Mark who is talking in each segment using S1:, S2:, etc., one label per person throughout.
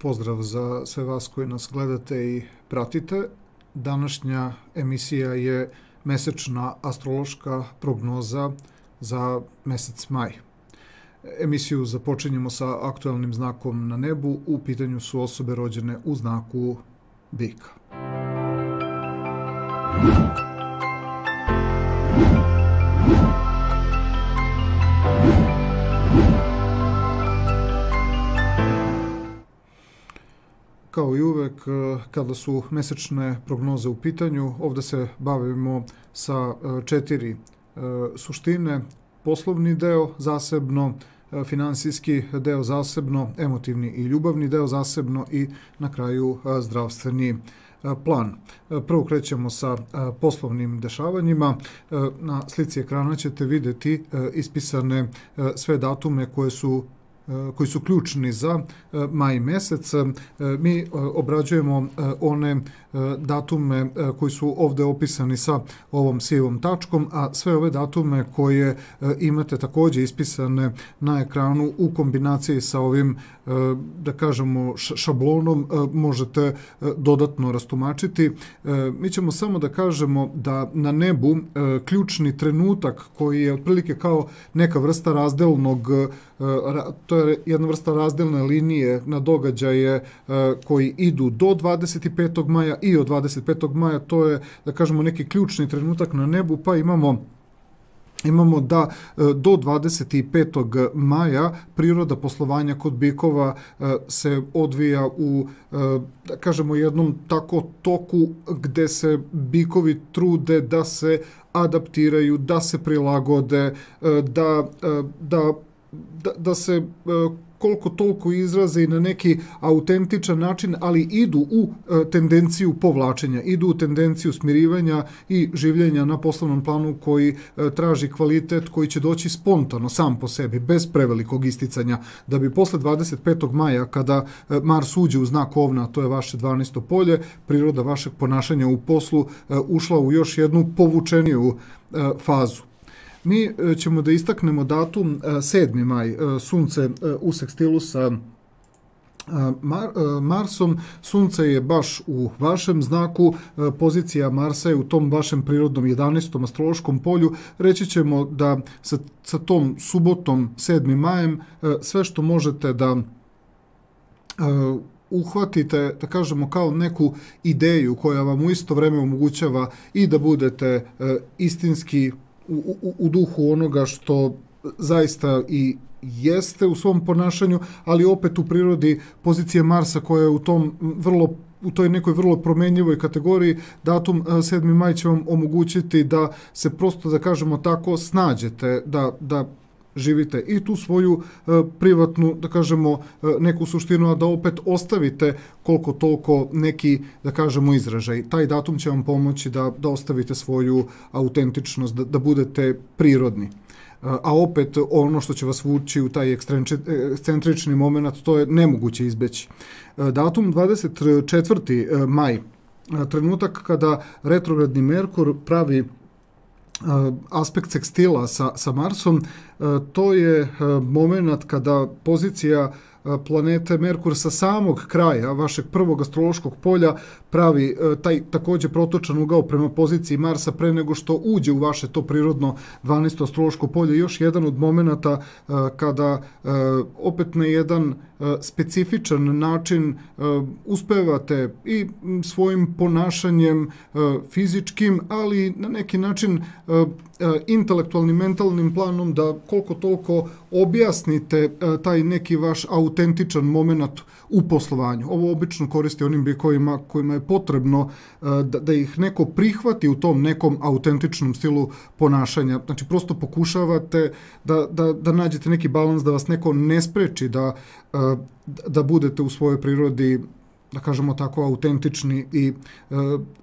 S1: pozdrav za sve vas koji nas gledate i pratite. Današnja emisija je mesečna astrološka prognoza za mesec maj. Emisiju započinjemo sa aktuelnim znakom na nebu. U pitanju su osobe rođene u znaku bika. Kao i uvek, kada su mesečne prognoze u pitanju, ovdje se bavimo sa 4 suštine: poslovni deo zasebno, finansijski deo zasebno, emotivni i ljubavni deo zasebno i na kraju zdravstveni plan. Prvo krećemo sa poslovnim dešavanjima. Na slici ekrana ćete vidjeti ispisane sve datume koji su ključni za maj mesec. Mi obrađujemo one datume koji su ovdje opisani sa ovom sivom tačkom, a sve ove datume koje imate također ispisane na ekranu u kombinaciji sa ovim, da kažemo, šablonom možete dodatno rastumačiti. Mi ćemo samo da kažemo da na nebu ključni trenutak koji je otprilike kao neka vrsta razdelnog, to je jedna vrsta razdelne linije na događaje koji idu do 25. maja i od 25. maja, to je, da kažemo, neki ključni trenutak na nebu, pa imamo da do 25. maja priroda poslovanja kod bikova se odvija u, da kažemo, jednom tako toku gde se bikovi trude da se adaptiraju, da se prilagode, da se koliko toliko izraze i na neki autentičan način, ali idu u tendenciju povlačenja, idu u tendenciju smirivanja i življenja na poslovnom planu koji traži kvalitet, koji će doći spontano, sam po sebi, bez prevelikog isticanja, da bi posle 25. maja, kada Mars uđe u znak Ovna, to je vaše 12. polje, priroda vašeg ponašanja u poslu ušla u još jednu povučeniju fazu. Mi ćemo da istaknemo datum 7. maj, sunce u sekstilu sa Marsom. Sunce je baš u vašem znaku, pozicija Marsa je u tom vašem prirodnom 11. astrološkom polju. Reći ćemo da sa tom subotom 7. majem sve što možete da uhvatite, da kažemo, kao neku ideju koja vam u isto vreme omogućava i da budete istinski u duhu onoga što zaista i jeste u svom ponašanju, ali opet u prirodi pozicije Marsa koja je u toj nekoj vrlo promenjivoj kategoriji. Datum 7. maj će vam omogućiti da se prosto, da kažemo tako, snađete, da živite i tu svoju privatnu, da kažemo, neku suštinu, a da opet ostavite koliko toliko neki, da kažemo, izražaj. Taj datum će vam pomoći da ostavite svoju autentičnost, da budete prirodni. A opet ono što će vas vući u taj ekscentrični moment, to je nemoguće izbeći. Datum 24. maj, trenutak kada retrogradni Merkur pravi aspekt sekstila sa Marsom, to je moment kada pozicija planete Merkur sa samog kraja vašeg prvog astrološkog polja pravi taj također protočan ugao prema poziciji Marsa pre nego što uđe u vaše to prirodno 12. astrološko polje. Još jedan od momenata kada opet na jedan specifičan način uspevate i svojim ponašanjem fizičkim, ali na neki način intelektualnim, mentalnim planom da koliko toliko objasnite taj neki vaš autentičan moment u poslovanju. Ovo obično koristi onim bikovima kojima je potrebno da ih neko prihvati u tom nekom autentičnom stilu ponašanja. Znači, prosto pokušavate da nađete neki balans, da vas neko ne spreči da budete u svojoj prirodi, da kažemo tako, autentični i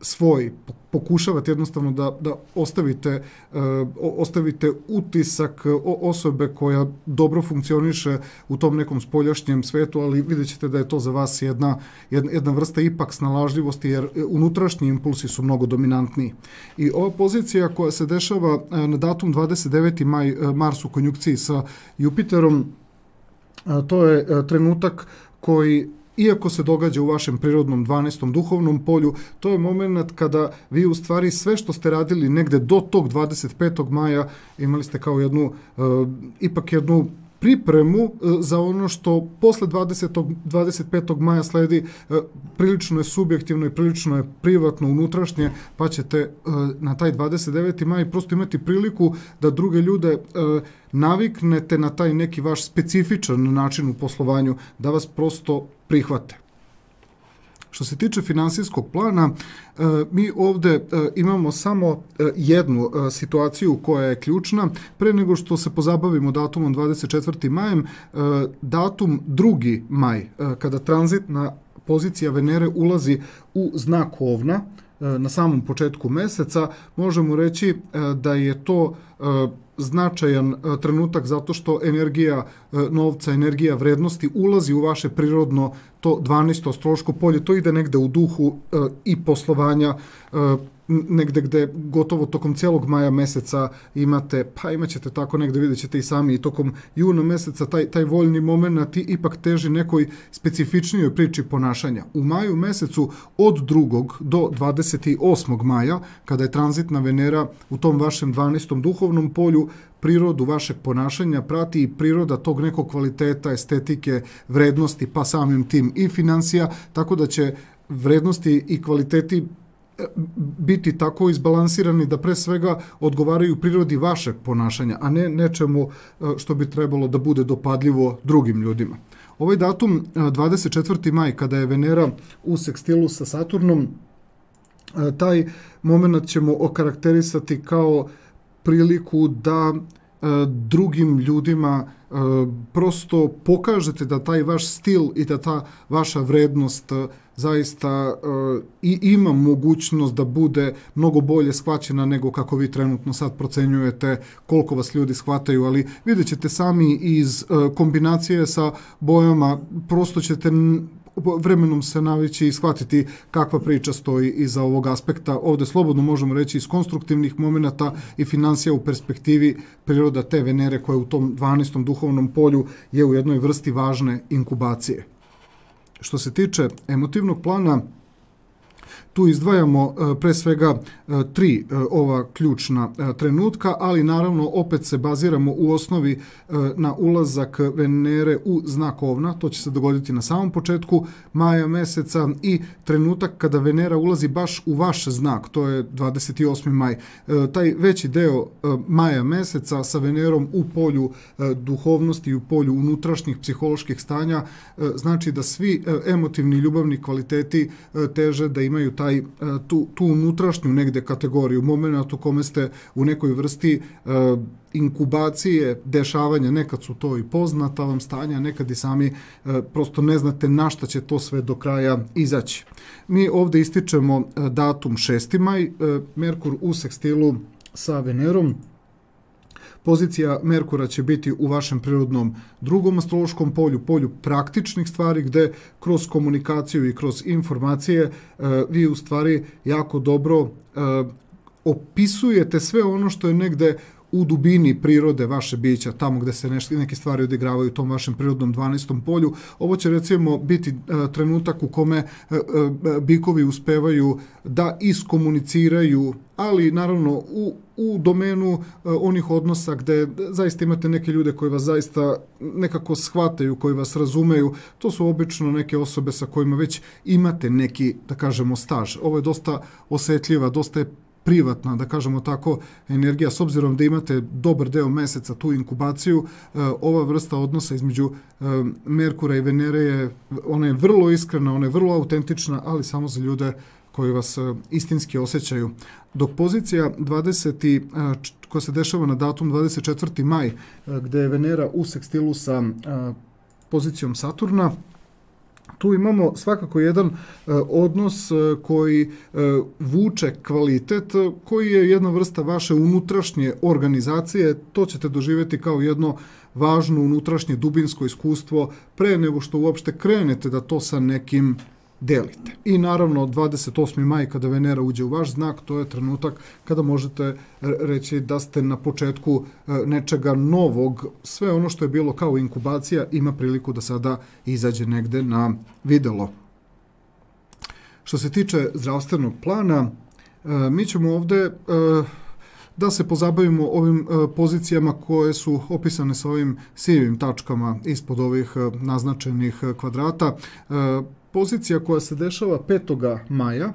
S1: svoj. Pokušavate jednostavno da ostavite utisak osobe koja dobro funkcioniše u tom nekom spoljašnjem svetu, ali vidjet ćete da je to za vas jedna vrsta ipak snalažljivosti, jer unutrašnji impulsi su mnogo dominantniji. I ova pozicija koja se dešava na datum 29. maj, Mars u konjunkciji sa Jupiterom, to je trenutak koji iako se događa u vašem prirodnom 12. duhovnom polju, to je moment kada vi u stvari sve što ste radili negde do tog 25. maja imali ste kao ipak jednu pripremu za ono što posle 25. maja sledi, prilično je subjektivno i prilično je privatno, unutrašnje, pa ćete na taj 29. maj prosto imati priliku da druge ljude naviknete na taj neki vaš specifičan način u poslovanju, da vas prosto prihvate. Što se tiče finansijskog plana, mi ovde imamo samo jednu situaciju koja je ključna. Pre nego što se pozabavimo datumom 24. majem, datum 2. maj, kada tranzitna pozicija Venere ulazi u znak Ovna, na samom početku meseca, možemo reći da je to značajan trenutak zato što energija novca, energija vrednosti ulazi u vaše prirodno to 12. astrološko polje. To ide negde u duhu i poslovanja, negde gde gotovo tokom cijelog maja meseca imate, pa imat ćete tako negde, vidjet ćete i sami, i tokom juna meseca taj voljni moment ipak teži nekoj specifičnijoj priči ponašanja. U maju mesecu od 2. do 28. maja, kada je tranzitna Venera u tom vašem 12. duhovnom polju, prirodu vašeg ponašanja prati i priroda tog nekog kvaliteta, estetike, vrednosti, pa samim tim i financija, tako da će vrednosti i kvaliteti biti tako izbalansirani da pre svega odgovaraju prirodi vašeg ponašanja, a ne nečemu što bi trebalo da bude dopadljivo drugim ljudima. Ovaj datum, 24. maj, kada je Venera u sekstilu sa Saturnom, taj moment ćemo okarakterisati kao priliku da drugim ljudima prosto pokažete da taj vaš stil i da ta vaša vrednost zaista i ima mogućnost da bude mnogo bolje shvaćena nego kako vi trenutno sad procenjujete koliko vas ljudi shvataju, ali vidjet ćete sami iz kombinacije sa bojama, prosto ćete vremenom se navići i shvatiti kakva priča stoji iza ovog aspekta. Ovde slobodno možemo reći iz konstruktivnih momenata i financija u perspektivi priroda te Venere koja u tom 12. duhovnom polju je u jednoj vrsti važne inkubacije. Što se tiče emotivnog plana, tu izdvajamo pre svega 3 ova ključna trenutka, ali naravno opet se baziramo u osnovi na ulazak Venere u znak Ovna. To će se dogoditi na samom početku maja meseca i trenutak kada Venera ulazi baš u vaš znak, to je 28. maj. Taj veći deo maja meseca sa Venerom u polju duhovnosti i u polju unutrašnjih psiholoških stanja znači da svi emotivni ljubavni kvaliteti teže da imaju tu unutrašnju negde kategoriju, moment u kome ste u nekoj vrsti inkubacije, dešavanja, nekad su to i poznata vam stanja, nekad i sami prosto ne znate na šta će to sve do kraja izaći. Mi ovde ističemo datum 6. maj, Merkur u sekstilu sa Venerom. Pozicija Merkura će biti u vašem prirodnom 2. astrološkom polju, polju praktičnih stvari gde kroz komunikaciju i kroz informacije vi u stvari jako dobro opisujete sve ono što je negde u dubini prirode vaše bića, tamo gde se neke stvari odigravaju u tom vašem prirodnom 12. polju. Ovo će recimo biti trenutak u kome bikovi uspevaju da iskomuniciraju, ali naravno u domenu onih odnosa gde zaista imate neke ljude koji vas zaista nekako shvataju, koji vas razumeju. To su obično neke osobe sa kojima već imate neki, da kažemo, staž. Ovo je dosta osetljiva, dosta je privatna, da kažemo tako, energija, s obzirom da imate dobar deo meseca tu inkubaciju, ova vrsta odnosa između Merkura i Venere ona je vrlo iskrena, ona je vrlo autentična, ali samo za ljude koji vas istinski osjećaju. Dok pozicija 20. koja se dešava na datum 24. maj, gde je Venera u sekstilu sa pozicijom Saturna, tu imamo svakako jedan odnos koji vuče kvalitet, koji je jedna vrsta vaše unutrašnje organizacije. To ćete doživjeti kao jedno važno unutrašnje dubinsko iskustvo pre nego što uopšte krenete da to sa nekim delite. I naravno 28. maj kada Venera uđe u vaš znak, to je trenutak kada možete reći da ste na početku nečega novog. Sve ono što je bilo kao inkubacija ima priliku da sada izađe negde na videlo. Što se tiče zdravstvenog plana, mi ćemo ovde da se pozabavimo ovim pozicijama koje su opisane sa ovim sivim tačkama ispod ovih naznačenih kvadrata. Pozicija koja se dešava 5. maja,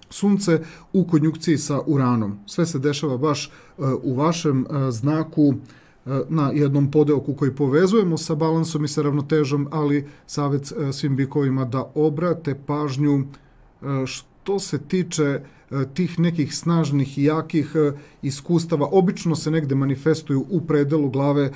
S1: Sunce u konjunkciji sa Uranom. Sve se dešava baš u vašem znaku na jednom podelku koji povezujemo sa balansom i sa ravnotežom, ali savjet svim bikovima da obrate pažnju što se tiče tih nekih snažnih i jakih iskustava. Obično se negde manifestuju u predelu glave,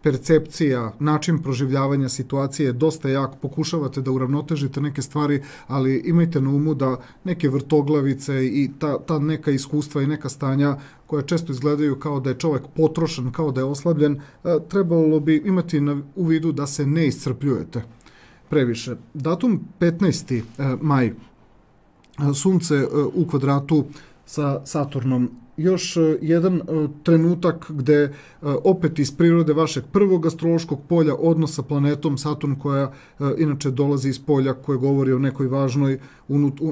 S1: percepcija, način proživljavanja situacije je dosta jak, pokušavate da uravnotežite neke stvari, ali imajte na umu da neke vrtoglavice i ta neka iskustva i neka stanja koja često izgledaju kao da je čovjek potrošen, kao da je oslabljen, trebalo bi imati u vidu da se ne iscrpljujete previše. Datum 15. maj, Sunce u kvadratu sa Saturnom. Još jedan trenutak gde opet iz prirode vašeg prvog astrološkog polja odnos sa planetom Saturn, koja inače dolazi iz polja koje govori o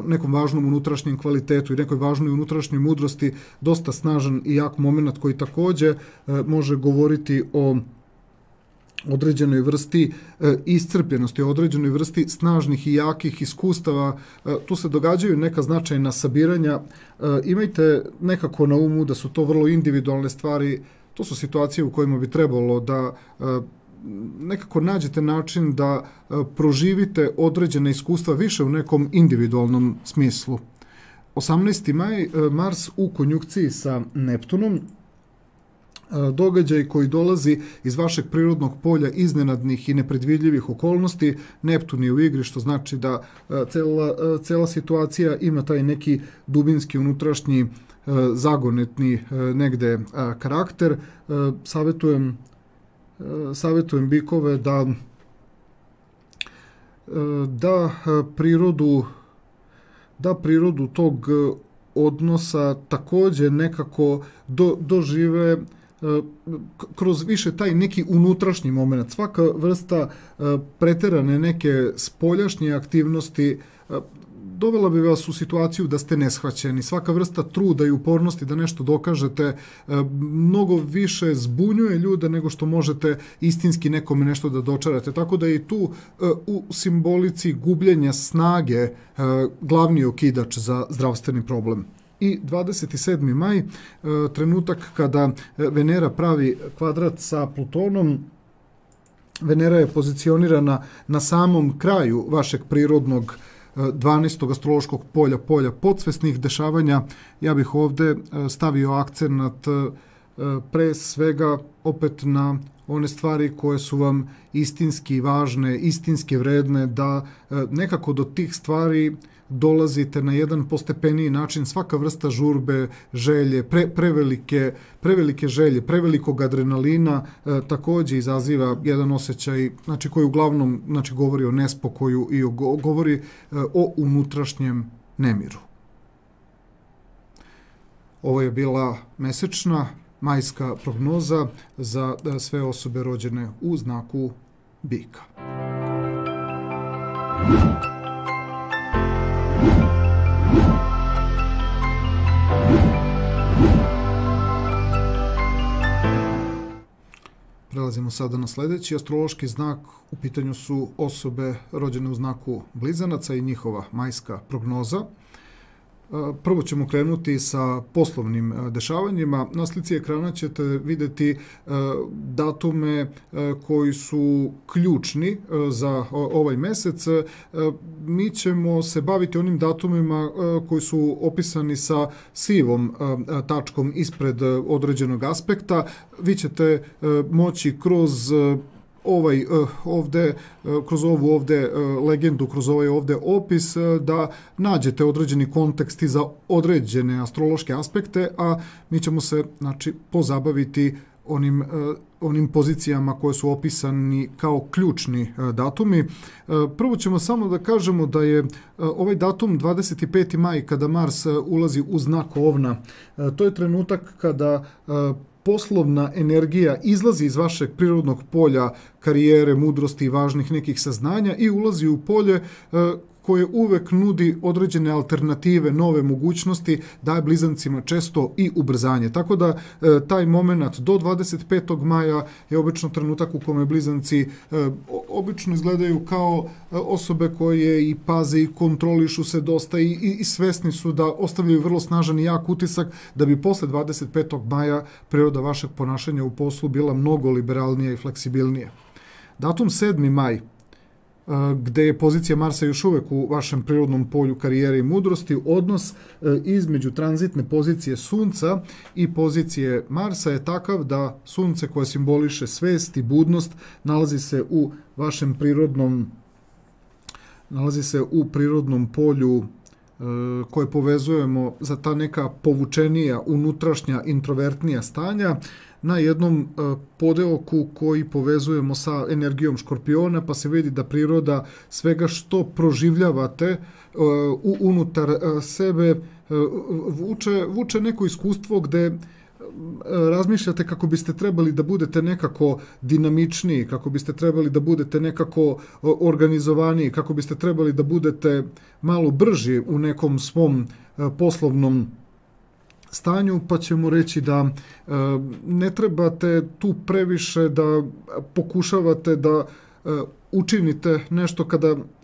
S1: nekom važnom unutrašnjem kvalitetu i nekoj važnoj unutrašnjoj mudrosti, dosta snažan i jak moment koji takođe može govoriti o određenoj vrsti iscrpljenosti, određenoj vrsti snažnih i jakih iskustava. Tu se događaju neka značajna sabiranja. Imajte nekako na umu da su to vrlo individualne stvari. To su situacije u kojima bi trebalo da nekako nađete način da proživite određene iskustva više u nekom individualnom smislu. 18. maj, Mars u konjunkciji sa Neptunom. Događaj koji dolazi iz vašeg prirodnog polja iznenadnih i nepredvidljivih okolnosti. Neptun je u igri, što znači da cela situacija ima taj neki dubinski, unutrašnji, zagonetni negde karakter. Savjetujem bikove da prirodu tog odnosa takođe nekako dožive kroz više taj neki unutrašnji moment. Svaka vrsta preterane neke spoljašnje aktivnosti dovela bi vas u situaciju da ste neshvaćeni. Svaka vrsta truda i upornosti da nešto dokažete mnogo više zbunjuje ljude nego što možete istinski nekome nešto da dočarate. Tako da je i tu u simbolici gubljenja snage glavni okidač za zdravstveni problem. I 27. maj, trenutak kada Venera pravi kvadrat sa Plutonom. Venera je pozicionirana na samom kraju vašeg prirodnog 12. astrološkog polja podsvesnih dešavanja. Ja bih ovde stavio akcenat pre svega opet na one stvari koje su vam istinski važne, istinski vredne, da nekako do tih stvari dolazite na jedan postepeniji način. Svaka vrsta žurbe, želje, prevelike želje, prevelikog adrenalina takođe izaziva jedan osjećaj, znači koji uglavnom govori o nespokoju i govori o unutrašnjem nemiru. Ovo je bila mesečna majska prognoza za sve osobe rođene u znaku bika. Prelazimo sada na sljedeći astrološki znak. U pitanju su osobe rođene u znaku blizanaca i njihova majska prognoza. Prvo ćemo krenuti sa poslovnim dešavanjima. Na slici ekrana ćete vidjeti datume koji su ključni za ovaj mesec. Mi ćemo se baviti onim datumima koji su opisani sa sivom tačkom ispred određenog aspekta. Vi ćete moći kroz kroz ovu ovde legendu, kroz ovaj ovde opis da nađete određeni kontekst i za određene astrološke aspekte, a mi ćemo se pozabaviti onim onim pozicijama koje su opisani kao ključni datumi. Prvo ćemo samo da kažemo da je ovaj datum 25. maj kada Mars ulazi u znak Ovna. To je trenutak kada poslovna energija izlazi iz vašeg prirodnog polja karijere, mudrosti i važnih nekih saznanja i ulazi u polje koje uvek nudi određene alternative, nove mogućnosti, daje blizancima često i ubrzanje. Tako da taj moment do 25. maja je obično trenutak u kome blizanci obično izgledaju kao osobe koje i paze i kontrolišu se dosta i svesni su da ostavljaju vrlo snažan i jak utisak da bi posle 25. maja priroda vašeg ponašanja u poslu bila mnogo liberalnija i fleksibilnija. Datum 7. maj, gde je pozicija Marsa još uvek u vašem prirodnom polju karijere i mudrosti, odnos između tranzitne pozicije Sunca i pozicije Marsa je takav da Sunce koje simboliše svest i budnost nalazi se u vašem prirodnom polju koje povezujemo za ta neka povučenija, unutrašnja, introvertnija stanja, na jednom podeoku koji povezujemo sa energijom Škorpiona, pa se vidi da priroda svega što proživljavate unutar sebe vuče neko iskustvo gde razmišljate kako biste trebali da budete nekako dinamičniji, kako biste trebali da budete nekako organizovaniji, kako biste trebali da budete malo brži u nekom svom poslovnom stanju, pa ćemo reći da ne trebate tu previše da pokušavate da učinite nešto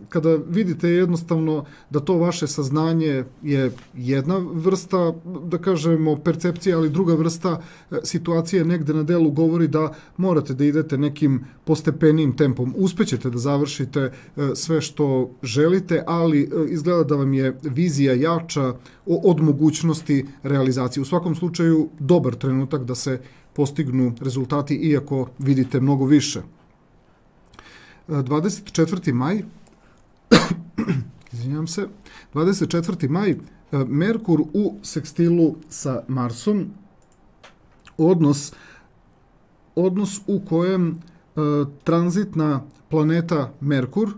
S1: kada vidite jednostavno da to vaše saznanje je jedna vrsta, da kažemo, percepcije, ali druga vrsta situacije negde na delu govori da morate da idete nekim postepenijim tempom. Uspećete da završite sve što želite, ali izgleda da vam je vizija jača od mogućnosti realizacije. U svakom slučaju, dobar trenutak da se postignu rezultati, iako vidite mnogo više. 24. maj, izvinjam se, 24. maj, Merkur u sekstilu sa Marsom, odnos u kojem tranzitna planeta Merkur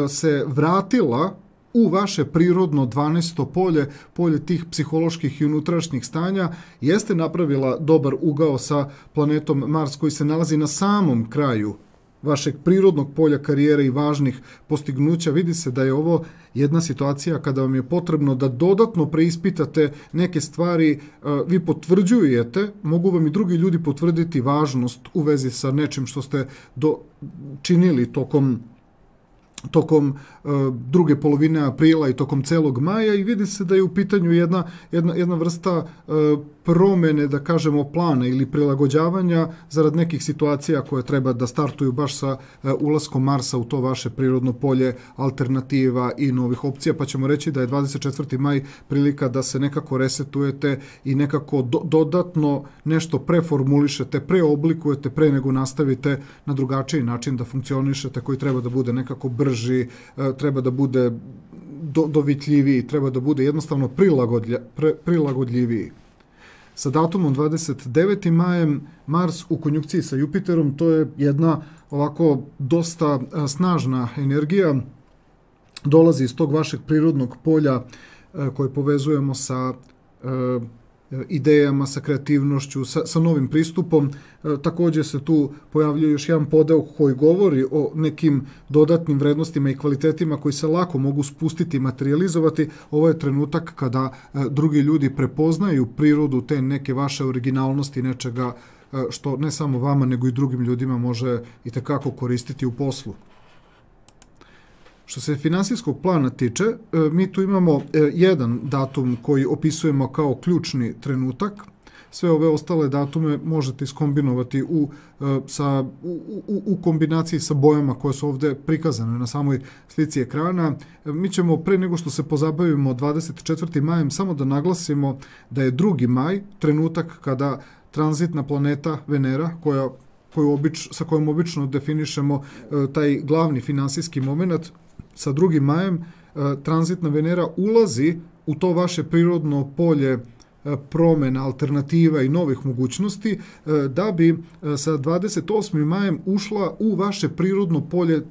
S1: se vratila u vaše prirodno 12. polje tih psiholoških i unutrašnjih stanja, jeste napravila dobar ugao sa planetom Mars koji se nalazi na samom kraju vašeg prirodnog polja karijere i važnih postignuća. Vidi se da je ovo jedna situacija kada vam je potrebno da dodatno preispitate neke stvari, vi potvrđujete, mogu vam i drugi ljudi potvrditi važnost u vezi sa nečim što ste činili tokom druge polovine aprila i tokom celog maja i vidi se da je u pitanju jedna vrsta promene, da kažemo, plana ili prilagođavanja zarad nekih situacija koje treba da startuju baš sa ulaskom Marsa u to vaše prirodno polje alternativa i novih opcija, pa ćemo reći da je 24. maj prilika da se nekako resetujete i nekako dodatno nešto preformulišete, preoblikujete pre nego nastavite na drugačiji način da funkcionišete, koji treba da bude nekako brži, treba da bude dovitljiviji, treba da bude jednostavno prilagodljiviji. Sa datumom 29. majem Mars u konjunkciji sa Jupiterom, to je jedna ovako dosta snažna energija, dolazi iz tog vašeg prirodnog polja koje povezujemo sa idejama, sa kreativnošću, sa novim pristupom. Također se tu pojavljuje još jedan podeo koji govori o nekim dodatnim vrednostima i kvalitetima koji se lako mogu spustiti i materializovati. Ovo je trenutak kada drugi ljudi prepoznaju prirodu te neke vaše originalnosti, nečega što ne samo vama nego i drugim ljudima može itekako koristiti u poslu. Što se finansijskog plana tiče, mi tu imamo jedan datum koji opisujemo kao ključni trenutak. Sve ove ostale datume možete iskombinovati u kombinaciji sa bojama koje su ovde prikazane na samoj slici ekrana. Mi ćemo, pre nego što se pozabavimo 24. majem, samo da naglasimo da je 2. maj trenutak kada tranzitna planeta Venera, sa kojom obično definišemo taj glavni finansijski moment, sa 2. majem tranzitna Venera ulazi u to vaše prirodno polje promjena, alternativa i novih mogućnosti, da bi sa 28. majem ušla u vaše prirodno polje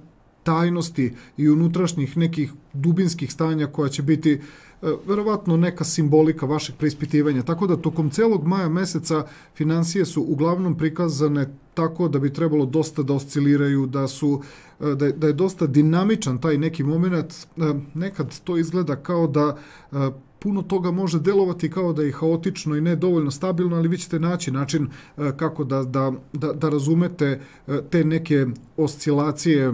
S1: tajnosti i unutrašnjih nekih dubinskih stanja koja će biti verovatno neka simbolika vašeg preispitivanja. Tako da tokom celog maja meseca finansije su uglavnom prikazane tako da bi trebalo dosta da osciliraju, da je dosta dinamičan taj neki moment. Nekad to izgleda kao da puno toga može delovati kao da je haotično i ne dovoljno stabilno, ali vi ćete naći način kako da razumete te neke oscilacije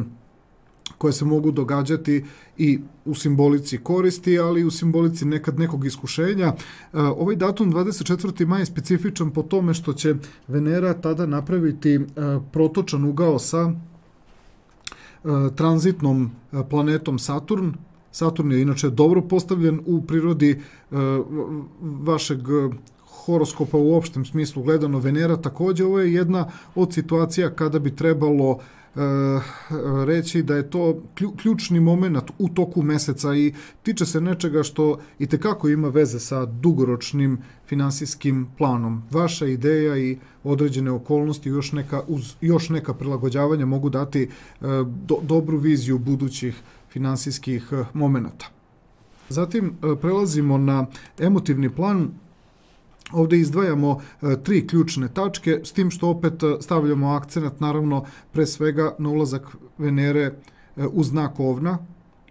S1: koje se mogu događati i u simbolici koristi, ali i u simbolici nekad nekog iskušenja. Ovaj datum 24. maj je specifičan po tome što će Venera tada napraviti protočan ugao sa tranzitnom planetom Saturn. Saturn je inače dobro postavljen u prirodi vašeg horoskopa u opštem smislu gledano. Venera također, ovo je jedna od situacija kada bi trebalo reći da je to ključni moment u toku meseca i tiče se nečega što itekako ima veze sa dugoročnim finansijskim planom. Vaša ideja i određene okolnosti uz još neka prilagođavanja mogu dati dobru viziju budućih finansijskih momenata. Zatim prelazimo na emotivni plan. Ovdje izdvajamo 3 ključne tačke, s tim što opet stavljamo akcenat naravno pre svega na ulazak Venere u znak Ovna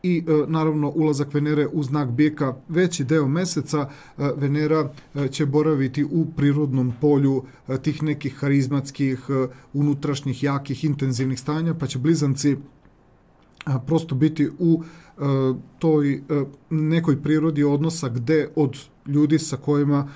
S1: i naravno ulazak Venere u znak Bika. Veći deo meseca Venera će boraviti u prirodnom polju tih nekih harizmatskih, unutrašnjih, jakih, intenzivnih stanja, pa će blizanci prosto biti u toj nekoj prirodi odnosa gde od ljudi sa kojima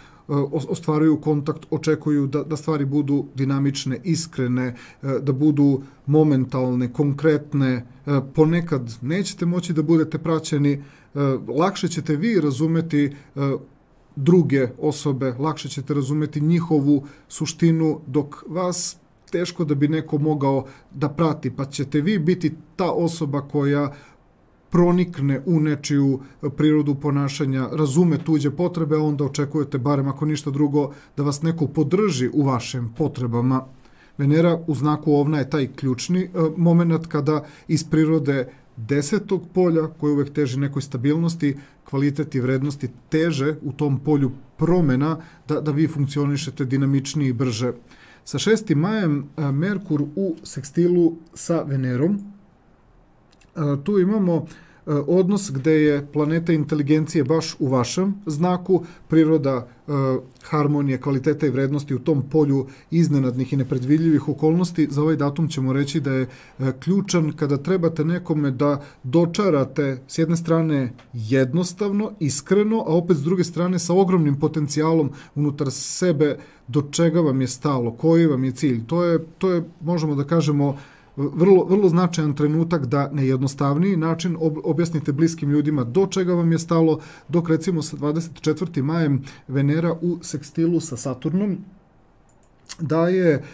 S1: ostvaruju kontakt, očekuju da stvari budu dinamične, iskrene, da budu momentalne, konkretne. Ponekad nećete moći da budete praćeni, lakše ćete vi razumeti druge osobe, lakše ćete razumeti njihovu suštinu, dok vas teško da bi neko mogao da prati, pa ćete vi biti ta osoba koja pronikne u nečiju prirodu ponašanja, razume tuđe potrebe, a onda očekujete, barem ako ništa drugo, da vas neko podrži u vašim potrebama. Venera u znaku Ovna je taj ključni moment kada iz prirode 10. polja, koje uvek teži nekoj stabilnosti, kvalitet i vrednosti teže u tom polju promjena da vi funkcionišete dinamičnije i brže. Sa 6. majem Merkur u sekstilu sa Venerom. Tu imamo odnos gde je planeta inteligencije baš u vašem znaku, priroda harmonije, kvaliteta i vrednosti u tom polju iznenadnih i nepredvidljivih okolnosti. Za ovaj datum ćemo reći da je ključan kada trebate nekome da dočarate s jedne strane jednostavno, iskreno, a opet s druge strane sa ogromnim potencijalom unutar sebe do čega vam je stalo, koji vam je cilj. To je možemo da kažemo, vrlo značajan trenutak da na jednostavniji način objasnite bliskim ljudima do čega vam je stalo, dok recimo sa 24. majem Venera u sekstilu sa Saturnom daje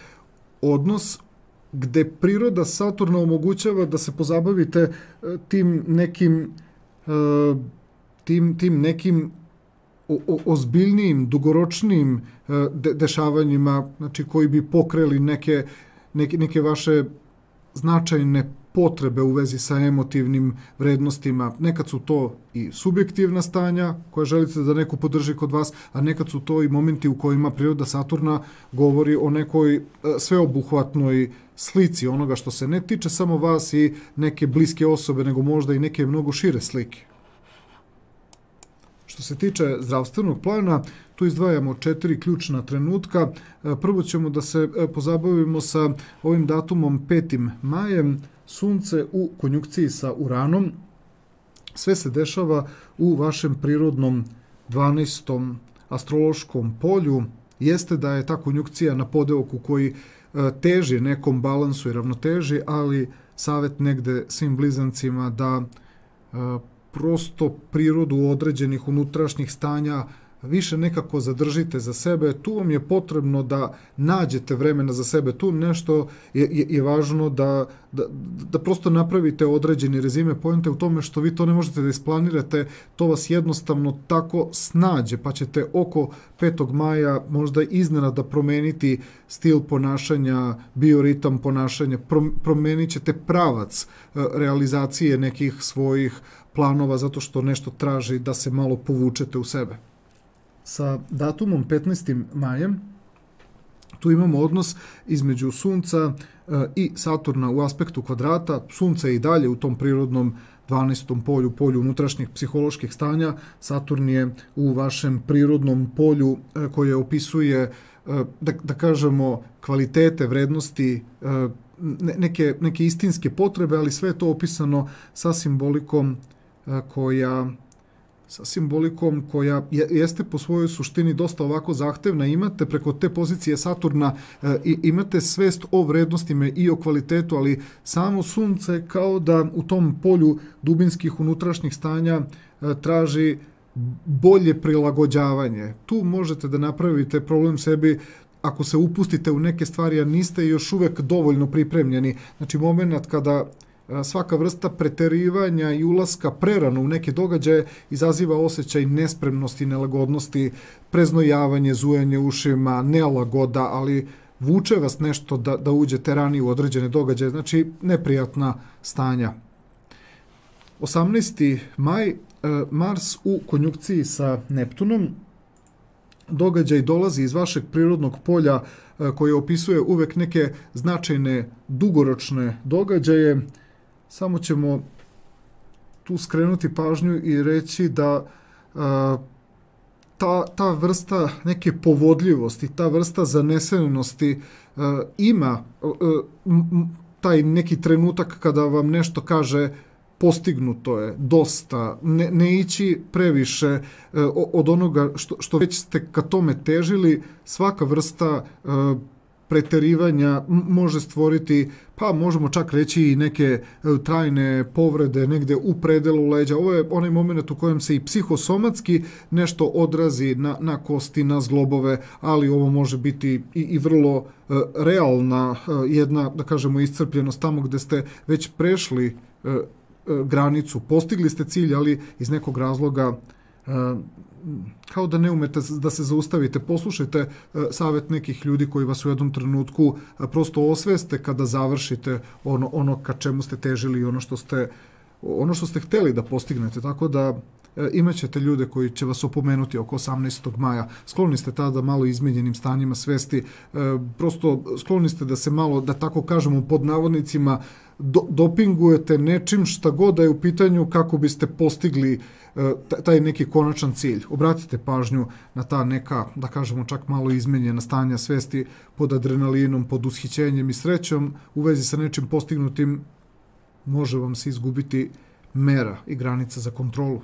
S1: odnos gde priroda Saturna omogućava da se pozabavite tim nekim ozbiljnijim, dugoročnijim dešavanjima, znači koji bi pokreli neke vaše značajne potrebe u vezi sa emotivnim vrednostima. Nekad su to i subjektivna stanja koja želite da neko podrži kod vas, a nekad su to i momenti u kojima priroda Saturna govori o nekoj sveobuhvatnoj slici onoga što se ne tiče samo vas i neke bliske osobe, nego možda i neke mnogo šire slike. Što se tiče zdravstvenog plana, tu izdvajamo 4 ključna trenutka. Prvo ćemo da se pozabavimo sa ovim datumom 5. majem, Sunce u konjunkciji sa Uranom. Sve se dešava u vašem prirodnom 12. astrološkom polju. Jeste da je ta konjunkcija na podeoku koji teži nekom balansu i ravnoteži, ali savjet negde svim blizancima da prosto prirodu određenih unutrašnjih stanja više nekako zadržite za sebe, tu vam je potrebno da nađete vremena za sebe, tu nešto je važno da prosto napravite određeni rezime. Poenta je u tome što vi to ne možete da isplanirate, to vas jednostavno tako snađe, pa ćete oko 5. maja možda iznenada promeniti stil ponašanja, bioritam ponašanja, promenit ćete pravac realizacije nekih svojih planova zato što nešto traži da se malo povučete u sebe. Sa datumom 15. majem tu imamo odnos između Sunca i Saturna u aspektu kvadrata. Sunce je i dalje u tom prirodnom 12. polju, polju unutrašnjih psiholoških stanja. Saturn je u vašem prirodnom polju koje opisuje, da kažemo, kvalitete, vrednosti, neke istinske potrebe, ali sve je to opisano sa simbolikom koja jeste po svojoj suštini dosta ovako zahtevna. Imate preko te pozicije Saturna, imate svest o vrednostima i o kvalitetu, ali samo Sunce kao da u tom polju dubinskih unutrašnjih stanja traži bolje prilagođavanje. Tu možete da napravite problem sebi ako se upustite u neke stvari, a niste još uvek dovoljno pripremljeni. Znači, moment kada svaka vrsta preterivanja i ulaska prerano u neke događaje izaziva osjećaj nespremnosti, nelagodnosti, preznojavanje, zujanje ušima, nelagoda, ali vuče vas nešto da uđete ranije u određene događaje, znači neprijatna stanja. 18. maj, Mars u konjunkciji sa Neptunom, događaj dolazi iz vašeg prirodnog polja koje opisuje uvek neke značajne dugoročne događaje. Samo ćemo tu skrenuti pažnju i reći da ta vrsta neke povodljivosti, ta vrsta zanesenosti ima taj neki trenutak kada vam nešto kaže postignuto je, dosta, ne ići previše od onoga što već ste ka tome težili. Svaka vrsta preterivanja može stvoriti, pa možemo čak reći i neke trajne povrede negde u predelu leđa. Ovo je onaj moment u kojem se i psihosomatski nešto odrazi na kosti, na zglobove, ali ovo može biti i vrlo realna jedna, da kažemo, iscrpljenost tamo gde ste već prešli granicu, postigli ste cilj, ali iz nekog razloga kao da ne umete da se zaustavite. Poslušajte savjet nekih ljudi koji vas u jednom trenutku prosto osveste kada završite ono ka čemu ste težili i ono što ste hteli da postignete. Tako da imat ćete ljude koji će vas opomenuti oko 18. maja. Skloni ste tada malo izmenjenim stanjima svesti, prosto skloni ste da se malo, da tako kažemo pod navodnicima, dopingujete nečim šta god da je u pitanju kako biste postigli taj neki konačan cilj. Obratite pažnju na ta neka, da kažemo, čak malo izmenjena stanja svesti pod adrenalinom, pod ushićenjem i srećom u vezi sa nečim postignutim. Može vam se izgubiti mera i granica za kontrolu.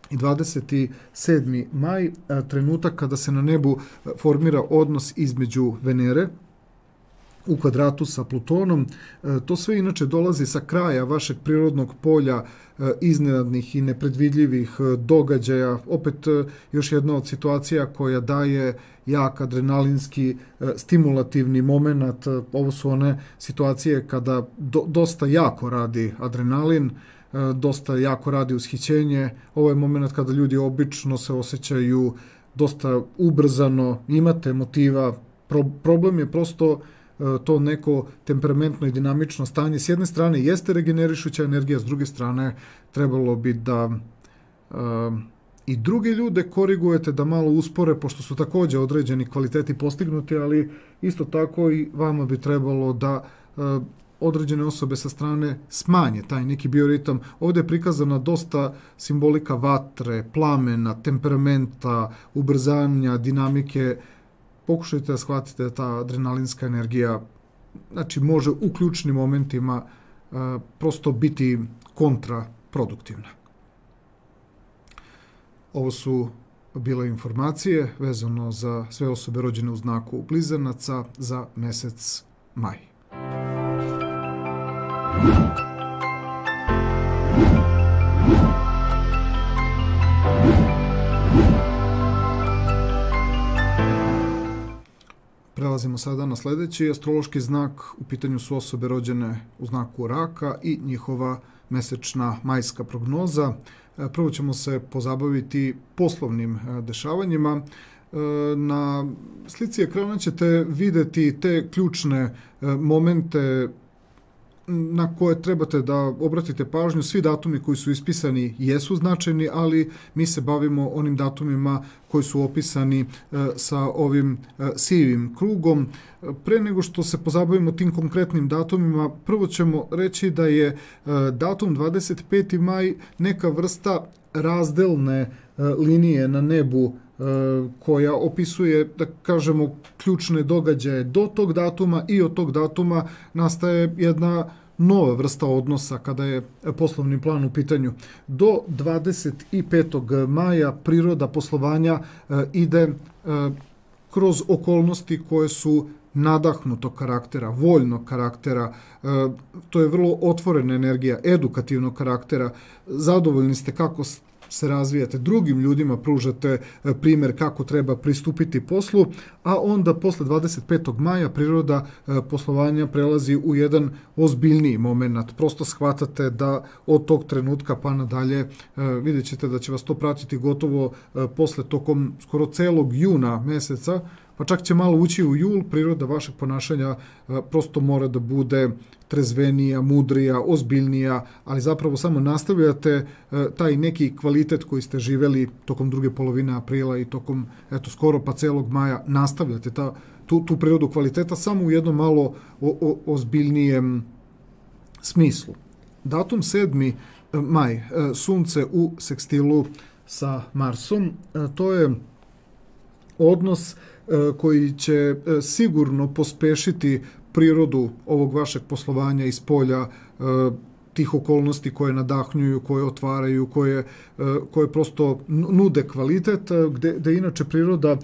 S1: I 27. maj, trenutak kada se na nebu formira odnos između Venere u kvadratu sa Plutonom. To sve inače dolazi sa kraja vašeg prirodnog polja iznenadnih i nepredvidljivih događaja. Opet još jedna od situacija koja daje jak adrenalinski stimulativni moment. Ovo su one situacije kada dosta jako radi adrenalin, dosta jako radi ushićenje. Ovo je moment kada ljudi obično se osjećaju dosta ubrzano, imate motiva. Problem je prosto to neko temperamentno i dinamično stanje. S jedne strane jeste regenerišuća energija, s druge strane trebalo bi da i druge ljude korigujete da malo uspore, pošto su takođe određeni kvaliteti postignuti, ali isto tako i vama bi trebalo da određene osobe sa strane smanje taj neki bioritam. Ovdje je prikazana dosta simbolika vatre, plamena, temperamenta, ubrzanja, dinamike. Pokušajte da shvatite da ta adrenalinska energija, znači, može u ključnim momentima prosto biti kontraproduktivna. Ovo su bile informacije vezano za sve osobe rođene u znaku Blizanaca za mesec maj. prelazimo sada na sljedeći astrološki znak. U pitanju su osobe rođene u znaku raka i njihova mesečna majska prognoza. Prvo ćemo se pozabaviti poslovnim dešavanjima. Na slici ekrana ćete vidjeti te ključne momente na koje trebate da obratite pažnju. Svi datumi koji su ispisani jesu značajni, ali mi se bavimo onim datumima koji su opisani sa ovim sivim krugom. Pre nego što se pozabavimo tim konkretnim datumima, prvo ćemo reći da je datum 25. maj neka vrsta razdelne linije na nebu koja opisuje, da kažemo, ključne događaje do tog datuma i od tog datuma nastaje jedna nova vrsta odnosa kada je poslovni plan u pitanju. Do 25. maja priroda poslovanja ide kroz okolnosti koje su nadahnutog karaktera, voljnog karaktera, to je vrlo otvorena energija, edukativnog karaktera, zadovoljni ste kako se razvijate, drugim ljudima pružate primjer kako treba pristupiti poslu, a onda posle 25. maja priroda poslovanja prelazi u jedan ozbiljniji moment. Prosto shvatate da od tog trenutka pa nadalje vidjet ćete da će vas to pratiti gotovo posle tokom skoro celog juna meseca, pa čak će malo ući u jul. Priroda vašeg ponašanja prosto mora da bude trezvenija, mudrija, ozbiljnija, ali zapravo samo nastavljate taj neki kvalitet koji ste živeli tokom druge polovine aprila i tokom skoro pa celog maja, nastavljate tu prirodu kvaliteta samo u jednom malo ozbiljnijem smislu. Datum 7. maj, sunce u sekstilu sa Marsom, to je odnos koji će sigurno pospešiti prirodu ovog vašeg poslovanja iz polja tih okolnosti koje nadahnjuju, koje otvaraju, koje prosto nude kvalitet, gde inače priroda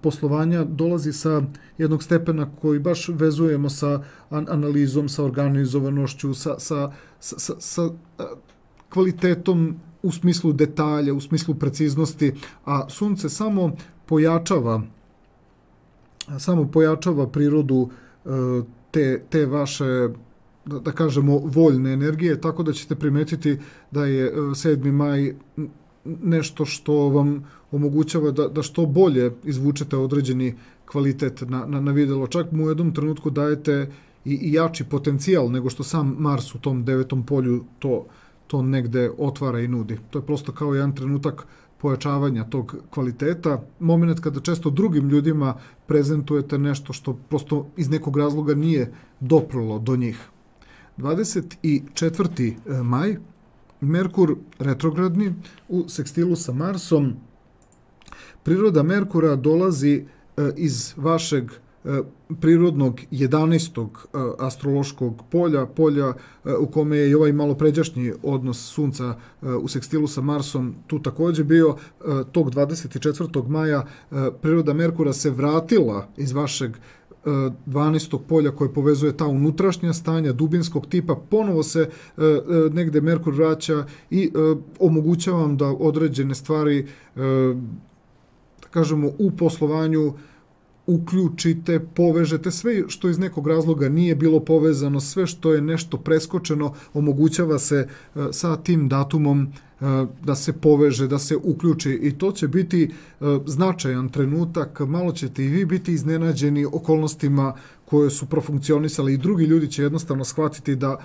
S1: poslovanja dolazi sa jednog stepena koji baš vezujemo sa analizom, sa organizovanošću, sa kvalitetom u smislu detalja, u smislu preciznosti, a sunce samo pojačava prirodu te vaše, da kažemo, voljne energije, tako da ćete primetiti da je 7. maj nešto što vam omogućava da što bolje izvučete određeni kvalitet na videlo. Čak mu u jednom trenutku dajete i jači potencijal nego što sam Mars u tom 9. polju to negde otvara i nudi. To je prosto kao jedan trenutak pojačavanja tog kvaliteta, moment kada često drugim ljudima prezentujete nešto što prosto iz nekog razloga nije doprlo do njih. 24. maj, Merkur retrogradni u sekstilu sa Marsom. Priroda Merkura dolazi iz vašeg prirodnog 11. astrološkog polja u kome je i ovaj malo pređašnji odnos sunca u sekstilu sa Marsom tu također bio. Tog 24. maja priroda Merkura se vratila iz vašeg 12. polja koje povezuje ta unutrašnja stanja dubinskog tipa, ponovo se negde Merkur vraća i omogućava vam da određene stvari, da kažemo, u poslovanju uključite, povežete, sve što iz nekog razloga nije bilo povezano, sve što je nešto preskočeno, omogućava se sa tim datumom da se poveže, da se uključi, i to će biti značajan trenutak. Malo ćete i vi biti iznenađeni okolnostima koje su profunkcionisale i drugi ljudi će jednostavno shvatiti da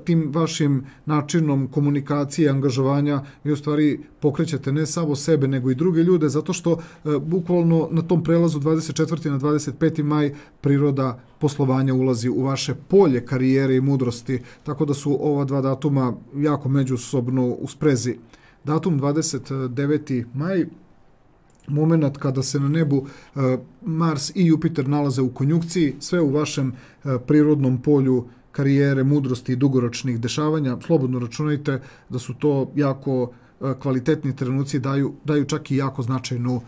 S1: tim vašim načinom komunikacije i angažovanja vi u stvari pokrećete ne samo sebe nego i druge ljude, zato što bukvalno na tom prelazu 24. na 25. maj priroda poslovanja ulazi u vaše polje karijere i mudrosti, tako da su ova dva datuma jako međusobno u sprezi. Datum 29. maj, moment kada se na nebu Mars i Jupiter nalaze u konjunkciji, sve u vašem prirodnom polju karijere, mudrosti i dugoročnih dešavanja. Slobodno računajte da su to jako kvalitetni trenuci, daju čak i jako značajnu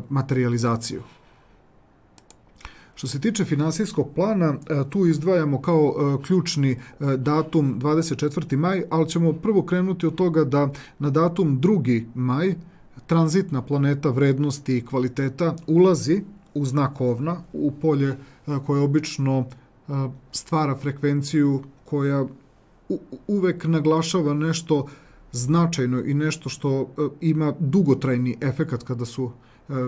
S1: materializaciju. Što se tiče finansijskog plana, tu izdvajamo kao ključni datum 24. maj, ali ćemo prvo krenuti od toga da na datum 2. maj tranzitna planeta vrednosti i kvaliteta ulazi u znak Ovna, u polje koja obično stvara frekvenciju koja uvek naglašava nešto značajno i nešto što ima dugotrajni efekat kada su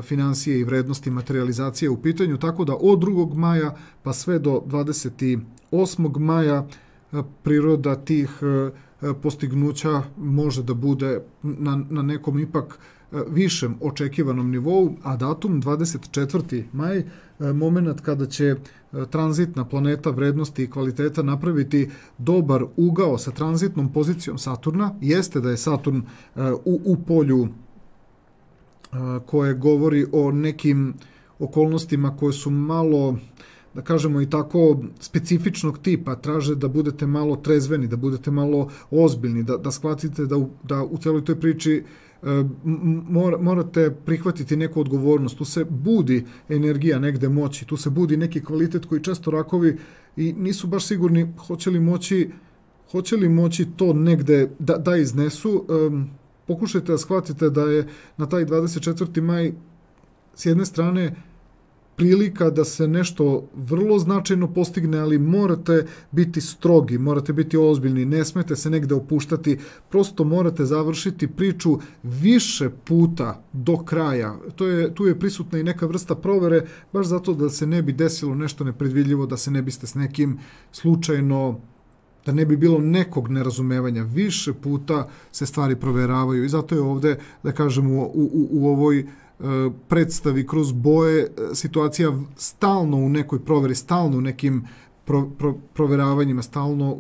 S1: finansije i vrednosti materializacije u pitanju, tako da od 2. maja pa sve do 28. maja priroda tih postignuća može da bude na nekom ipak višem očekivanom nivou, a datum 24. maj, moment kada će tranzitna planeta vrednosti i kvaliteta napraviti dobar ugao sa tranzitnom pozicijom Saturna, jeste da je Saturn u polju koje govori o nekim okolnostima koje su malo, da kažemo i tako, specifičnog tipa, traže da budete malo trezveni, da budete malo ozbiljni, da shvatite da u celoj toj priči morate prihvatiti neku odgovornost. Tu se budi energija negde moći, tu se budi neki kvalitet koji često rakovi i nisu baš sigurni hoće li moći to negde da iznesu. Pokušajte da shvatite da je na taj 24. maj s jedne strane prilika da se nešto vrlo značajno postigne, ali morate biti strogi, morate biti ozbiljni, ne smete se negde opuštati, prosto morate završiti priču više puta do kraja. Tu je prisutna i neka vrsta provere, baš zato da se ne bi desilo nešto nepredvidljivo, da se ne biste s nekim slučajno, da ne bi bilo nekog nerazumevanja. Više puta se stvari proveravaju i zato je ovde, da kažemo, u ovoj predstavi kroz boje situacija stalno u nekoj proveri, stalno u nekim proveravanjima, stalno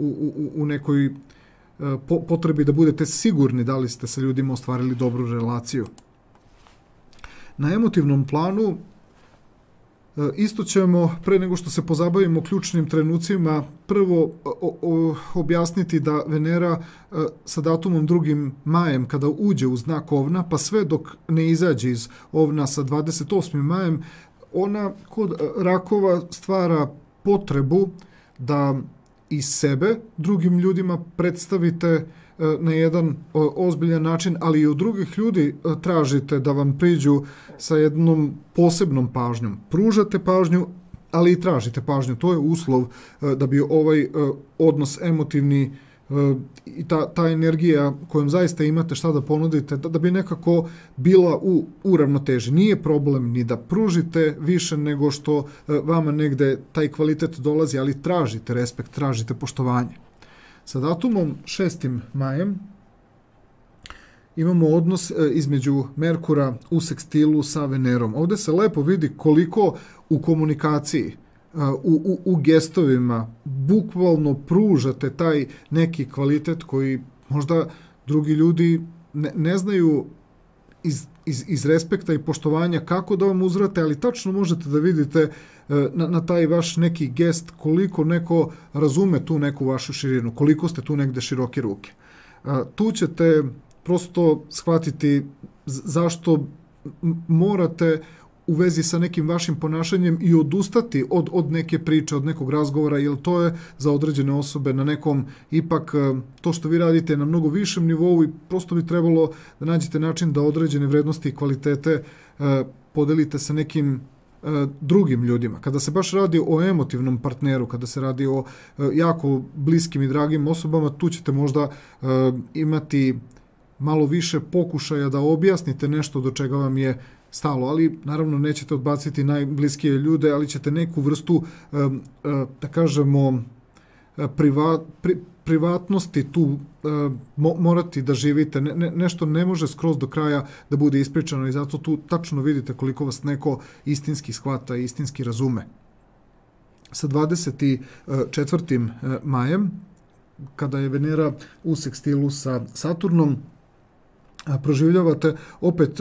S1: u nekoj potrebi da budete sigurni da li ste sa ljudima ostvarili dobru relaciju. Na emotivnom planu isto ćemo, pre nego što se pozabavimo ključnim trenucima, prvo objasniti da Venera sa datumom 2. majem, kada uđe u znak Ovna, pa sve dok ne izađe iz Ovna sa 28. majem, ona kod rakova stvara potrebu da i sebe drugim ljudima predstavite na jedan ozbiljan način, ali i od drugih ljudi tražite da vam priđu sa jednom posebnom pažnjom. Pružate pažnju, ali i tražite pažnju. To je uslov da bi ovaj odnos emotivni i ta energija kojom zaista imate šta da ponudite, da bi nekako bila u ravnoteži. Nije problem ni da pružite više nego što vama negde taj kvalitet dolazi, ali tražite respekt, tražite poštovanje. Sa datumom 6. majem imamo odnos između Merkura u sekstilu sa Venerom. Ovde se lepo vidi koliko u komunikaciji, u gestovima, bukvalno pružate taj neki kvalitet koji možda drugi ljudi ne znaju iz respekta i poštovanja kako da vam uzvrate, ali tačno možete da vidite na taj vaš neki gest koliko neko razume tu neku vašu širinu, koliko ste tu negde široke ruke. Tu ćete prosto shvatiti zašto morate u vezi sa nekim vašim ponašanjem i odustati od neke priče, od nekog razgovora, jer to je za određene osobe na nekom, ipak to što vi radite na mnogo višem nivou i prosto bi trebalo da nađete način da određene vrednosti i kvalitete podelite sa nekim drugim ljudima. Kada se baš radi o emotivnom partneru, kada se radi o jako bliskim i dragim osobama, tu ćete možda imati malo više pokušaja da objasnite nešto do čega vam je stalo, ali naravno nećete odbaciti najbliskije ljude, ali ćete neku vrstu, da kažemo, privatnosti tu morati da živite. Nešto ne može skroz do kraja da bude ispričano i zato tu tačno vidite koliko vas neko istinski shvata i istinski razume. Sa 24. majem, kada je Venera u sekstilu sa Saturnom, proživljavate opet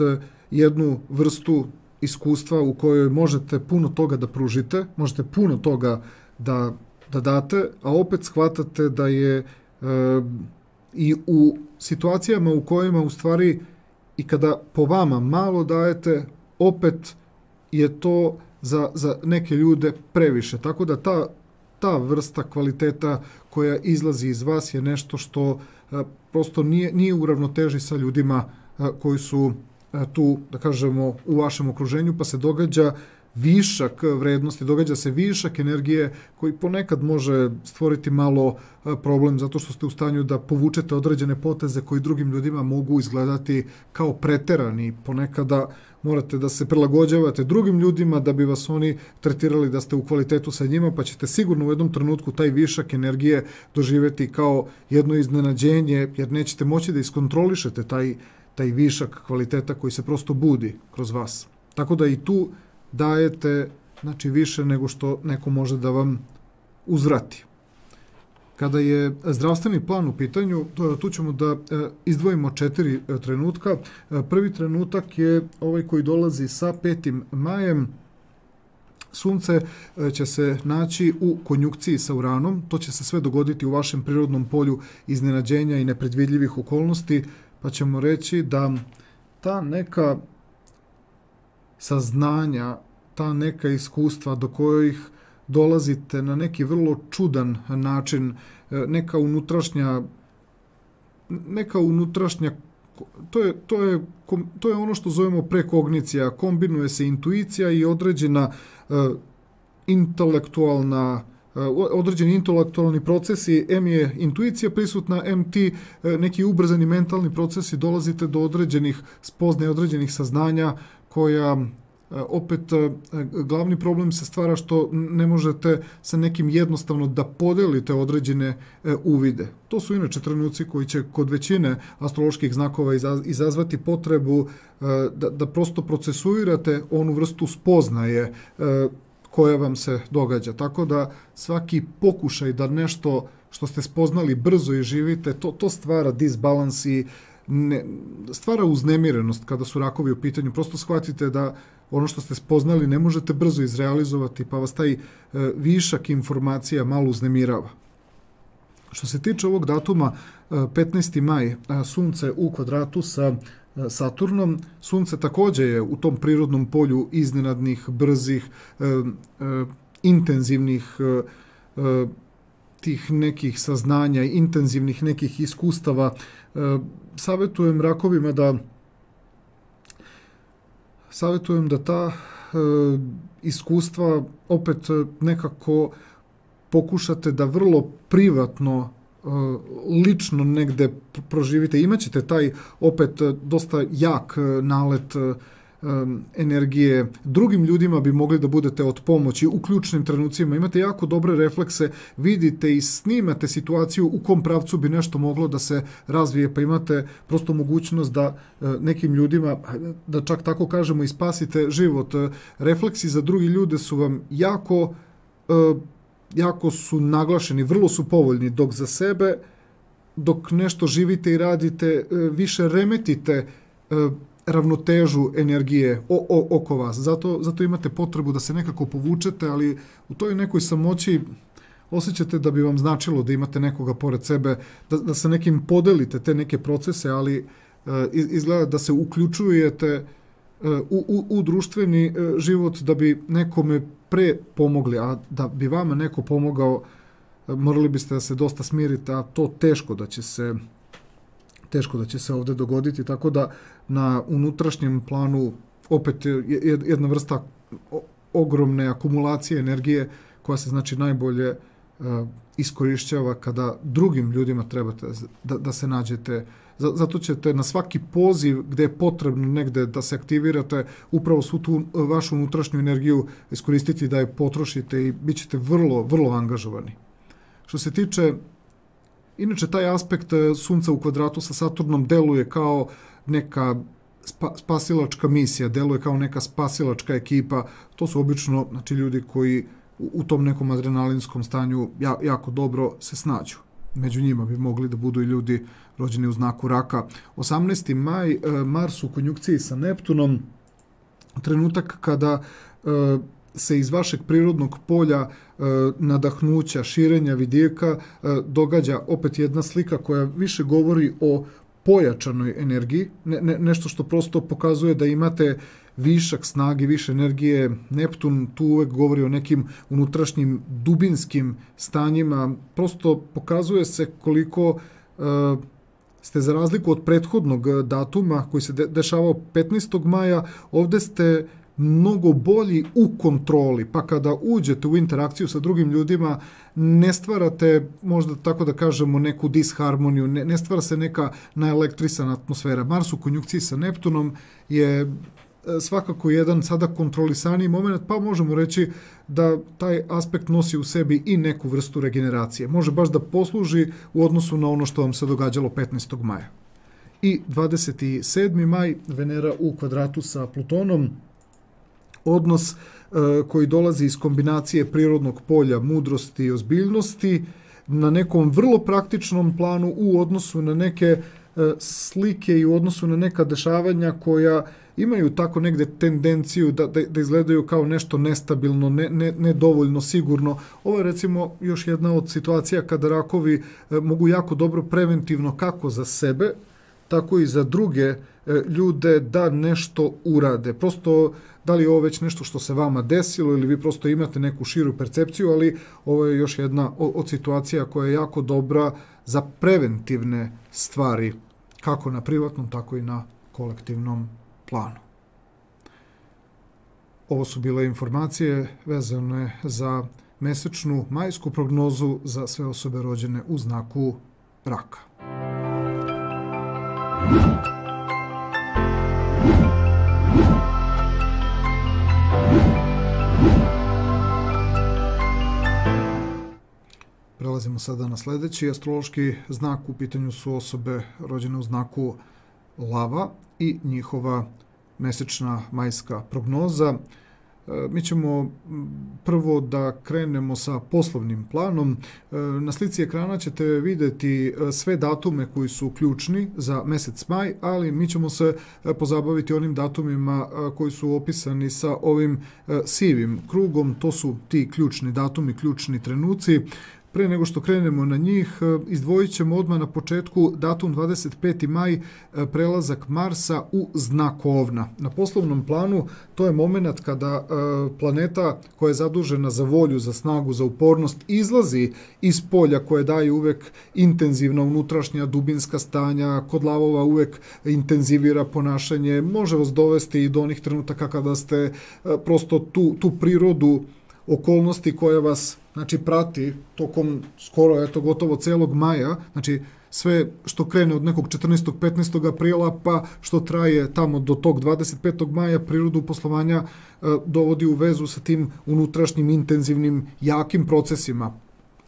S1: jednu vrstu iskustva u kojoj možete puno toga da pružite, možete puno toga da date, a opet shvatate da je i u situacijama u kojima u stvari i kada po vama malo dajete, opet je to za neke ljude previše. Tako da ta vrsta kvaliteta koja izlazi iz vas je nešto što prosto nije u ravnoteži sa ljudima koji su tu, da kažemo, u vašem okruženju, pa se događa višak vrednosti, događa se višak energije koji ponekad može stvoriti malo problem zato što ste u stanju da povučete određene poteze koji drugim ljudima mogu izgledati kao preterani. Ponekada morate da se prilagođavate drugim ljudima da bi vas oni tretirali da ste u kvalitetu sa njima, pa ćete sigurno u jednom trenutku taj višak energije doživjeti kao jedno iznenađenje, jer nećete moći da iskontrolišete taj višak kvaliteta koji se prosto budi kroz vas. Tako da i tu dajete više nego što neko može da vam uzvrati. Kada je zdravstveni plan u pitanju, tu ćemo da izdvojimo 4 trenutka. Prvi trenutak je ovaj koji dolazi sa 5. majem. Sunce će se naći u konjunkciji sa Uranom. To će se sve dogoditi u vašem prirodnom polju iznenađenja i nepredvidljivih okolnosti, pa ćemo reći da ta neka saznanja, ta neka iskustva do kojih dolazite na neki vrlo čudan način, neka unutrašnja to je ono što zovemo prekognicija, kombinuje se intuicija i određeni intelektualni procesi, em je intuicija prisutna, em ti neki ubrzani mentalni procesi, dolazite do određenih spoznaja, određenih saznanja koja opet glavni problem se stvara što ne možete sa nekim jednostavno da podelite određene uvide. To su inače trenuci koji će kod većine astroloških znakova izazvati potrebu da prosto procesuirate onu vrstu spoznaje koja vam se događa. Tako da svaki pokušaj da nešto što ste spoznali brzo i živite, to stvara disbalans i stvara uznemirenost kada su rakovi u pitanju. Prosto shvatite da ono što ste spoznali ne možete brzo izrealizovati, pa vas taj višak informacija malo uznemirava. Što se tiče ovog datuma, 15. maj, Sunce u kvadratu sa Saturnom. Sunce također je u tom prirodnom polju iznenadnih, brzih, intenzivnih tih nekih saznanja, intenzivnih nekih iskustava. Savjetujem rakovima da ta iskustva opet nekako pokušate da vrlo privatno, lično negde proživite. Imaćete taj opet dosta jak nalet energije. Drugim ljudima bi mogli da budete od pomoći u ključnim trenucima. Imate jako dobre reflekse, vidite i snimate situaciju u kom pravcu bi nešto moglo da se razvije, pa imate prosto mogućnost da nekim ljudima, da čak tako kažemo, i spasite život. Refleksi za drugi ljude su vam jako su naglašeni, vrlo su povoljni, dok za sebe, dok nešto živite i radite, više remetite ravnotežu energije oko vas. Zato imate potrebu da se nekako povučete, ali u toj nekoj samoći osjećate da bi vam značilo da imate nekoga pored sebe, da sa nekim podelite te neke procese, ali izgleda da se uključujete u društveni život da bi nekome pre pomogli, a da bi vama neko pomogao, morali biste da se dosta smirite, a to teško da će se ovdje dogoditi, tako da na unutrašnjem planu opet jedna vrsta ogromne akumulacije energije koja se znači najbolje iskorišćava kada drugim ljudima trebate da se nađete. Zato ćete na svaki poziv gdje je potrebno negde da se aktivirate, upravo svu tu vašu unutrašnju energiju iskoristiti da je potrošite i bit ćete vrlo, vrlo angažovani. Što se tiče, inače taj aspekt Sunca u kvadratu sa Saturnom deluje kao neka spasilačka misija, deluje kao neka spasilačka ekipa. To su obično ljudi koji u tom nekom adrenalinskom stanju jako dobro se snađu. Među njima bi mogli da budu i ljudi rođeni u znaku raka. 18. maj, Mars u konjunkciji sa Neptunom, trenutak kada se iz vašeg prirodnog polja nadahnuća, širenja vidijeka događa opet jedna slika koja više govori o pojačanoj energiji, nešto što prosto pokazuje da imate višak snage, više energije. Neptun tu uvek govori o nekim unutrašnjim dubinskim stanjima. Prosto pokazuje se koliko ste, za razliku od prethodnog datuma koji se dešavao 15. maja, ovdje ste mnogo bolji u kontroli, pa kada uđete u interakciju sa drugim ljudima, ne stvarate, možda tako da kažemo, neku disharmoniju, ne stvara se neka naelektrisana atmosfera. Mars u konjunkciji sa Neptunom je svakako jedan sada kontrolisaniji moment, pa možemo reći da taj aspekt nosi u sebi i neku vrstu regeneracije. Može baš da posluži u odnosu na ono što vam se događalo 15. maja. I 27. maj, Venera u kvadratu sa Plutonom, odnos koji dolazi iz kombinacije prirodnog polja, mudrosti i ozbiljnosti, na nekom vrlo praktičnom planu u odnosu na neke slike i u odnosu na neka dešavanja koja imaju tako negde tendenciju da izgledaju kao nešto nestabilno, nedovoljno sigurno. Ovo je recimo još jedna od situacija kada rakovi mogu jako dobro preventivno kako za sebe, tako i za druge ljude da nešto urade. Prosto, da li je ovo već nešto što se vama desilo ili vi prosto imate neku širu percepciju, ali ovo je još jedna od situacija koja je jako dobra za preventivne stvari, kako na privatnom, tako i na kolektivnom planu. Ovo su bile informacije vezane za mesečnu majsku prognozu za sve osobe rođene u znaku raka. Prelazimo sada na sljedeći astrološki znak. U pitanju su osobe rođene u znaku lava i njihova mesečna majska prognoza. Mi ćemo prvo da krenemo sa poslovnim planom. Na slici ekrana ćete vidjeti sve datume koji su ključni za mesec maj, ali mi ćemo se pozabaviti onim datumima koji su opisani sa ovim sivim krugom. To su ti ključni datumi, ključni trenuci. Pre nego što krenemo na njih, izdvojit ćemo odmah na početku datum 25. maj, prelazak Marsa u znak Ovna. Na poslovnom planu to je moment kada planeta koja je zadužena za volju, za snagu, za upornost izlazi iz polja koje daje uvek intenzivna unutrašnja dubinska stanja, kod lavova uvek intenzivira ponašanje, može vas dovesti i do onih trenutaka kada ste prosto tu prirodu okolnosti koja vas prati tokom skoro, gotovo celog maja, sve što krene od nekog 14. 15. aprila pa što traje tamo do tog 25. maja, prirodu poslovanja dovodi u vezu sa tim unutrašnjim, intenzivnim, jakim procesima.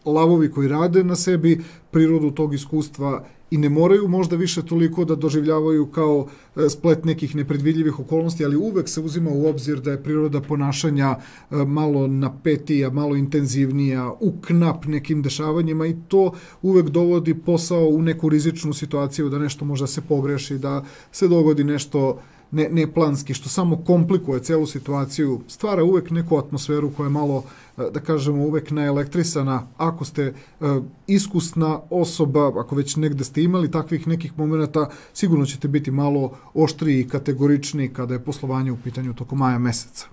S1: Lavovi koji rade na sebi prirodu tog iskustva i ne moraju možda više toliko da doživljavaju kao splet nekih nepredvidljivih okolnosti, ali uvek se uzima u obzir da je priroda ponašanja malo napetija, malo intenzivnija, u knap nekim dešavanjima i to uvek dovodi posao u neku rizičnu situaciju da nešto može se pogreši, da se dogodi nešto neplanski, što samo komplikuje celu situaciju, stvara uvek neku atmosferu koja je malo, da kažemo, uvek naelektrisana. Ako ste iskusna osoba, ako već negde ste imali takvih nekih momenta, sigurno ćete biti malo oštriji i kategoričniji kada je poslovanje u pitanju tokom maja meseca.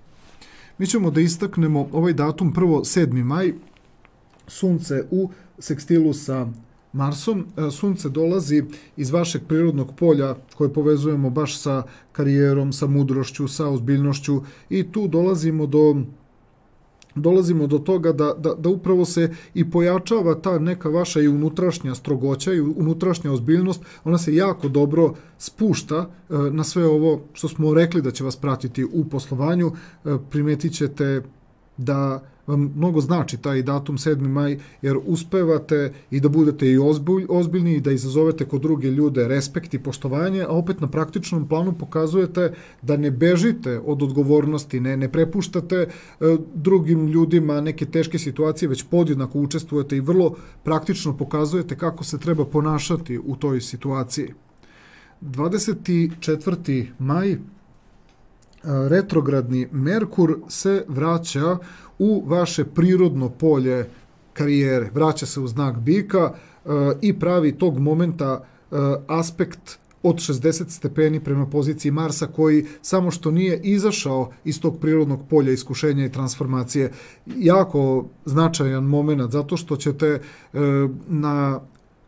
S1: Mi ćemo da istaknemo ovaj datum, prvo 7. maj, Sunce u sekstilu sa Marsom. Sunce dolazi iz vašeg prirodnog polja koje povezujemo baš sa karijerom, sa mudrošću, sa ozbiljnošću i tu dolazimo do toga da upravo se i pojačava ta neka vaša i unutrašnja strogoća i unutrašnja ozbiljnost, ona se jako dobro spušta na sve ovo što smo rekli da će vas pratiti u poslovanju. Primetit ćete da vam mnogo znači taj datum 7. maj, jer uspevate i da budete i ozbiljni i da izazovete kod druge ljude respekt i poštovanje, a opet na praktičnom planu pokazujete da ne bežite od odgovornosti, ne prepuštate drugim ljudima neke teške situacije, već podjednako učestvujete i vrlo praktično pokazujete kako se treba ponašati u toj situaciji. 24. maj, retrogradni Merkur se vraća u vaše prirodno polje karijere. Vraća se u znak bika i pravi tog momenta aspekt od 60 stepeni prema poziciji Marsa, koji samo što nije izašao iz tog prirodnog polja iskušenja i transformacije. Jako značajan moment, zato što ćete na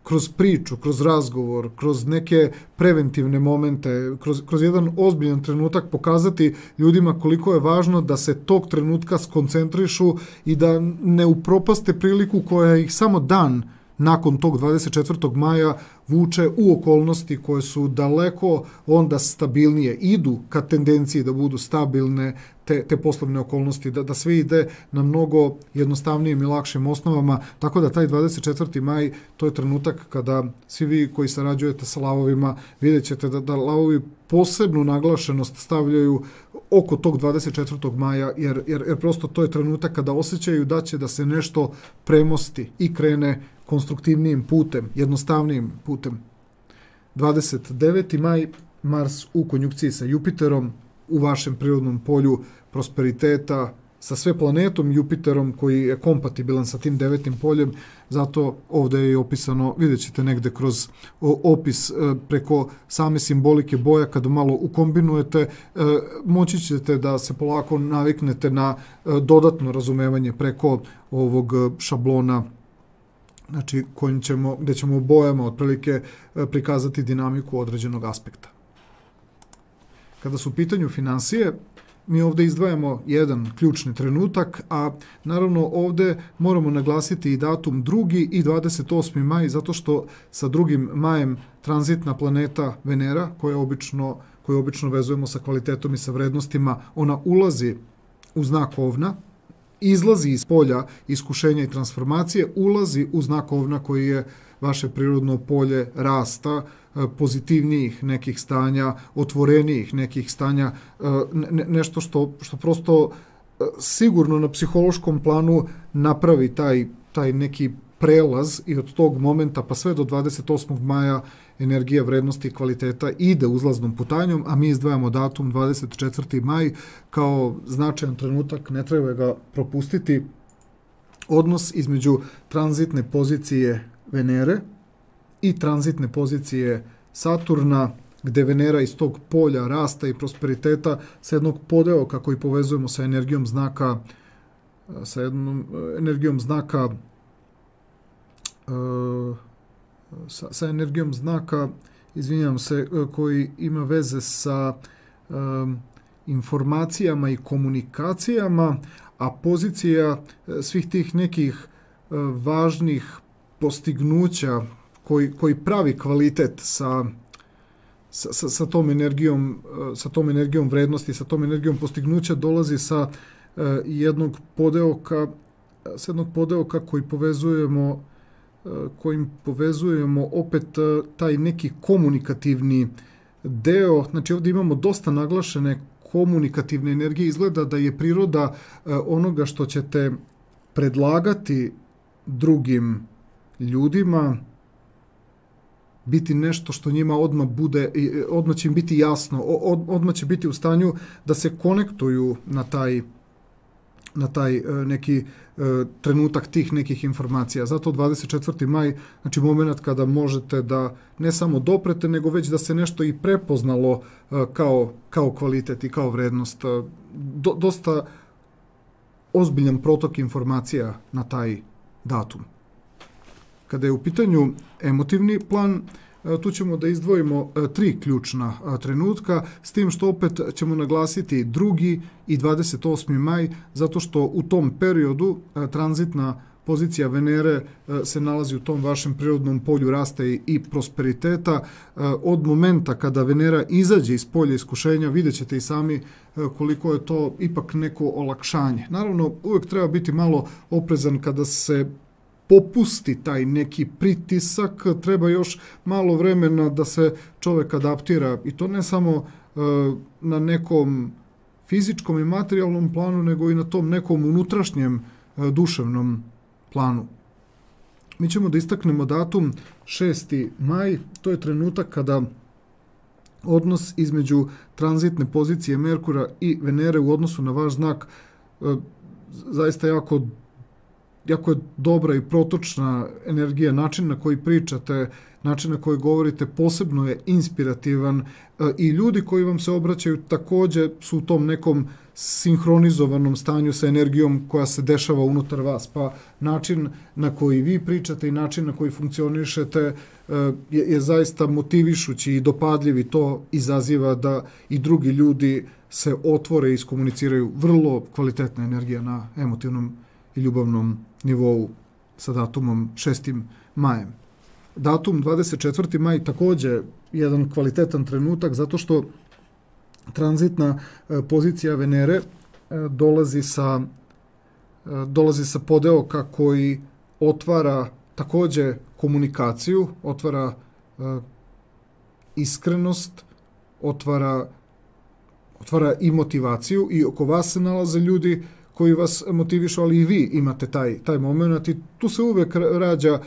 S1: kroz priču, kroz razgovor, kroz neke preventivne momente, kroz jedan ozbiljan trenutak pokazati ljudima koliko je važno da se tog trenutka skoncentrišu i da ne upropaste priliku koja ih samo dan nakon tog 24. maja vuče u okolnosti koje su daleko onda stabilnije, idu ka tendenciji da budu stabilne te poslovne okolnosti, da sve ide na mnogo jednostavnijim i lakšim osnovama, tako da taj 24. maj to je trenutak kada svi vi koji sarađujete sa lavovima vidjet ćete da lavovi posebnu naglašenost stavljaju oko tog 24. maja, jer prosto to je trenutak kada osjećaju da će da se nešto premosti i krene konstruktivnijim putem, jednostavnijim putem. 29. maj, Mars u konjunkciji sa Jupiterom, u vašem prirodnom polju prosperiteta, sa sve planetom Jupiterom koji je kompatibilan sa tim 9. poljem, zato ovdje je opisano, vidjet ćete negde kroz opis preko same simbolike boja, kada malo ukombinujete, moći ćete da se polako naviknete na dodatno razumevanje preko ovog šablona, znači gdje ćemo bojama otprilike prikazati dinamiku određenog aspekta. Kada su u pitanju finansije, mi ovdje izdvajamo jedan ključni trenutak, a naravno ovdje moramo naglasiti i datum 2. i 28. maj, zato što sa 2. majem tranzitna planeta Venera, koju obično vezujemo sa kvalitetom i sa vrednostima, ona ulazi u znak Ovna, izlazi iz polja iskušenja i transformacije, ulazi u znak Ovna koji je vaše prirodno polje rasta, pozitivnijih nekih stanja, otvorenijih nekih stanja, nešto što prosto sigurno na psihološkom planu napravi taj neki prelaz i od tog momenta pa sve do 28. maja energija vrednosti i kvaliteta ide uzlaznom putanjom, a mi izdvajamo datum 24. maj kao značajan trenutak, ne treba ga propustiti. Odnos između tranzitne pozicije Venere i tranzitne pozicije Saturna, gde Venera iz tog polja rasta i prosperiteta sa jednog podeoka koji povezujemo sa energijom znaka, izvinjavam se, koji ima veze sa informacijama i komunikacijama, a pozicija svih tih nekih važnih postignuća koji pravi kvalitet sa tom energijom vrednosti, sa tom energijom postignuća dolazi sa jednog podeoka kojim povezujemo opet taj neki komunikativni deo. Znači ovdje imamo dosta naglašene komunikativne energije. Izgleda da je priroda onoga što ćete predlagati drugim ljudima biti nešto što njima odmah će im biti jasno, odmah će biti u stanju da se konektuju na taj neki trenutak tih nekih informacija. Zato 24. maj, znači moment kada možete da ne samo doprete, nego već da se nešto i prepoznalo kao kvalitet i kao vrednost. Dosta ozbiljan protok informacija na taj datum. Kada je u pitanju emotivni plan, tu ćemo da izdvojimo 3 ključna trenutka, s tim što opet ćemo naglasiti 2. i 28. maj, zato što u tom periodu tranzitna pozicija Venere se nalazi u tom vašem prirodnom polju rasta i prosperiteta. Od momenta kada Venera izađe iz polja iskušenja, vidjet ćete i sami koliko je to ipak neko olakšanje. Naravno, uvijek treba biti malo oprezan kada se popusti taj neki pritisak, treba još malo vremena da se čovjek adaptira i to ne samo na nekom fizičkom i materijalnom planu, nego i na tom nekom unutrašnjem duševnom planu. Mi ćemo da istaknemo datum 6. maj, to je trenutak kada odnos između tranzitne pozicije Merkura i Venere u odnosu na vaš znak zaista jako je dobra i protočna energija, način na koji pričate, način na koji govorite posebno je inspirativan i ljudi koji vam se obraćaju također su u tom nekom sinhronizovanom stanju sa energijom koja se dešava unutar vas. Pa način na koji vi pričate i način na koji funkcionišete je zaista motivišući i dopadljiv i to izaziva da i drugi ljudi se otvore i iskomuniciraju. Vrlo kvalitetna energija na emotivnom i ljubavnom nivou sa datumom 6. majem. Datum 24. maj takođe jedan kvalitetan trenutak zato što tranzitna pozicija Venere dolazi sa podeoka koji otvara takođe komunikaciju, otvara iskrenost, otvara i motivaciju i oko vas se nalaze ljudi koji vas motivišu, ali i vi imate taj moment i tu se uvek rađa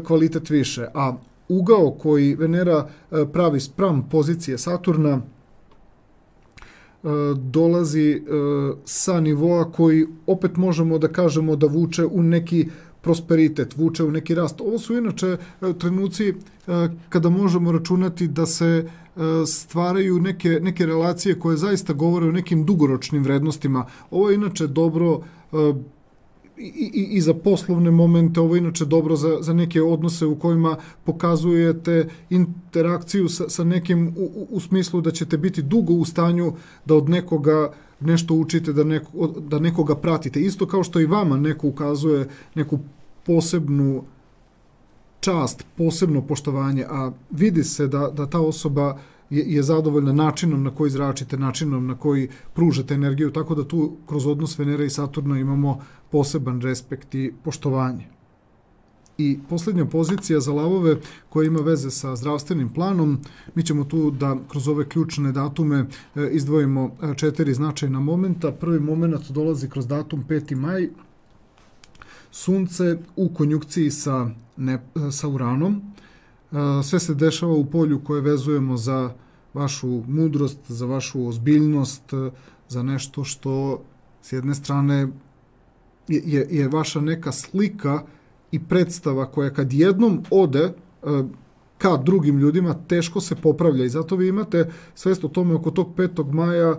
S1: kvalitet više. A ugao koji Venera pravi spram pozicije Saturna dolazi sa nivoa koji opet možemo da kažemo da vuče u neki prosperitet, vuče u neki rast. Ovo su inače trenuci kada možemo računati da se stvaraju neke relacije koje zaista govore o nekim dugoročnim vrednostima. Ovo je inače dobro i za poslovne momente, ovo je inače dobro za neke odnose u kojima pokazujete interakciju sa nekim u smislu da ćete biti dugo u stanju da od nekoga nešto učite, da nekoga pratite. Isto kao što i vama neko ukazuje neku posebnu čast, posebno poštovanje, a vidi se da ta osoba je zadovoljna načinom na koji zračite, načinom na koji pružate energiju, tako da tu kroz odnos Venere i Saturna imamo poseban respekt i poštovanje. I posljednja pozicija za lavove koja ima veze sa zdravstvenim planom, mi ćemo tu da kroz ove ključne datume izdvojimo 4 značajna momenta. Prvi moment dolazi kroz datum 5. maj, Sunce u konjunkciji sa Uranom. Sve se dešava u polju koje vezujemo za vašu mudrost, za vašu ozbiljnost, za nešto što s jedne strane je vaša neka slika i predstava koja kad jednom ode ka drugim ljudima teško se popravlja i zato vi imate svest o tome oko tog 5. maja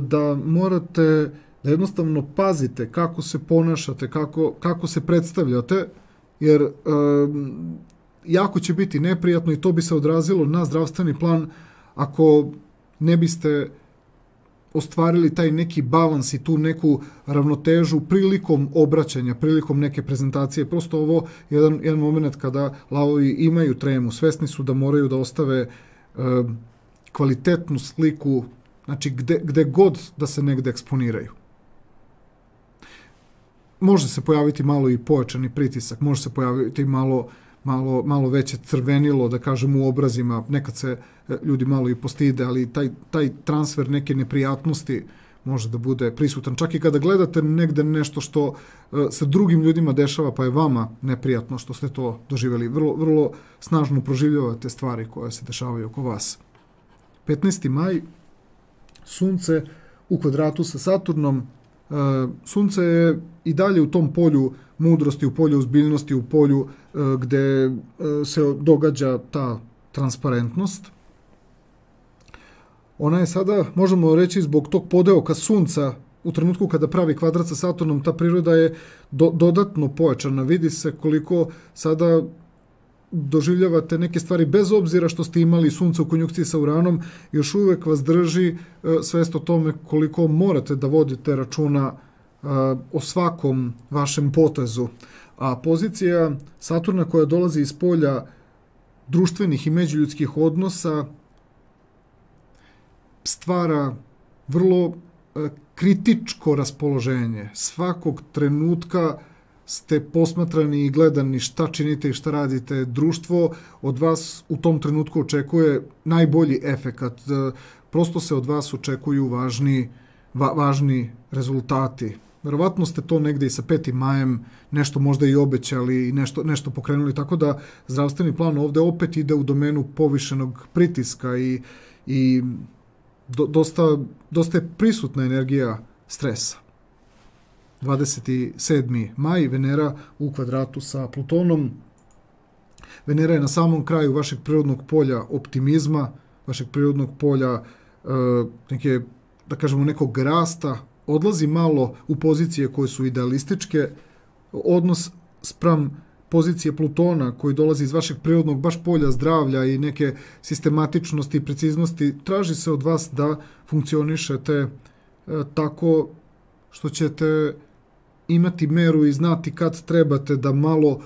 S1: da morate da jednostavno pazite kako se ponašate, kako se predstavljate, jer jako će biti neprijatno i to bi se odrazilo na zdravstveni plan ako ne biste ostvarili taj neki balans i tu neku ravnotežu prilikom obraćanja, prilikom neke prezentacije. Prosto ovo je jedan moment kada lavovi imaju tremu, svesni su da moraju da ostave kvalitetnu sliku, znači gde god da se negde eksponiraju. Može se pojaviti malo i pojačani pritisak, može se pojaviti malo veće crvenilo, da kažem, u obrazima, nekad se ljudi malo i postide, ali taj transfer neke neprijatnosti može da bude prisutan. Čak i kada gledate negde nešto što se drugim ljudima dešava, pa je vama neprijatno što ste to doživjeli. Vrlo snažno proživljavate stvari koje se dešavaju oko vas. 15. maj, Sunce u kvadratu sa Saturnom. Sunce je i dalje u tom polju mudrosti, u polju ozbiljnosti, u polju gde se događa ta transparentnost. Ona je sada, možemo reći, zbog tog podeoka Sunca, u trenutku kada pravi kvadrat sa Saturnom, ta priroda je dodatno pojačana. Vidi se koliko sada doživljavate neke stvari, bez obzira što ste imali Sunce u konjunkciji sa Uranom, još uvek vas drži svest o tome koliko morate da vodite računa o svakom vašem potezu. A pozicija Saturna koja dolazi iz polja društvenih i međuljudskih odnosa stvara vrlo kritičko raspoloženje. Svakog trenutka ste posmatrani i gledani šta činite i šta radite. Društvo od vas u tom trenutku očekuje najbolji efekat. Prosto se od vas očekuju važni rezultati. Verovatno ste to negde i sa 5. majem nešto možda i obećali i nešto pokrenuli, tako da zdravstveni plan ovde opet ide u domenu povišenog pritiska i dosta je prisutna energija stresa. 27. maj, Venera u kvadratu sa Plutonom. Venera je na samom kraju vašeg prirodnog polja optimizma, vašeg prirodnog polja neke da kažemo, nekog rasta, odlazi malo u pozicije koje su idealističke, odnos spram pozicije Plutona koji dolazi iz vašeg prirodnog baš polja zdravlja i neke sistematičnosti i preciznosti, traži se od vas da funkcionišete tako što ćete imati meru i znati kad trebate da malo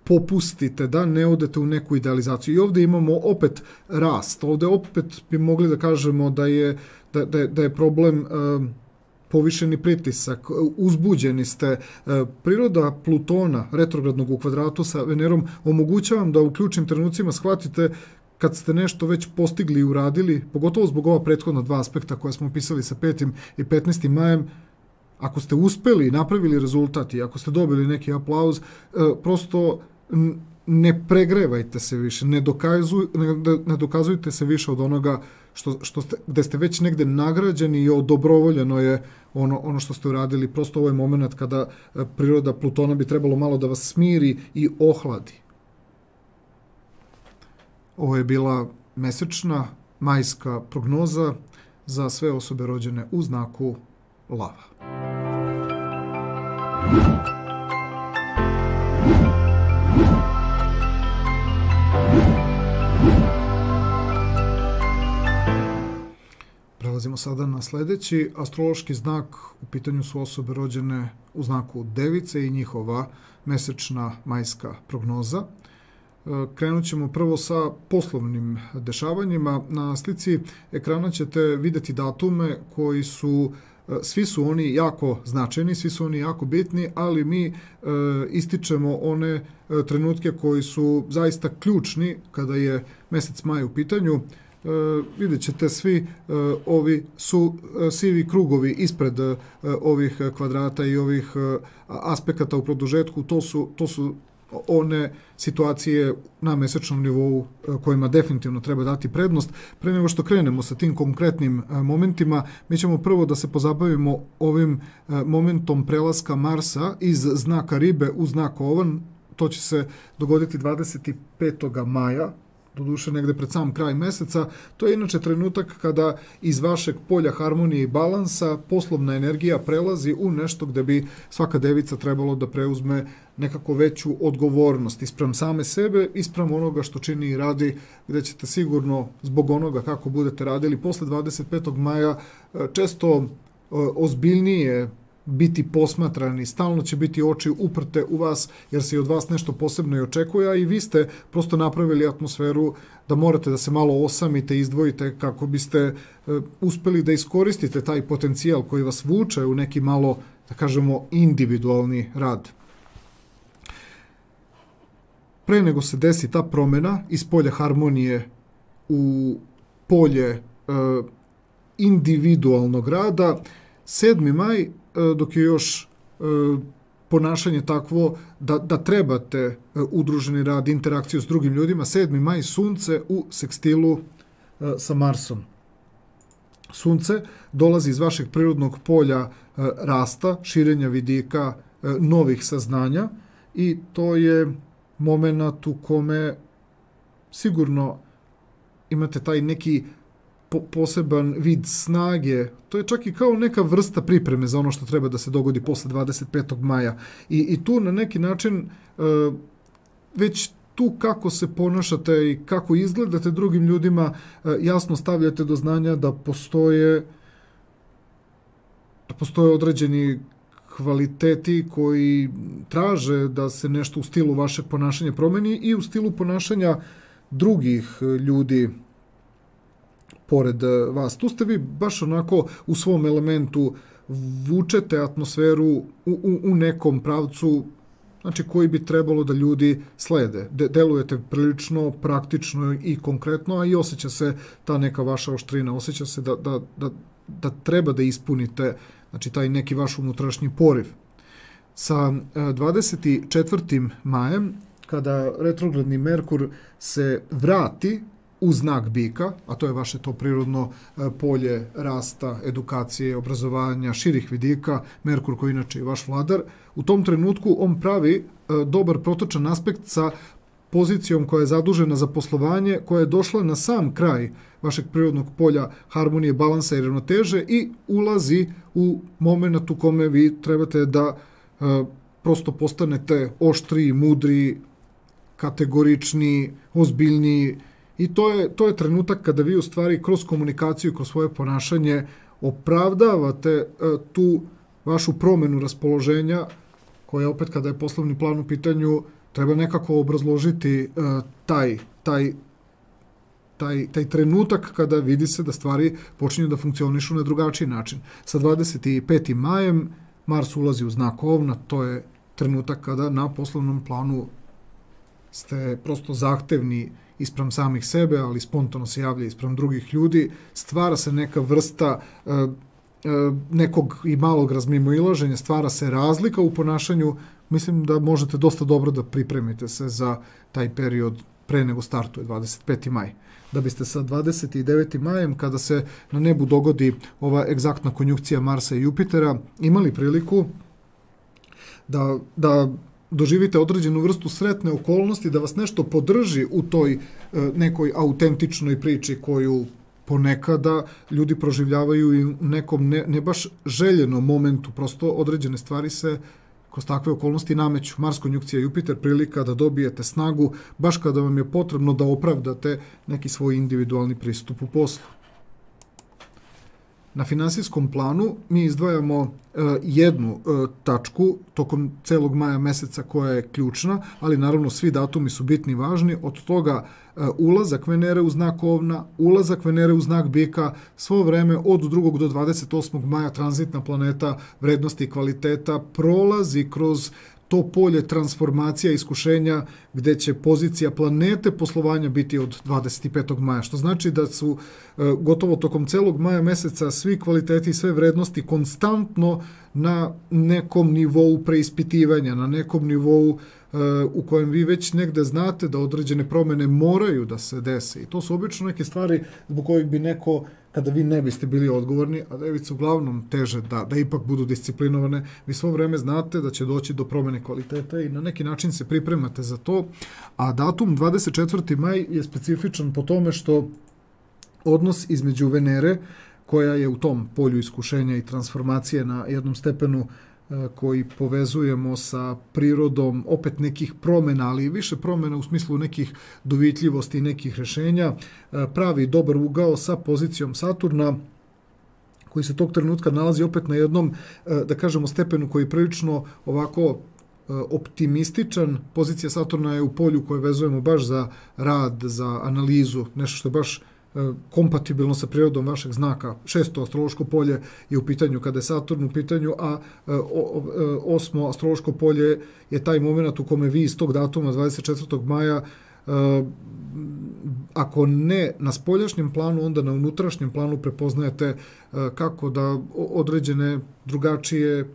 S1: popustite, da ne odete u neku idealizaciju. I ovdje imamo opet rast. Ovdje opet bi mogli da kažemo da je problem povišeni pritisak, uzbuđeni ste. Priroda Plutona, retrogradnog u kvadratu sa Venerom, omogućava vam da u ključnim trenucima shvatite kad ste nešto već postigli i uradili, pogotovo zbog ova prethodna dva aspekta koje smo opisali sa 5. i 15. majem, ako ste uspeli, napravili rezultat i ako ste dobili neki aplauz, prosto ne pregrevajte se više, ne dokazujte se više od onoga gde ste već negde nagrađeni i odobrovoljeno je ono što ste uradili. Prosto ovo je moment kada priroda Plutona bi trebalo malo da vas smiri i ohladi. Ovo je bila mesečna majska prognoza za sve osobe rođene u znaku lava. Prelazimo sada na sljedeći astrološki znak. U pitanju su osobe rođene u znaku Device i njihova mesečna majska prognoza. Krenut ćemo prvo sa poslovnim dešavanjima. Na slici ekrana ćete vidjeti datume koji su, svi su oni jako značajni, svi su oni jako bitni, ali mi ističemo one trenutke koji su zaista ključni kada je mesec maj u pitanju. Vidjet ćete svi ovi su sivi krugovi ispred ovih kvadrata i ovih aspekata u produžetku. To su one situacije na mesečnom nivou kojima definitivno treba dati prednost. Pre nego što krenemo sa tim konkretnim momentima, mi ćemo prvo da se pozabavimo ovim momentom prelaska Marsa iz znaka Ribe u znak Ovan. To će se dogoditi 25. maja, doduše negde pred sam kraj meseca. To je inače trenutak kada iz vašeg polja harmonije i balansa poslovna energija prelazi u nešto gde bi svaka devica trebalo da preuzme nekako veću odgovornost ispram same sebe, ispram onoga što čini i radi, gde ćete sigurno zbog onoga kako budete radili posle 25. maja često ozbiljnije biti posmatrani, stalno će biti oči uprte u vas jer se i od vas nešto posebno i očekuje, a i vi ste prosto napravili atmosferu da morate da se malo osamite, izdvojite kako biste uspeli da iskoristite taj potencijal koji vas vuče u neki malo, da kažemo, individualni rad. Pre nego se desi ta promjena iz polja harmonije u polje individualnog rada, 7. maj, dok je još ponašanje takvo da trebate udruženi rad, interakciju s drugim ljudima, 7. maj, Sunce u sekstilu sa Marsom. Sunce dolazi iz vašeg prirodnog polja rasta, širenja vidika, novih saznanja i to je moment u kome sigurno imate taj neki poseban vid snage. To je čak i kao neka vrsta pripreme za ono što treba da se dogodi posle 25. maja. I tu na neki način već tu kako se ponašate i kako izgledate drugim ljudima jasno stavljate do znanja da postoje određeni kvaliteti koji traže da se nešto u stilu vašeg ponašanja promeni i u stilu ponašanja drugih ljudi pored vas. Tu ste vi baš onako u svom elementu, vučete atmosferu u nekom pravcu, znači koji bi trebalo da ljudi slede. Delujete prilično, praktično i konkretno, a i osjeća se ta neka vaša oštrina, osjeća se da treba da ispunite, znači taj neki vaš unutrašnji poriv. Sa 24. majem, kada retrogradni Merkur se vrati u znak bika, a to je vaše to prirodno polje rasta, edukacije, obrazovanja, širih vidika, Merkur koji inače je vaš vladar, u tom trenutku on pravi dobar protočan aspekt sa pozicijom koja je zadužena za poslovanje, koja je došla na sam kraj vašeg prirodnog polja harmonije, balansa i ravnoteže i ulazi u moment u kome vi trebate da prosto postanete oštriji, mudri, kategorični, ozbiljniji. I to je trenutak kada vi u stvari kroz komunikaciju, kroz svoje ponašanje opravdavate tu vašu promenu raspoloženja, koja opet kada je poslovni plan u pitanju treba nekako obrazložiti taj trenutak kada vidi se da stvari počinju da funkcionišu na drugačiji način. Sa 25. majem Mars ulazi u znak Ovna, to je trenutak kada na poslovnom planu ste prosto zahtevni ispram samih sebe, ali spontano se javlja ispram drugih ljudi, stvara se neka vrsta nekog i malog razmimoilaženja, stvara se razlika u ponašanju. Mislim da možete dosta dobro da pripremite se za taj period pre nego startuje 25. maj. Da biste sa 29. majem, kada se na nebu dogodi ova egzaktna konjunkcija Marsa i Jupitera, imali priliku da doživite određenu vrstu sretne okolnosti, da vas nešto podrži u toj nekoj autentičnoj priči koju ponekada ljudi proživljavaju i u nekom ne baš željenom momentu. Prosto određene stvari se kroz takve okolnosti nameću. Mars konjunkcija Jupiter, prilika da dobijete snagu baš kada vam je potrebno da opravdate neki svoj individualni pristup u poslu. Na finansijskom planu mi izdvajamo jednu tačku tokom celog maja meseca koja je ključna, ali naravno svi datumi su bitni i važni. Od toga ulazak Venere u znak Ovna, ulazak Venere u znak Bika, svo vreme od 2. do 28. maja tranzitna planeta vrednosti i kvaliteta prolazi kroz to polje transformacija i iskušenja gde će pozicija planete poslovanja biti od 25. maja, što znači da su gotovo tokom celog maja meseca svi kvaliteti i sve vrednosti konstantno na nekom nivou preispitivanja, na nekom nivou u kojem vi već negde znate da određene promene moraju da se dese. I to su obično neke stvari zbog kojih bi neko, kada vi ne biste bili odgovorni, a device uglavnom teže da ipak budu disciplinovane, vi svo vreme znate da će doći do promene kvaliteta i na neki način se pripremate za to. A datum 24. maj je specifičan po tome što odnos između Venere, koja je u tom polju iskušenja i transformacije na jednom stepenu koji povezujemo sa prirodom opet nekih promena, ali više promena u smislu nekih dovitljivosti i nekih rešenja, pravi dobar ugao sa pozicijom Saturna, koji se tog trenutka nalazi opet na jednom, da kažemo, stepenu koji je prilično ovako optimističan. Pozicija Saturna je u polju koje vezujemo baš za rad, za analizu, nešto što je baš kompatibilno sa prirodom vašeg znaka. 6. astrološko polje je u pitanju kada je Saturn u pitanju, a 8. astrološko polje je taj moment u kome vi iz tog datuma 24. maja ako ne na spoljašnjem planu, onda na unutrašnjem planu prepoznajete kako da određene drugačije,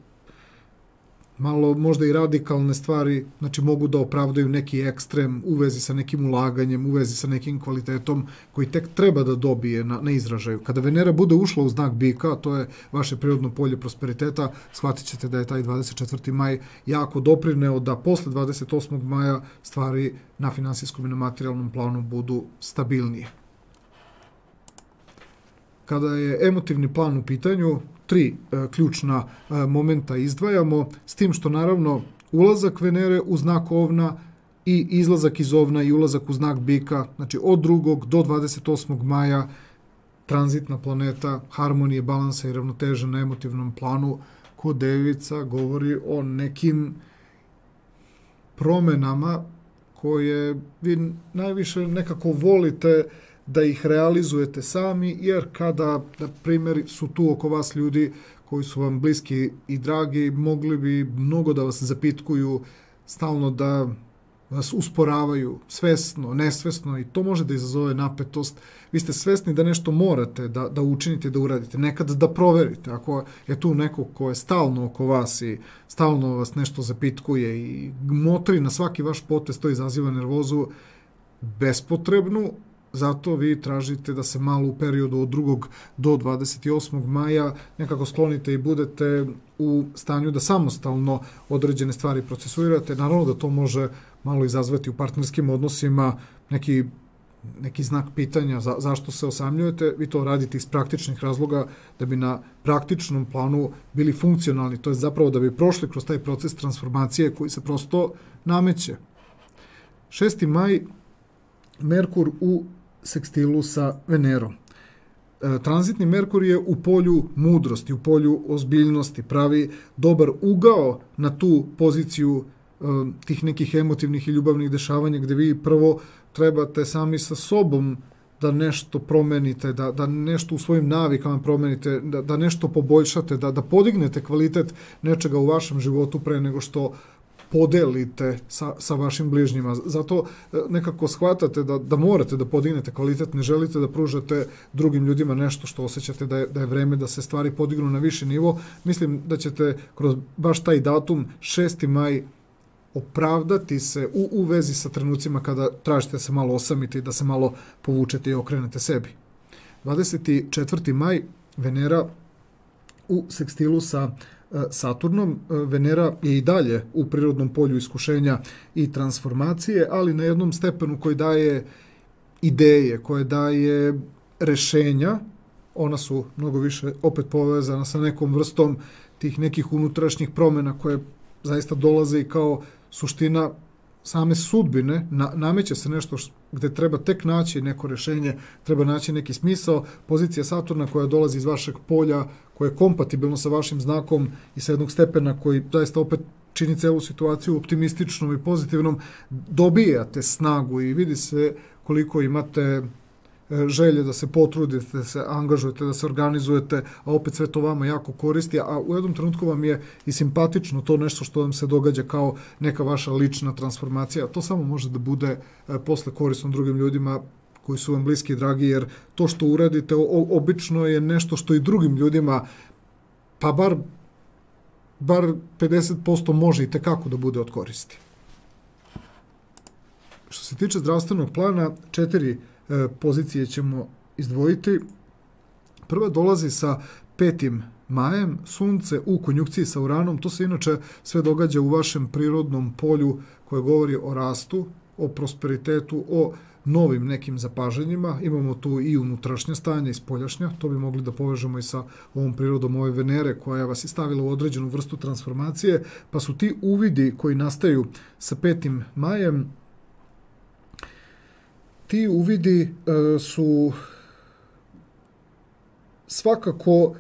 S1: malo možda i radikalne stvari, znači mogu da opravdaju neki ekstrem u vezi sa nekim ulaganjem, u vezi sa nekim kvalitetom koji tek treba da dobije na izražaju. Kada Venera bude ušla u znak Bika, to je vaše prirodno polje prosperiteta, shvatit ćete da je taj 24. maj jako doprineo da posle 28. maja stvari na finansijskom i na materijalnom planu budu stabilnije. Kada je emotivni plan u pitanju, 3 ključna momenta izdvajamo, s tim što naravno ulazak Venere u znak Ovna i izlazak iz Ovna i ulazak u znak Bika, znači od 2. do 28. maja, tranzitna planeta, harmonije, balansa i ravnoteže na emotivnom planu, kod Devica govori o nekim promenama koje vi najviše nekako volite da ih realizujete sami, jer kada, na primjer, su tu oko vas ljudi koji su vam bliski i dragi, mogli bi mnogo da vas zapitkuju, stalno da vas usporavaju, svesno, nesvesno, i to može da izazove napetost. Vi ste svesni da nešto morate da učinite, da uradite, nekad da proverite. Ako je tu neko ko je stalno oko vas i stalno vas nešto zapitkuje i motri na svaki vaš potez, to izaziva nervozu bespotrebnu, zato vi tražite da se malo u periodu od 2. do 28. maja nekako sklonite i budete u stanju da samostalno određene stvari procesuirate. Naravno da to može malo izazvati u partnerskim odnosima neki znak pitanja zašto se osamljujete. Vi to radite iz praktičnih razloga da bi na praktičnom planu bili funkcionalni, to je zapravo da bi prošli kroz taj proces transformacije koji se prosto nameće. 6. maj, Merkur u sekstilu sa Venerom. Tranzitni Merkur je u polju mudrosti, u polju ozbiljnosti, pravi dobar ugao na tu poziciju tih nekih emotivnih i ljubavnih dešavanja gde vi prvo trebate sami sa sobom da nešto promenite, da nešto u svojim navikama promenite, da nešto poboljšate, da podignete kvalitet nečega u vašem životu pre nego što podelite sa vašim bližnjima. Zato nekako shvatate da morate da podignete kvalitet, ne želite da pružate drugim ljudima nešto što osjećate da je vreme da se stvari podignu na viši nivo. Mislim da ćete kroz baš taj datum 6. maj opravdati se u vezi sa trenucima kada tražite da se malo osamite i da se malo povučete i okrenete sebi. 24. maj, Venera u sekstilu sa Saturnom. Venera je i dalje u prirodnom polju iskušenja i transformacije, ali na jednom stepenu koji daje ideje, koje daje rešenja. Ona su mnogo više opet povezana sa nekom vrstom tih nekih unutrašnjih promjena koje zaista dolaze i kao suština same sudbine. Nameće se nešto gde treba tek naći neko rešenje, treba naći neki smisao. Pozicija Saturna koja dolazi iz vašeg polja, koja je kompatibilno sa vašim znakom i sa jednog stepena koji zaista opet čini celu situaciju optimističnom i pozitivnom, dobijate snagu i vidi se koliko imate želje da se potrudite, da se angažujete, da se organizujete, a opet sve to vama jako koristi, a u jednom trenutku vam je i simpatično to nešto što vam se događa kao neka vaša lična transformacija. To samo može da bude posle korisno drugim ljudima koji su vam bliski i dragi, jer to što uradite obično je nešto što i drugim ljudima, pa bar 50% može i tekako da bude od koristi. Što se tiče zdravstvenog plana, 4 pozicije ćemo izdvojiti. Prva dolazi sa 5. majem, Sunce u konjunkciji sa Uranom. To se inače sve događa u vašem prirodnom polju koje govori o rastu, o prosperitetu, o novim nekim zapažanjima. Imamo tu i unutrašnje stanje i spoljašnja. To bi mogli da povežemo i sa ovom prirodom ove Venere koja vas je stavila u određenu vrstu transformacije, pa su ti uvidi koji nastaju sa 5. majem, ti uvidi su svakako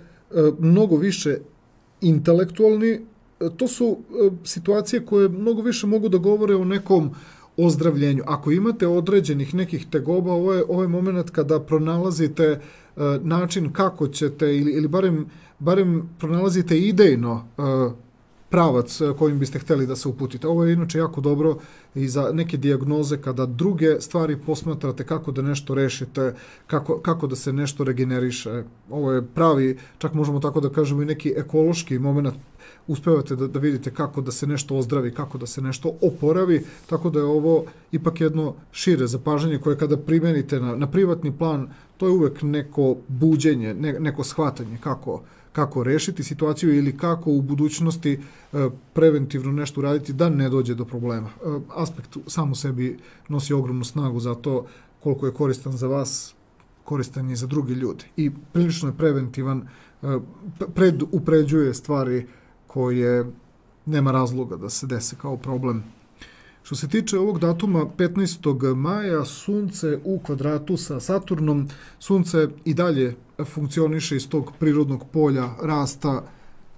S1: mnogo više intelektualni. To su situacije koje mnogo više mogu da govore o nekom ozdravljenju. Ako imate određenih nekih tegoba, ovo je moment kada pronalazite način kako ćete, ili barem pronalazite idejno pravac kojim biste hteli da se uputite. Ovo je inače jako dobro i za neke dijagnoze kada druge stvari posmatrate kako da nešto rešite, kako da se nešto regeneriše. Ovo je pravi, čak možemo tako da kažemo i neki ekološki moment. Uspevate da vidite kako da se nešto ozdravi, kako da se nešto oporavi, tako da je ovo ipak jedno šire zapažanje koje kada primenite na privatni plan, to je uvek neko buđenje, neko shvatanje kako rešiti situaciju ili kako u budućnosti preventivno nešto uraditi da ne dođe do problema. Aspekt sam u sebi nosi ogromnu snagu za to koliko je koristan za vas, koristan je za druge ljude. I prilično je preventivan, upređuje stvari koje nema razloga da se dese kao problem. Što se tiče ovog datuma 15. maja, Sunce u kvadratu sa Saturnom, Sunce i dalje funkcioniše iz tog prirodnog polja rasta,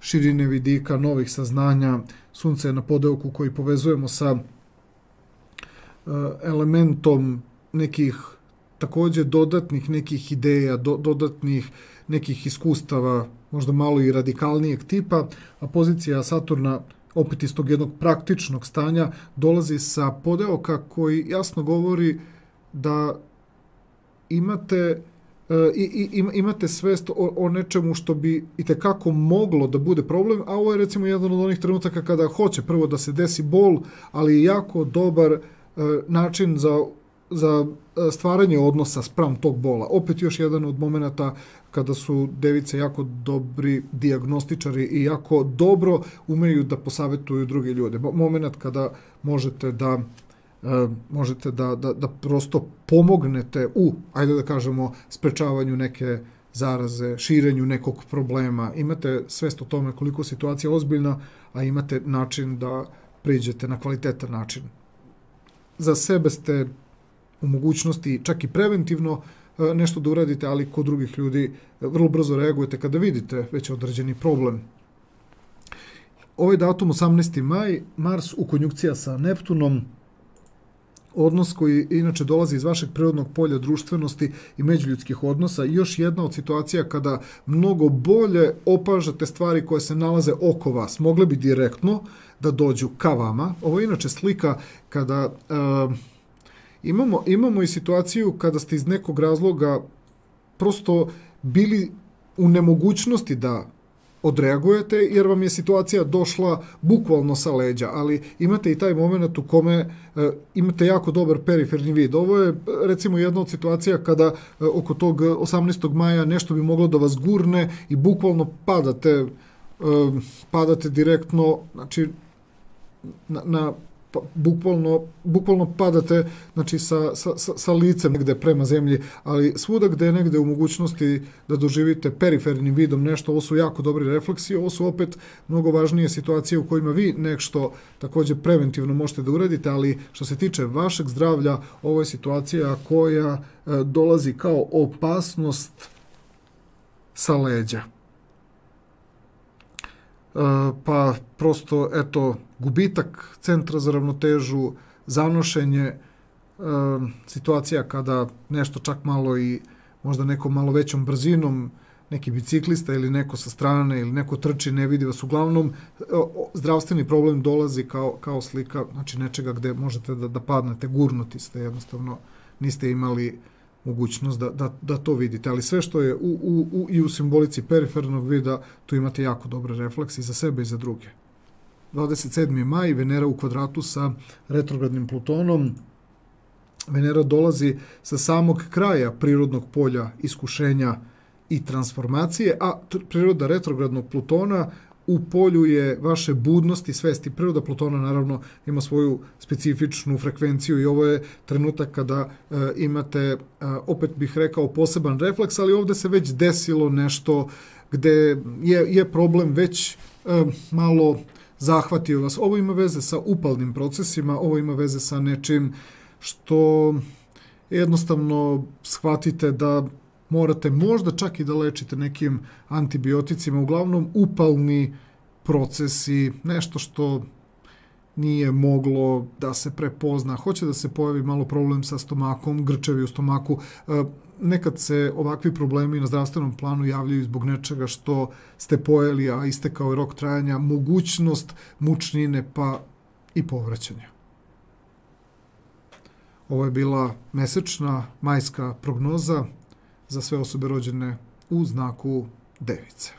S1: širine vidika, novih saznanja. Sunce je na podelku koji povezujemo sa elementom nekih također dodatnih nekih ideja, dodatnih nekih iskustava, možda malo i radikalnijeg tipa, a pozicija Saturna opet iz tog jednog praktičnog stanja dolazi sa podelka koji jasno govori da imate svest o nečemu što bi itekako moglo da bude problem, a ovo je recimo jedan od onih trenutaka kada hoće prvo da se desi bol, ali je jako dobar način za za stvaranje odnosa spram tog bola. Opet još jedan od momenata kada su device jako dobri dijagnostičari i jako dobro umeju da posavetuju druge ljude. Moment kada možete da prosto pomognete u, ajde da kažemo, sprečavanju neke zaraze, širenju nekog problema. Imate svest o tome koliko situacija je ozbiljna, a imate način da priđete na kvalitetan način. Za sebe ste u mogućnosti čak i preventivno nešto da uradite, ali kod drugih ljudi vrlo brzo reagujete kada vidite već određeni problem. Ovaj datum, 18. maj, Mars u konjunkcija sa Neptunom, odnos koji inače dolazi iz vašeg prirodnog polja društvenosti i međuljudskih odnosa, još jedna od situacija kada mnogo bolje opažate stvari koje se nalaze oko vas. Mogle bi direktno da dođu ka vama. Ovo je inače slika kada imamo i situaciju kada ste iz nekog razloga prosto bili u nemogućnosti da odreagujete, jer vam je situacija došla bukvalno sa leđa, ali imate i taj moment u kome imate jako dobar periferni vid. Ovo je recimo jedna od situacija kada oko tog 18. maja nešto bi moglo da vas gurne i bukvalno padate direktno, znači bukvalno padate, znači sa licem negde prema zemlji, ali svuda gde je negde u mogućnosti da doživite perifernim vidom nešto, ovo su jako dobri refleksi, ovo su opet mnogo važnije situacije u kojima vi nešto također preventivno možete da uradite, ali što se tiče vašeg zdravlja, ovo je situacija koja dolazi kao opasnost sa leđa. Pa prosto, eto, gubitak centra za ravnotežu, zanošenje, situacija kada nešto čak malo i možda nekom malo većom brzinom, neki biciklista ili neko sa strane ili neko trči, ne vidi vas. Uglavnom, zdravstveni problem dolazi kao slika, znači nečega gde možete da padnete, gurnuti ste, jednostavno niste imali mogućnost da to vidite. Ali sve što je i u simbolici perifernog vida, tu imate jako dobre refleksi za sebe i za druge. 27. maj, Venera u kvadratu sa retrogradnim Plutonom. Venera dolazi sa samog kraja prirodnog polja iskušenja i transformacije, a priroda retrogradnog Plutona u polju je vaše budnosti, svesti. Priroda Plutona naravno ima svoju specifičnu frekvenciju i ovo je trenutak kada imate, opet bih rekao, poseban refleks, ali ovde se već desilo nešto gde je problem već malo zahvatio vas. Ovo ima veze sa upalnim procesima, ovo ima veze sa nečim što jednostavno shvatite da morate možda čak i da lečite nekim antibioticima, uglavnom upalni procesi, nešto što nije moglo da se prepozna. Hoće da se pojavi malo problem sa stomakom, grčevi u stomaku. Nekad se ovakvi problemi na zdravstvenom planu javljaju zbog nečega što ste pojeli, a istekao je rok trajanja, mogućnost mučnine pa i povraćanja. Ovo je bila mesečna majska prognoza za sve osobe rođene u znaku Device.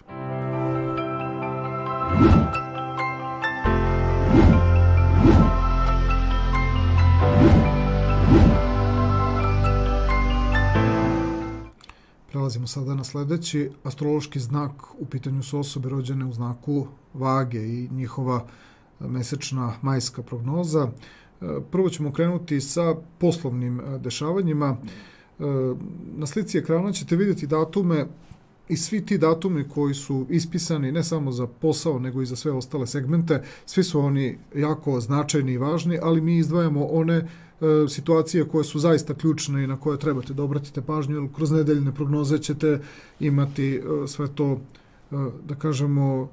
S1: Prelazimo sada na sljedeći astrološki znak. U pitanju su osobe rođene u znaku Vage i njihova mesečna majska prognoza. Prvo ćemo krenuti sa poslovnim dešavanjima. Na slici ekrana ćete vidjeti datume i svi ti datumi koji su ispisani ne samo za posao, nego i za sve ostale segmente. Svi su oni jako značajni i važni, ali mi izdvajamo one situacije koje su zaista ključne i na koje trebate da obratite pažnju, jer kroz nedeljne prognoze ćete imati sve to, da kažemo,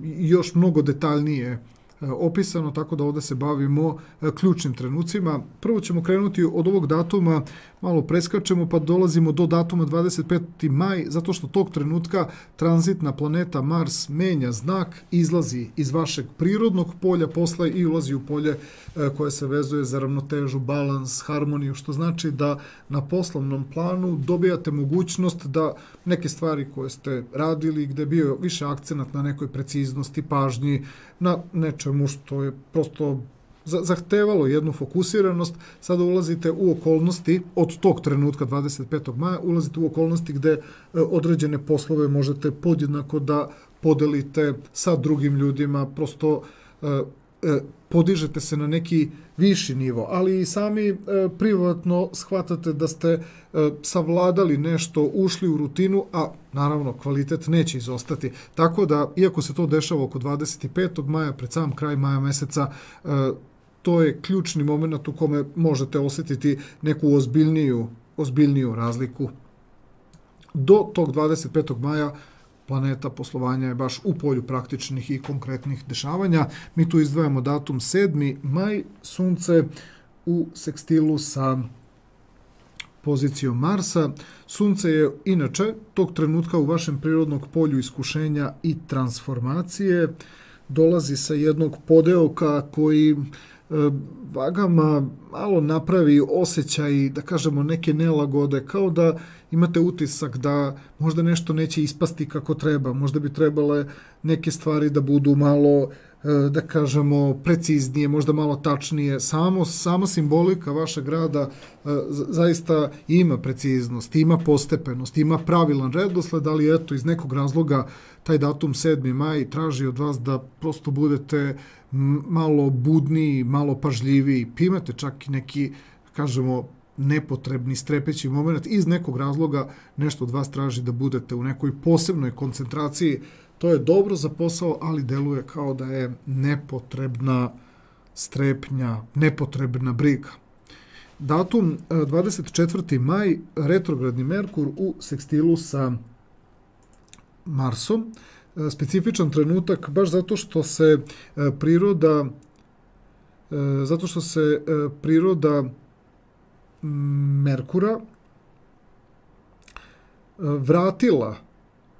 S1: još mnogo detaljnije opisano, tako da ovdje se bavimo ključnim trenucima. Prvo ćemo krenuti od ovog datuma, malo preskačemo pa dolazimo do datuma 25. maj, zato što tog trenutka tranzitna planeta Mars menja znak, izlazi iz vašeg prirodnog polja posle i ulazi u polje koje se vezuje za ravnotežu, balans, harmoniju, što znači da na poslovnom planu dobijate mogućnost da neke stvari koje ste radili, gde je bio više akcenat na nekoj preciznosti, pažnji, na nečemu što je prosto zahtevalo jednu fokusiranost, sada ulazite u okolnosti, od tog trenutka 25. maja, ulazite u okolnosti gde određene poslove možete podjednako da podelite sa drugim ljudima, prosto podižete se na neki viši nivo, ali i sami privatno shvatate da ste savladali nešto, ušli u rutinu, a naravno kvalitet neće izostati. Tako da, iako se to dešava oko 25. maja, pred sam kraj maja meseca, to je ključni moment u kome možete osjetiti neku ozbiljniju razliku. Do tog 25. maja planeta poslovanja je baš u polju praktičnih i konkretnih dešavanja. Mi tu izdvajamo datum 7. maj, Sunce u sekstilu sa pozicijom Marsa. Sunce je inače tog trenutka u vašem prirodnog polju iskušenja i transformacije. Dolazi sa jednog podeoka koji vagama malo napravi osjećaj, da kažemo, neke nelagode, kao da imate utisak da možda nešto neće ispasti kako treba, možda bi trebale neke stvari da budu malo, da kažemo, preciznije, možda malo tačnije. Sama simbolika vašeg rada zaista ima preciznost, ima postepenost, ima pravilan redosled, ali eto, iz nekog razloga taj datum 7. maj traži od vas da prosto budete malo budniji, malo pažljiviji, imate čak i neki, kažemo, nepotrebni strepeći moment. Iz nekog razloga nešto od vas traži da budete u nekoj posebnoj koncentraciji. To je dobro za posao, ali deluje kao da je nepotrebna strepnja, nepotrebna briga. Datum 24. maj, retrogradni Merkur u sekstilu sa Marsom. Specifičan trenutak, baš zato što se priroda Merkura vratila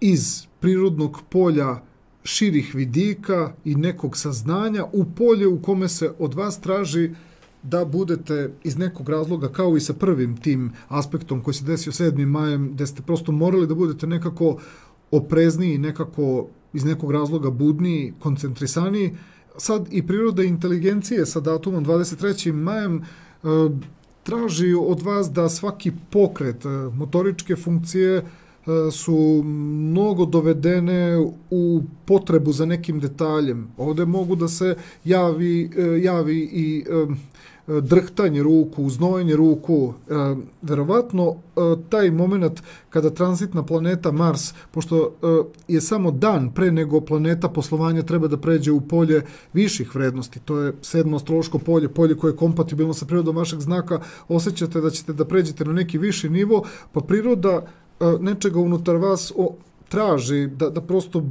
S1: iz prirodnog polja širih vidika i nekog saznanja u polje u kome se od vas traži da budete iz nekog razloga, kao i sa prvim tim aspektom koji se desio 7. majem, gde ste prosto morali da budete nekako oprezniji, nekako iz nekog razloga budniji, koncentrisaniji. Sad i priroda inteligencije sa datumom 23. majem traži od vas da svaki pokret, motoričke funkcije su mnogo dovedene u potrebu za nekim detaljem. Ovde mogu da se javi i drhtanje ruku, znojenje ruku. Verovatno taj moment kada tranzitna planeta Mars, pošto je samo dan pre nego planeta poslovanja treba da pređe u polje viših vrednosti, to je 7. astrološko polje, polje koje je kompatibilno sa prirodom vašeg znaka, osjećate da ćete da pređete na neki viši nivo, pa priroda nečega unutar vas traži da prosto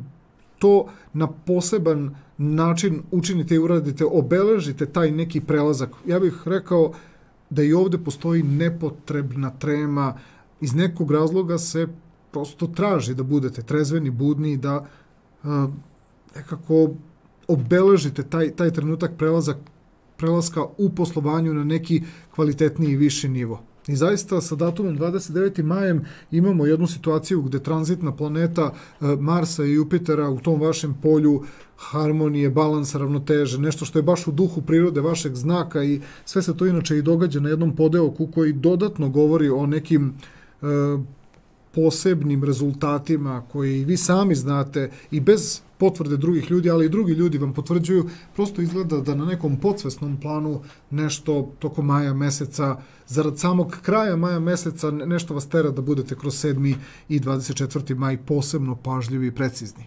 S1: to na poseban način učinite i uradite, obeležite taj neki prelazak. Ja bih rekao da i ovde postoji nepotrebna trema. Iz nekog razloga se prosto traži da budete trezveni, budni, da nekako obeležite taj trenutak prelaska u poslovanju na neki kvalitetniji i viši nivo. I zaista sa datumom 29. majem imamo jednu situaciju gde tranzitna planeta Marsa i Jupitera u tom vašem polju harmonije, balansa, ravnoteže, nešto što je baš u duhu prirode vašeg znaka i sve se to inače i događa na jednom podeoku koji dodatno govori o nekim posebnim rezultatima koji vi sami znate i bez potvrde drugih ljudi, ali i drugi ljudi vam potvrđuju, prosto izgleda da na nekom podsvesnom planu nešto tokom maja meseca, zarad samog kraja maja meseca, nešto vas tera da budete kroz 7. i 24. maj posebno pažljivi i precizni.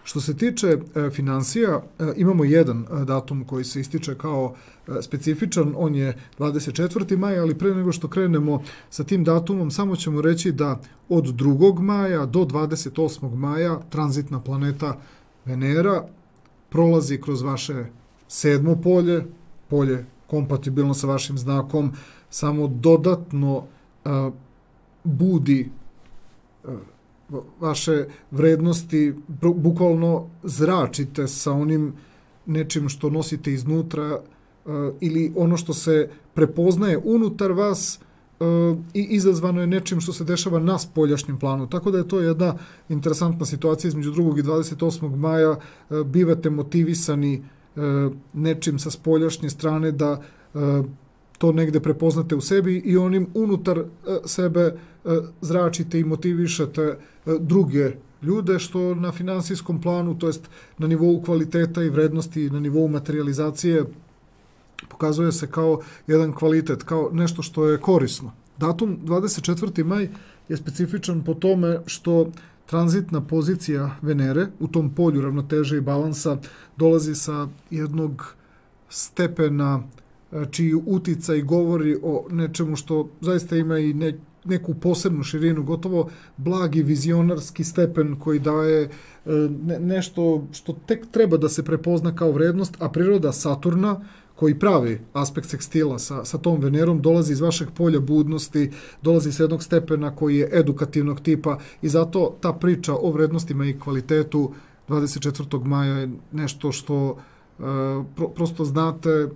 S1: Što se tiče finansija, imamo jedan datum koji se ističe kao specifičan, on je 24. maj, ali pre nego što krenemo sa tim datumom, samo ćemo reći da od 2. maja do 28. maja tranzitna planeta Venera prolazi kroz vaše 7. polje, polje kompatibilno sa vašim znakom, samo dodatno budi vaše vrednosti, bukvalno zračite sa onim nečim što nosite iznutra ili ono što se prepoznaje unutar vas i izazvano je nečim što se dešava na spoljašnjem planu. Tako da je to jedna interesantna situacija između 2. i 28. maja. Bivate motivisani nečim sa spoljašnje strane da to negde prepoznate u sebi i onim unutar sebe zračite i motivišete druge ljude, što na finansijskom planu, to jest na nivou kvaliteta i vrednosti, na nivou materializacije, pokazuje se kao jedan kvalitet, kao nešto što je korisno. Datum 24. maj je specifičan po tome što tranzitna pozicija Venere u tom polju ravnoteže i balansa dolazi sa jednog stepena čiji uticaj govori o nečemu što zaista ima i neku posebnu širinu, gotovo blagi vizionarski stepen koji daje nešto što tek treba da se prepozna kao vrednost, a priroda Saturna, koji pravi aspekt sekstila sa tom Venerom, dolazi iz vašeg polja budnosti, dolazi s jednog stepena koji je edukativnog tipa i zato ta priča o vrednostima i kvalitetu 24. maja je nešto što prosto znate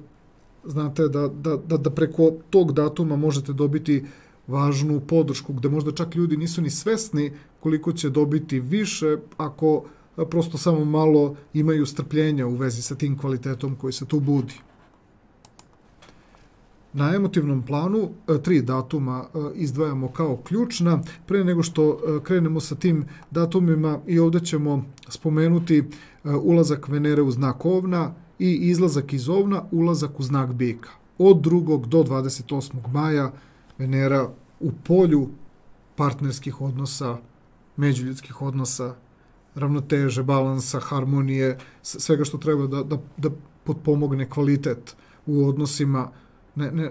S1: da preko tog datuma možete dobiti važnu podršku, gde možda čak ljudi nisu ni svesni koliko će dobiti više ako prosto samo malo imaju strpljenja u vezi sa tim kvalitetom koji se tu budi. Na emotivnom planu 3 datuma izdvajamo kao ključna. Pre nego što krenemo sa tim datumima i ovdje ćemo spomenuti ulazak Venere u znak Ovna i izlazak iz Ovna, ulazak u znak Bika. Od 2. do 28. maja Venera u polju partnerskih odnosa, međuljudskih odnosa, ravnoteže, balansa, harmonije, svega što treba da potpomogne kvalitet u odnosima,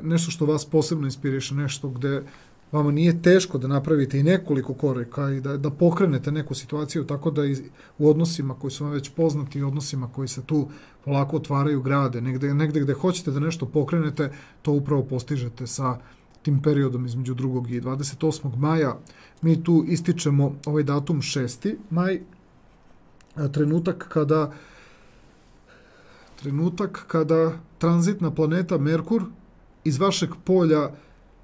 S1: nešto što vas posebno inspiriše, nešto gde vama nije teško da napravite i nekoliko koraka i da pokrenete neku situaciju, tako da u odnosima koji su vam već poznati i odnosima koji se tu polako otvaraju, grade, negde gde hoćete da nešto pokrenete, to upravo postižete sa tim periodom između 2. i 28. maja. Mi tu ističemo ovaj datum 6. maj, trenutak kada tranzitna planeta Merkur iz vašeg polja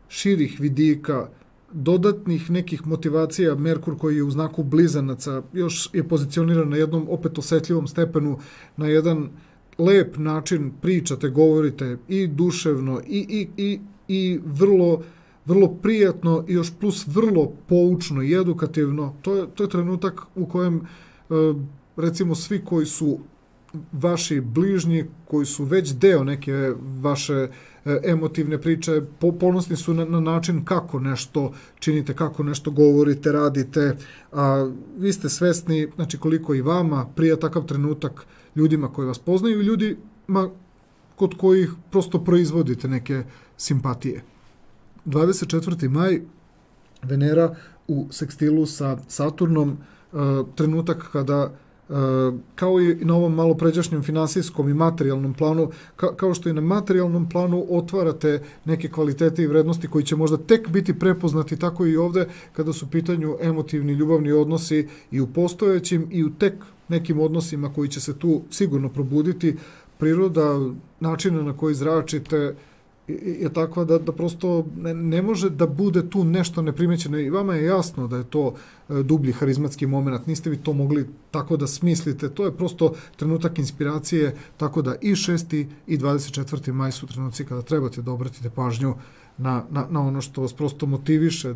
S1: širih vidika, dodatnih nekih motivacija, Merkur koji je u znaku blizanaca, još je pozicioniran na jednom opet osetljivom stepenu, na jedan lep način pričate, govorite i duševno i vrlo prijatno i još plus vrlo poučno i edukativno. To je trenutak u kojem recimo svi koji su vaši bližnji, koji su već deo neke vaše emotivne priče, ponosni su na način kako nešto činite, kako nešto govorite, radite, a vi ste svesni, znači koliko i vama prija takav trenutak ljudima koji vas poznaju i ljudima kod kojih prosto proizvodite neke simpatije. 24. maj, Venera u sekstilu sa Saturnom, trenutak kada kao i na ovom malo pređašnjem finansijskom i materijalnom planu, kao što i na materijalnom planu otvarate neke kvalitete i vrednosti koji će možda tek biti prepoznati, tako i ovde kada su u pitanju emotivni, ljubavni odnosi i u postojećim i u tek nekim odnosima koji će se tu sigurno probuditi. Priroda, načina na koji zračite je takva da prosto ne može da bude tu nešto neprimećeno i vama je jasno da je to dublji harizmatski moment, niste vi to mogli tako da smislite, to je prosto trenutak inspiracije, tako da i 6. i 24. maj su trenuci kada trebate da obratite pažnju na ono što vas prosto motiviše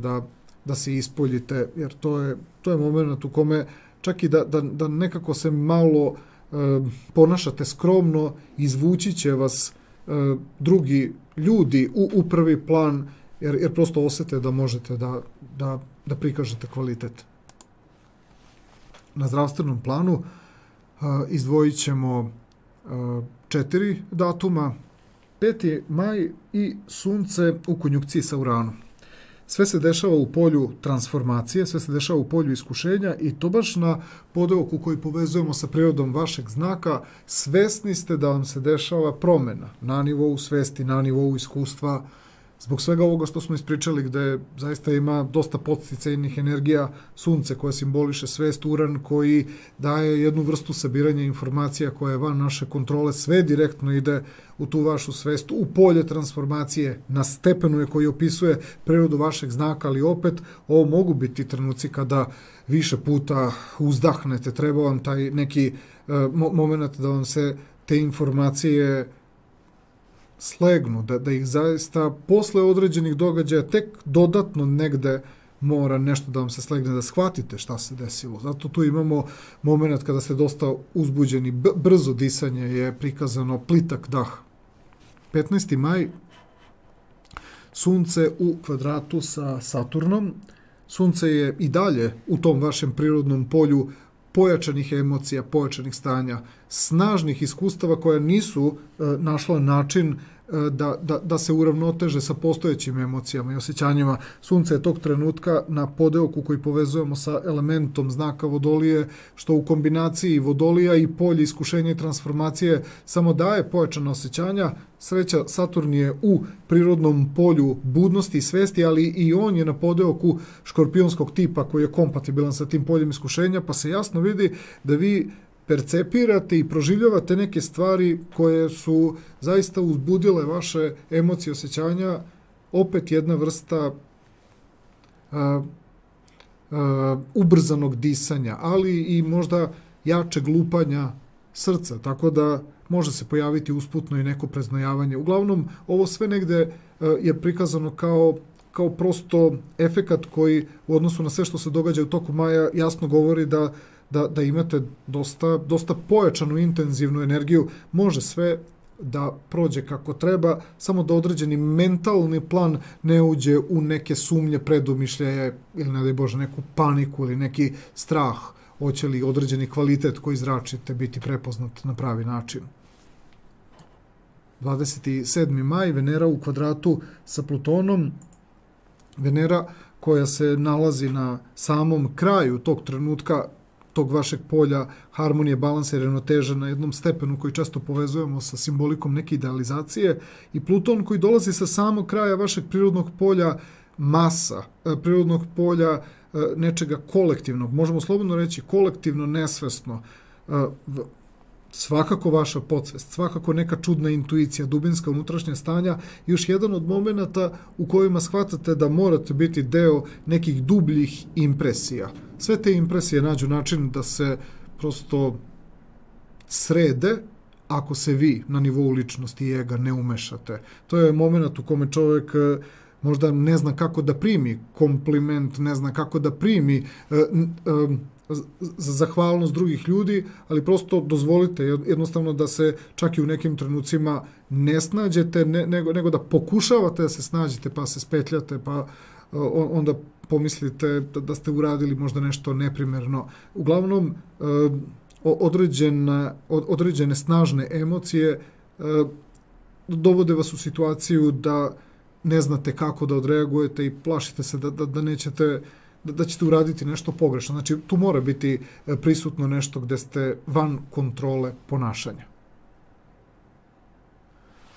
S1: da se ispoljite, jer to je moment u kome čak i da nekako se malo ponašate skromno, izvući će vas drugi ljudi u prvi plan, jer prosto osete da možete da prikažete kvalitet. Na zdravstvenom planu izdvojit ćemo 4 datuma, 5. maj i Sunce u konjunkciji sa Uranom. Sve se dešava u polju transformacije, sve se dešava u polju iskušenja i to baš na podeoku koji povezujemo sa prirodom vašeg znaka. Svesni ste da vam se dešava promjena na nivou svesti, na nivou iskustva, zbog svega ovoga što smo ispričali, gde zaista ima dosta podsticajnih energija, Sunce koje simboliše svest, Uran koji daje jednu vrstu sabiranja informacija koja je van naše kontrole, sve direktno ide u tu vašu svest, u polje transformacije, na stepenu je koji opisuje prirodu vašeg znaka, ali opet ovo mogu biti trenuci kada više puta uzdahnete, treba vam taj neki moment da vam se te informacije slegnu, da ih zaista posle određenih događaja tek dodatno negde mora nešto da vam se slegne, da shvatite šta se desilo. Zato tu imamo moment kada ste dosta uzbuđeni, brzo disanje je prikazano, plitak dah. 15. maj, Sunce u kvadratu sa Saturnom. Sunce je i dalje u tom vašem prirodnom polju pojačanih emocija, pojačanih stanja, snažnih iskustava koja nisu našla način da se uravnoteže sa postojećim emocijama i osjećanjima. Sunce je tog trenutka na podeoku koji povezujemo sa elementom znaka Vodolije, što u kombinaciji Vodolija i polje iskušenja i transformacije samo daje pojačana osjećanja. Sreća, Saturn je u prirodnom polju budnosti i svesti, ali i on je na podeoku škorpionskog tipa koji je kompatibilan sa tim poljem iskušenja, pa se jasno vidi da vi percepirate i proživljavate neke stvari koje su zaista uzbudile vaše emocije, osjećanja, opet jedna vrsta ubrzanog disanja, ali i možda jačeg lupanja srca, tako da može se pojaviti usputno i neko preznojavanje. Uglavnom, ovo sve negde je prikazano kao prosto efekat koji u odnosu na sve što se događa u toku maja jasno govori da imate dosta pojačanu intenzivnu energiju. Može sve da prođe kako treba, samo da određeni mentalni plan ne uđe u neke sumnje, predumišljaje ili, ne daj Bože, neku paniku ili neki strah. Hoće li određeni kvalitet koji zračite biti prepoznat na pravi način. 27. maj, Venera u kvadratu sa Plutonom. Venera koja se nalazi na samom kraju tog trenutka, tog vašeg polja harmonije, balansa i ravnoteže na jednom stepenu koji često povezujemo sa simbolikom neke idealizacije, i Pluton koji dolazi sa samog kraja vašeg prirodnog polja masa, prirodnog polja nečega kolektivnog, možemo slobodno reći kolektivno, nesvesno, svakako vaša podsvest, svakako neka čudna intuicija, dubinska unutrašnja stanja, još jedan od momenata u kojima shvatate da morate biti deo nekih dubljih impresija. Sve te impresije nađu način da se prosto srede ako se vi na nivou ličnosti i ega ne umešate. To je moment u kome čovjek možda ne zna kako da primi kompliment, ne zna kako da primi za zahvalnost drugih ljudi, ali prosto dozvolite jednostavno da se čak i u nekim trenucima ne snađete, nego da pokušavate da se snađete, pa se spetljate, pa onda pomislite da ste uradili možda nešto neprimerno. Uglavnom, određene snažne emocije dovode vas u situaciju da ne znate kako da odreagujete i plašite se da ćete uraditi nešto pogrešno. Znači, tu mora biti prisutno nešto gde ste van kontrole ponašanja.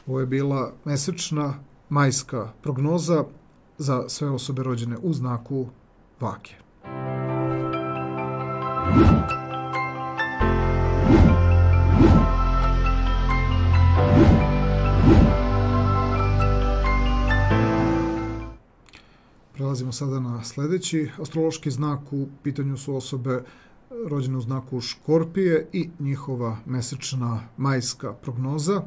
S1: Ovo je bila mesečna majska prognoza za sve osobe rođene u znaku Vage. Prelazimo sada na sljedeći astrološki znak. U pitanju su osobe rođene u znaku Škorpije i njihova mesečna majska prognoza.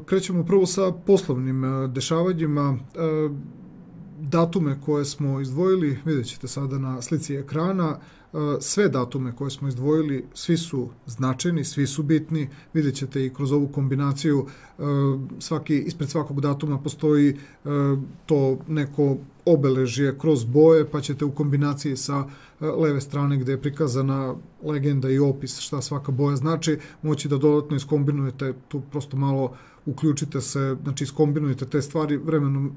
S1: Krećemo prvo sa poslovnim dešavanjima. Datume koje smo izdvojili, vidjet ćete sada na slici ekrana, sve datume koje smo izdvojili, svi su značajni, svi su bitni, vidjet ćete i kroz ovu kombinaciju, ispred svakog datuma postoji to neko obeležje kroz boje, pa ćete u kombinaciji sa leve strane gde je prikazana legenda i opis šta svaka boja znači, moći da dodatno iskombinujete, tu prosto malo uključite se, znači iskombinujete te stvari, vremenom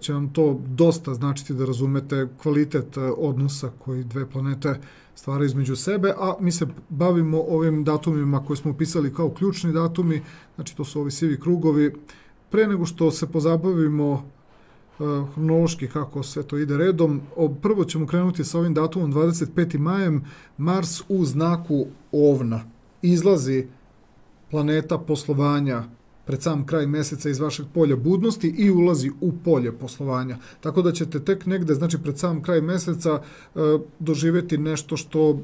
S1: će vam to dosta značiti da razumete kvalitet odnosa koji dve planete stvaraju između sebe, a mi se bavimo ovim datumima koje smo upisali kao ključni datumi, znači to su ovi sivi krugovi. Pre nego što se pozabavimo hronološki kako sve to ide redom, prvo ćemo krenuti sa ovim datumom 25. majem, Mars u znaku Ovna. Izlazi planeta poslovanja pred sam kraj meseca iz vašeg polja budnosti i ulazi u polje poslovanja. Tako da ćete tek negde, znači pred sam kraj meseca, doživjeti nešto što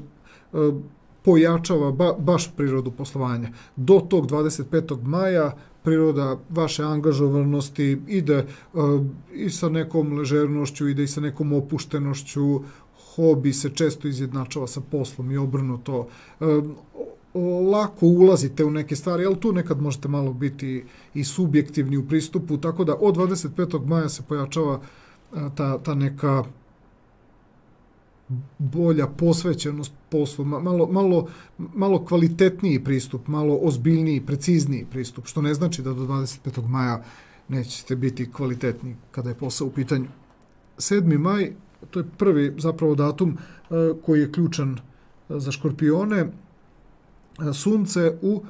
S1: pojačava baš prirodu poslovanja. Do tog 25. maja priroda vaše angažovanosti ide i sa nekom ležernošću, ide i sa nekom opuštenošću, hobi se često izjednačava sa poslom i obrnuto. Lako ulazite u neke stvari, ali tu nekad možete malo biti i subjektivni u pristupu, tako da od 25. maja se pojačava ta neka bolja posvećenost poslu, malo kvalitetniji pristup, malo ozbiljniji, precizniji pristup, što ne znači da do 25. maja nećete biti kvalitetni kada je posao u pitanju. 7. maj, to je prvi zapravo datum koji je ključan za Škorpione. Sunce u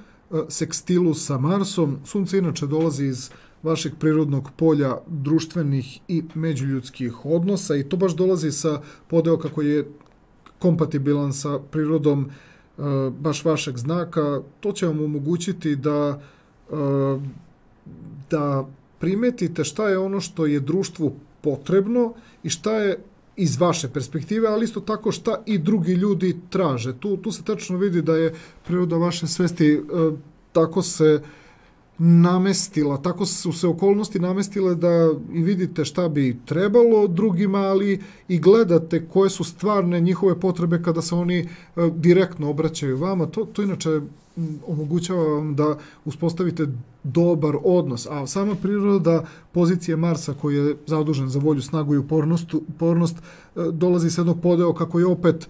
S1: sekstilu sa Marsom. Sunce inače dolazi iz vašeg prirodnog polja društvenih i međuljudskih odnosa i to baš dolazi sa podeoka koji je kompatibilan sa prirodom baš vašeg znaka. To će vam omogućiti da primetite šta je ono što je društvu potrebno i šta je iz vaše perspektive, ali isto tako šta i drugi ljudi traže. Tu se tačno vidi da je priroda vaše svesti tako se namestila, tako su se okolnosti namestile da i vidite šta bi trebalo drugima, ali i gledate koje su stvarne njihove potrebe kada se oni direktno obraćaju vama. To inače omogućava vam da uspostavite dobar odnos, a sama priroda pozicije Marsa koji je zadužen za volju, snagu i upornost dolazi s jednog podeoka koji je opet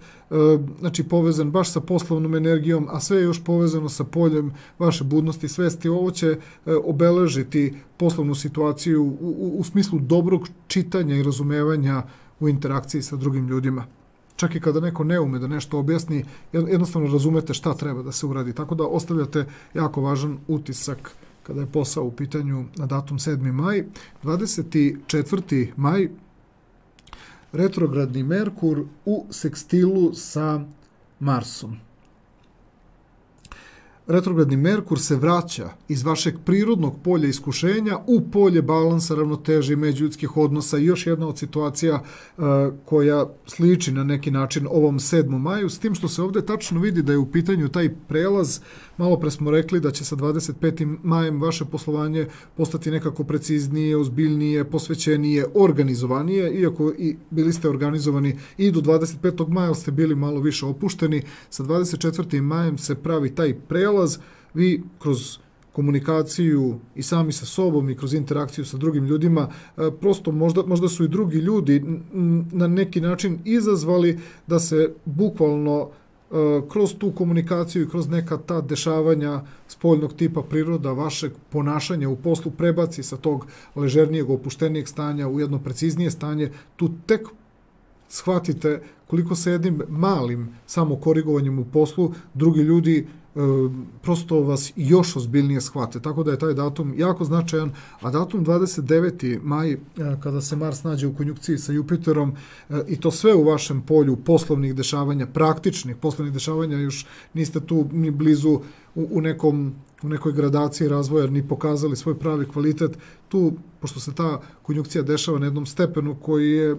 S1: povezan baš sa poslovnom energijom, a sve je još povezano sa poljem vaše budnosti i svesti. Ovo će obeležiti poslovnu situaciju u smislu dobrog čitanja i razumevanja u interakciji sa drugim ljudima. Čak i kada neko ne ume da nešto objasni, jednostavno razumete šta treba da se uradi. Tako da ostavljate jako važan utisak kada je posao u pitanju na datum 7. maj. 24. maj, retrogradni Merkur u sekstilu sa Marsom. Retrogradni Merkur se vraća iz vašeg prirodnog polja iskušenja u polje balansa, ravnoteže i međuljudskih odnosa i još jedna od situacija koja sliči na neki način ovom 7. maju, s tim što se ovdje tačno vidi da je u pitanju taj prelaz. Malo pre smo rekli da će sa 25. majem vaše poslovanje postati nekako preciznije, ozbiljnije, posvećenije, organizovanije, iako i bili ste organizovani i do 25. maja ste bili malo više opušteni. Sa 24. majem se pravi taj prelaz, vi kroz komunikaciju i sami sa sobom i kroz interakciju sa drugim ljudima, prosto možda su i drugi ljudi na neki način izazvali da se bukvalno kroz tu komunikaciju i kroz neka ta dešavanja spoljnog tipa priroda vašeg ponašanja u poslu prebaci sa tog ležernijeg, opuštenijeg stanja u jedno preciznije stanje. Tu tek shvatite koliko se jednim malim samo korigovanjem u poslu drugi ljudi prosto vas još ozbiljnije shvate. Tako da je taj datum jako značajan, a datum 29. maj, kada se Mars nađe u konjunkciji sa Jupiterom, i to sve u vašem polju poslovnih dešavanja, praktičnih poslovnih dešavanja, još niste tu ni blizu u nekoj gradaciji razvoja, ni pokazali svoj pravi kvalitet. Tu, pošto se ta konjunkcija dešava na jednom stepenu koji je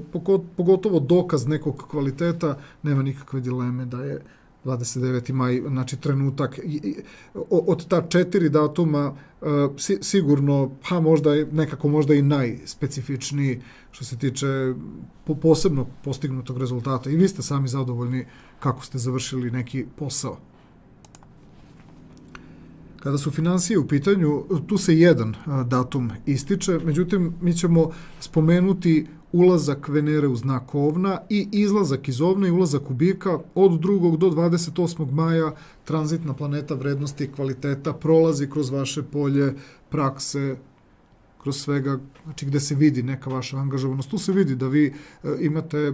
S1: pogotovo dokaz nekog kvaliteta, nema nikakve dileme da je 29. maj, znači trenutak. Od ta 4 datuma sigurno, možda i najspecifičniji što se tiče posebno postignutog rezultata. I vi ste sami zadovoljni kako ste završili neki posao. Kada su finansije u pitanju, tu se jedan datum ističe, međutim, mi ćemo spomenuti ulazak Venere u znak Ovna i izlazak iz Ovna i ulazak u Bika od 2. do 28. maja. Tranzitna planeta vrednosti i kvaliteta prolazi kroz vaše polje prakse, kroz svega, znači gde se vidi neka vaša angažovanost. Tu se vidi da vi imate,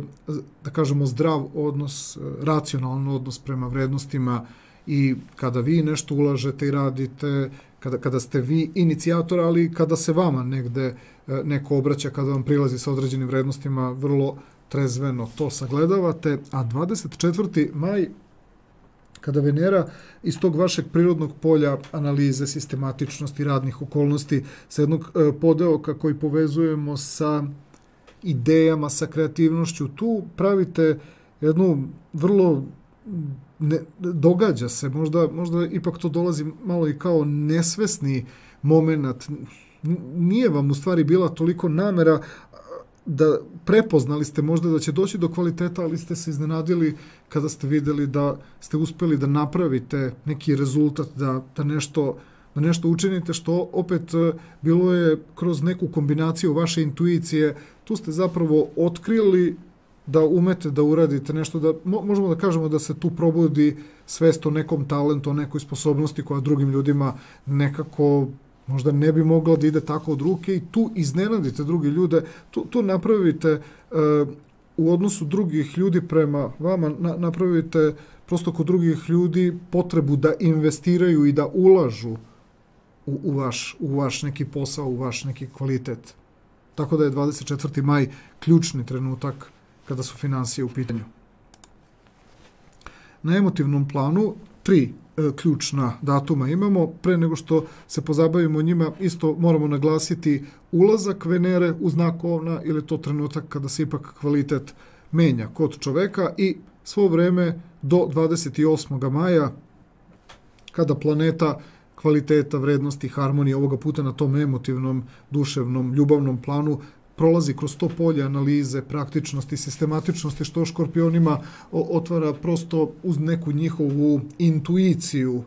S1: da kažemo, zdrav odnos, racionalan odnos prema vrednostima i kada vi nešto ulažete i radite, kada ste vi inicijator, ali kada se vama negde neko obraća, kada vam prilazi sa određenim vrednostima, vrlo trezveno to sagledavate. A 24. maj, kada Venera iz tog vašeg prirodnog polja analize, sistematičnosti, radnih okolnosti, sa jednog podeoka koji povezujemo sa idejama, sa kreativnošću, tu pravite jednu vrlo događa se, možda ipak to dolazi malo i kao nesvesni moment. Nije vam u stvari bila toliko namera da prepoznali ste možda da će doći do kvaliteta, ali ste se iznenadili kada ste vidjeli da ste uspjeli da napravite neki rezultat, da nešto učinite, što opet bilo je kroz neku kombinaciju vaše intuicije. Tu ste zapravo otkrili da umete da uradite nešto, da možemo da kažemo da se tu probudi svest o nekom talentu, o nekoj sposobnosti koja drugim ljudima nekako možda ne bi mogla da ide tako od ruke, i tu iznenadite drugi ljude, tu napravite u odnosu drugih ljudi prema vama, napravite prosto kod drugih ljudi potrebu da investiraju i da ulažu u vaš neki posao, u vaš neki kvalitet. Tako da je 24. maj ključni trenutak kada su finansije u pitanju. Na emotivnom planu 3 ključna datuma imamo. Pre nego što se pozabavimo njima, isto moramo naglasiti ulazak Venere u znak Ovna, ili je to trenutak kada se ipak kvalitet menja kod čoveka, i svo vreme do 28. maja kada planeta kvaliteta, vrednosti, harmonije, ovoga puta na tom emotivnom, duševnom, ljubavnom planu, prolazi kroz to polje analize, praktičnosti, sistematičnosti, što Škorpionima otvara prosto uz neku njihovu intuiciju,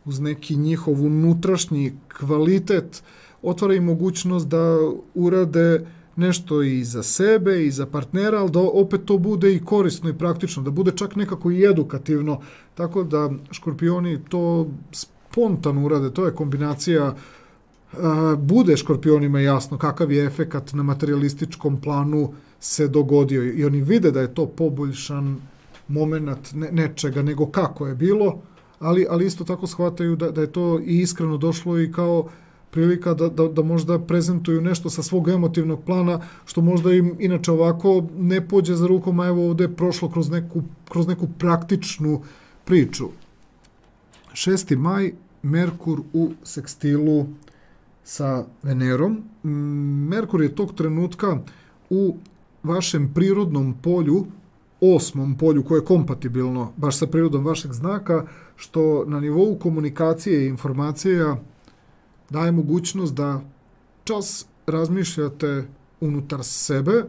S1: uz neki njihov unutrašnji kvalitet, otvara i mogućnost da urade nešto i za sebe i za partnera, ali da opet to bude i korisno i praktično, da bude čak nekako i edukativno. Tako da Škorpioni to spontano urade, to je kombinacija. Bude Škorpionima jasno kakav je efekat na materialističkom planu se dogodio, i oni vide da je to poboljšan moment nečega nego kako je bilo, ali isto tako shvataju da je to i iskreno došlo i kao prilika da možda prezentuju nešto sa svog emotivnog plana, što možda im inače ovako ne pođe za rukom, a evo ovdje je prošlo kroz neku praktičnu priču. 6. maj, Merkur u sekstilu sa Venerom. Merkur je tog trenutka u vašem prirodnom polju, 8. polju, koje je kompatibilno baš sa prirodom vašeg znaka, što na nivou komunikacije i informacija daje mogućnost da čas razmišljate unutar sebe,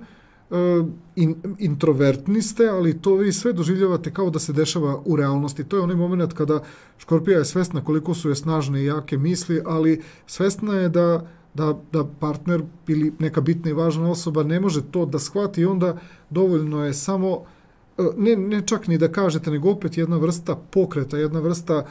S1: introvertni ste, ali to vi sve doživljavate kao da se dešava u realnosti. To je onaj moment kada Škorpija je svesna koliko su je snažne i jake misli, ali svesna je da partner ili neka bitna i važna osoba ne može to da shvati, i onda dovoljno je samo, ne čak ni da kažete, nego opet jedna vrsta pokreta, jedna vrsta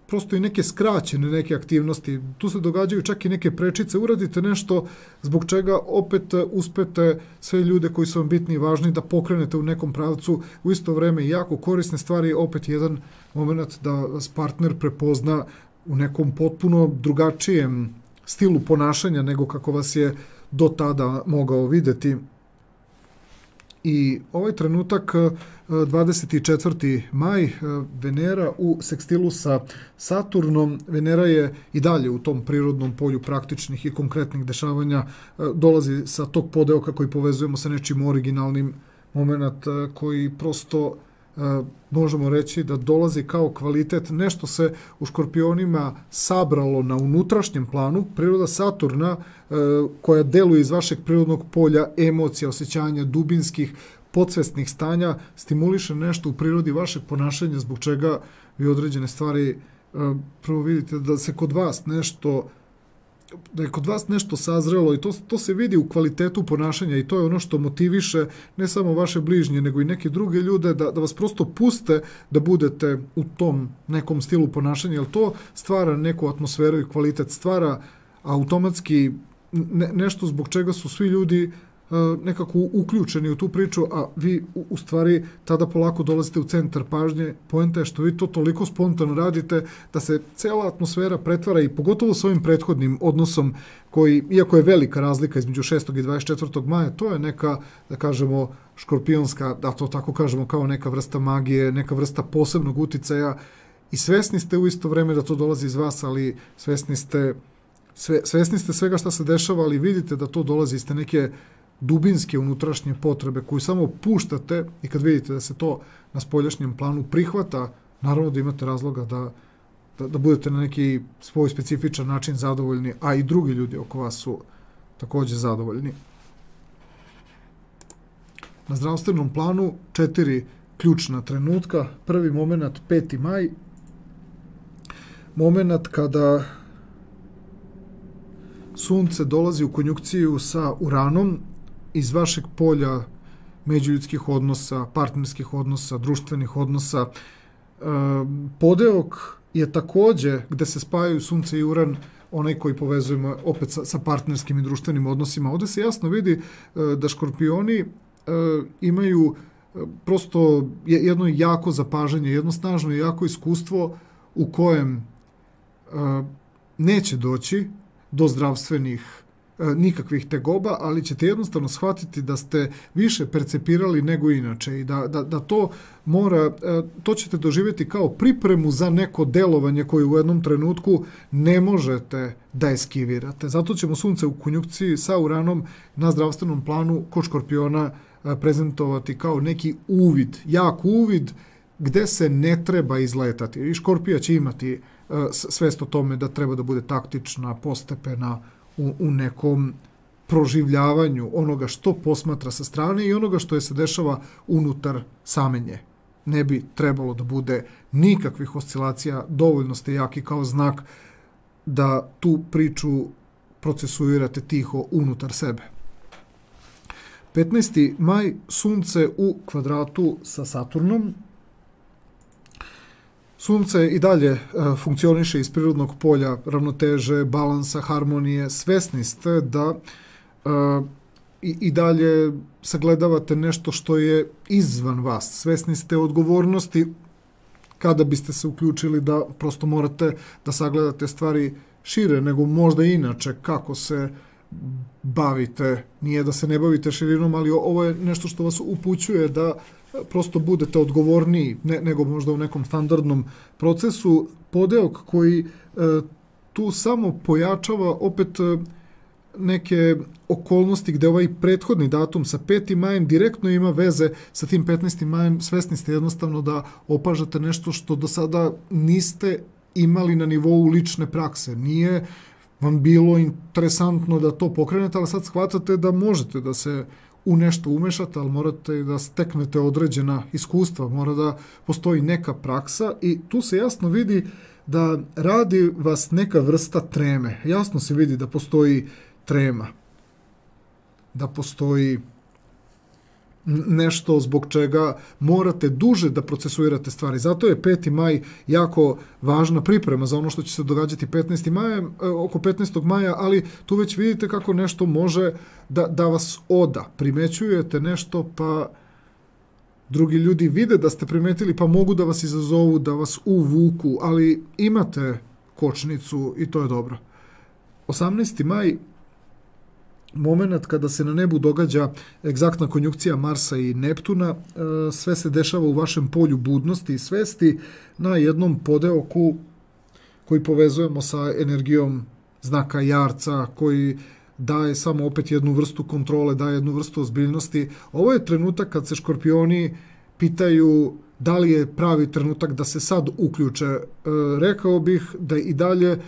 S1: prosto i neke skraćene neke aktivnosti. Tu se događaju čak i neke prečice. Uradite nešto zbog čega opet uspete sve ljude koji su vam bitni i važni da pokrenete u nekom pravcu. U isto vreme jako korisne stvari, opet jedan moment da vas partner prepozna u nekom potpuno drugačijem stilu ponašanja nego kako vas je do tada mogao videti. I ovaj trenutak, 24. maj, Venera u sekstilu sa Saturnom. Venera je i dalje u tom prirodnom polju praktičnih i konkretnih dešavanja, dolazi sa tog podeoka koji povezujemo sa nečim originalnim, moment koji prosto možemo reći da dolazi kao kvalitet. Nešto se u Škorpionima sabralo na unutrašnjem planu. Priroda Saturna, koja deluje iz vašeg prirodnog polja emocija, osjećanja, dubinskih, podsvesnih stanja, stimuliše nešto u prirodi vašeg ponašanja, zbog čega vi određene stvari prvo vidite da se kod vas nešto, da je kod vas nešto sazrelo, i to se vidi u kvalitetu ponašanja, i to je ono što motiviše ne samo vaše bližnje, nego i neke druge ljude da vas prosto puste da budete u tom nekom stilu ponašanja, jer to stvara neku atmosferu i kvalitet, stvara automatski nešto zbog čega su svi ljudi nekako uključeni u tu priču, a vi u stvari tada polako dolazite u centar pažnje. Poenta je što vi to toliko spontano radite da se cela atmosfera pretvara, i pogotovo s ovim prethodnim odnosom koji, iako je velika razlika između 6. i 24. maja, to je neka, da kažemo, škorpionska, da to tako kažemo, kao neka vrsta magije, neka vrsta posebnog uticaja, i svesni ste u isto vreme da to dolazi iz vas, ali svesni ste svega šta se dešava, ali vidite da to dolazi iz te neke dubinske unutrašnje potrebe koju samo puštate i kad vidite da se to na spoljašnjem planu prihvata, naravno da imate razloga da budete na neki svoj specifičan način zadovoljni, a i drugi ljudi oko vas su također zadovoljni. Na zdravstvenom planu 4 ključna trenutka. Prvi moment 5. maj, moment kada Sunce dolazi u konjunkciju sa Uranom iz vašeg polja međuljudskih odnosa, partnerskih odnosa, društvenih odnosa. Podeok je također gde se spajaju Sunce i Uran, onaj koji povezujemo opet sa partnerskim i društvenim odnosima. Ovdje se jasno vidi da Škorpioni imaju prosto jedno jako zapažanje, jedno snažno i jako iskustvo u kojem neće doći do zdravstvenih nikakvih tegoba, ali ćete jednostavno shvatiti da ste više percepirali nego inače i da to mora, to ćete doživjeti kao pripremu za neko delovanje koje u jednom trenutku ne možete da eskivirate. Zato ćemo Sunce u konjunkciji sa Uranom na zdravstvenom planu kod Škorpiona prezentovati kao neki uvid, jak uvid gde se ne treba izletati. I Škorpija će imati svest o tome da treba da bude taktična, postepena u nekom proživljavanju onoga što posmatra sa strane i onoga što je se dešava unutar same nje. Ne bi trebalo da bude nikakvih oscilacija, dovoljno ste jaki kao znak da tu priču procesuirate tiho unutar sebe. 15. maj, Sunce u kvadratu sa Saturnom. Sunce i dalje funkcioniše iz prirodnog polja ravnoteže, balansa, harmonije. Svesni ste da i dalje sagledavate nešto što je izvan vas. Svesni ste odgovornosti kada biste se uključili da prosto morate da sagledate stvari šire nego možda inače kako se bavite. Nije da se ne bavite širinom, ali ovo je nešto što vas upućuje da prosto budete odgovorniji nego možda u nekom standardnom procesu. Podeok koji tu samo pojačava opet neke okolnosti gde ovaj prethodni datum sa 5. majem direktno ima veze sa tim 15. majem. Svesni ste jednostavno da opažate nešto što do sada niste imali na nivou lične prakse. Nije vam bilo interesantno da to pokrenete, ali sad shvatate da možete da se u nešto umešate, ali morate da steknete određena iskustva, mora da postoji neka praksa i tu se jasno vidi da radi vas neka vrsta treme. Jasno se vidi da postoji trema, da postoji nešto zbog čega morate duže da procesuirate stvari. Zato je 5. maj jako važna priprema za ono što će se događati 15. majem, oko 15. maja, ali tu već vidite kako nešto može da vas oda. Primećujete nešto, pa drugi ljudi vide da ste primetili, pa mogu da vas izazovu, da vas uvuku, ali imate kočnicu i to je dobro. 18. maj, moment kada se na nebu događa egzaktna konjunkcija Marsa i Neptuna, sve se dešava u vašem polju budnosti i svesti na jednom podeoku koji povezujemo sa energijom znaka Jarca, koji daje samo opet jednu vrstu kontrole, daje jednu vrstu ozbiljnosti. Ovo je trenutak kad se Škorpioni pitaju da li je pravi trenutak da se sad uključe. Rekao bih da i dalje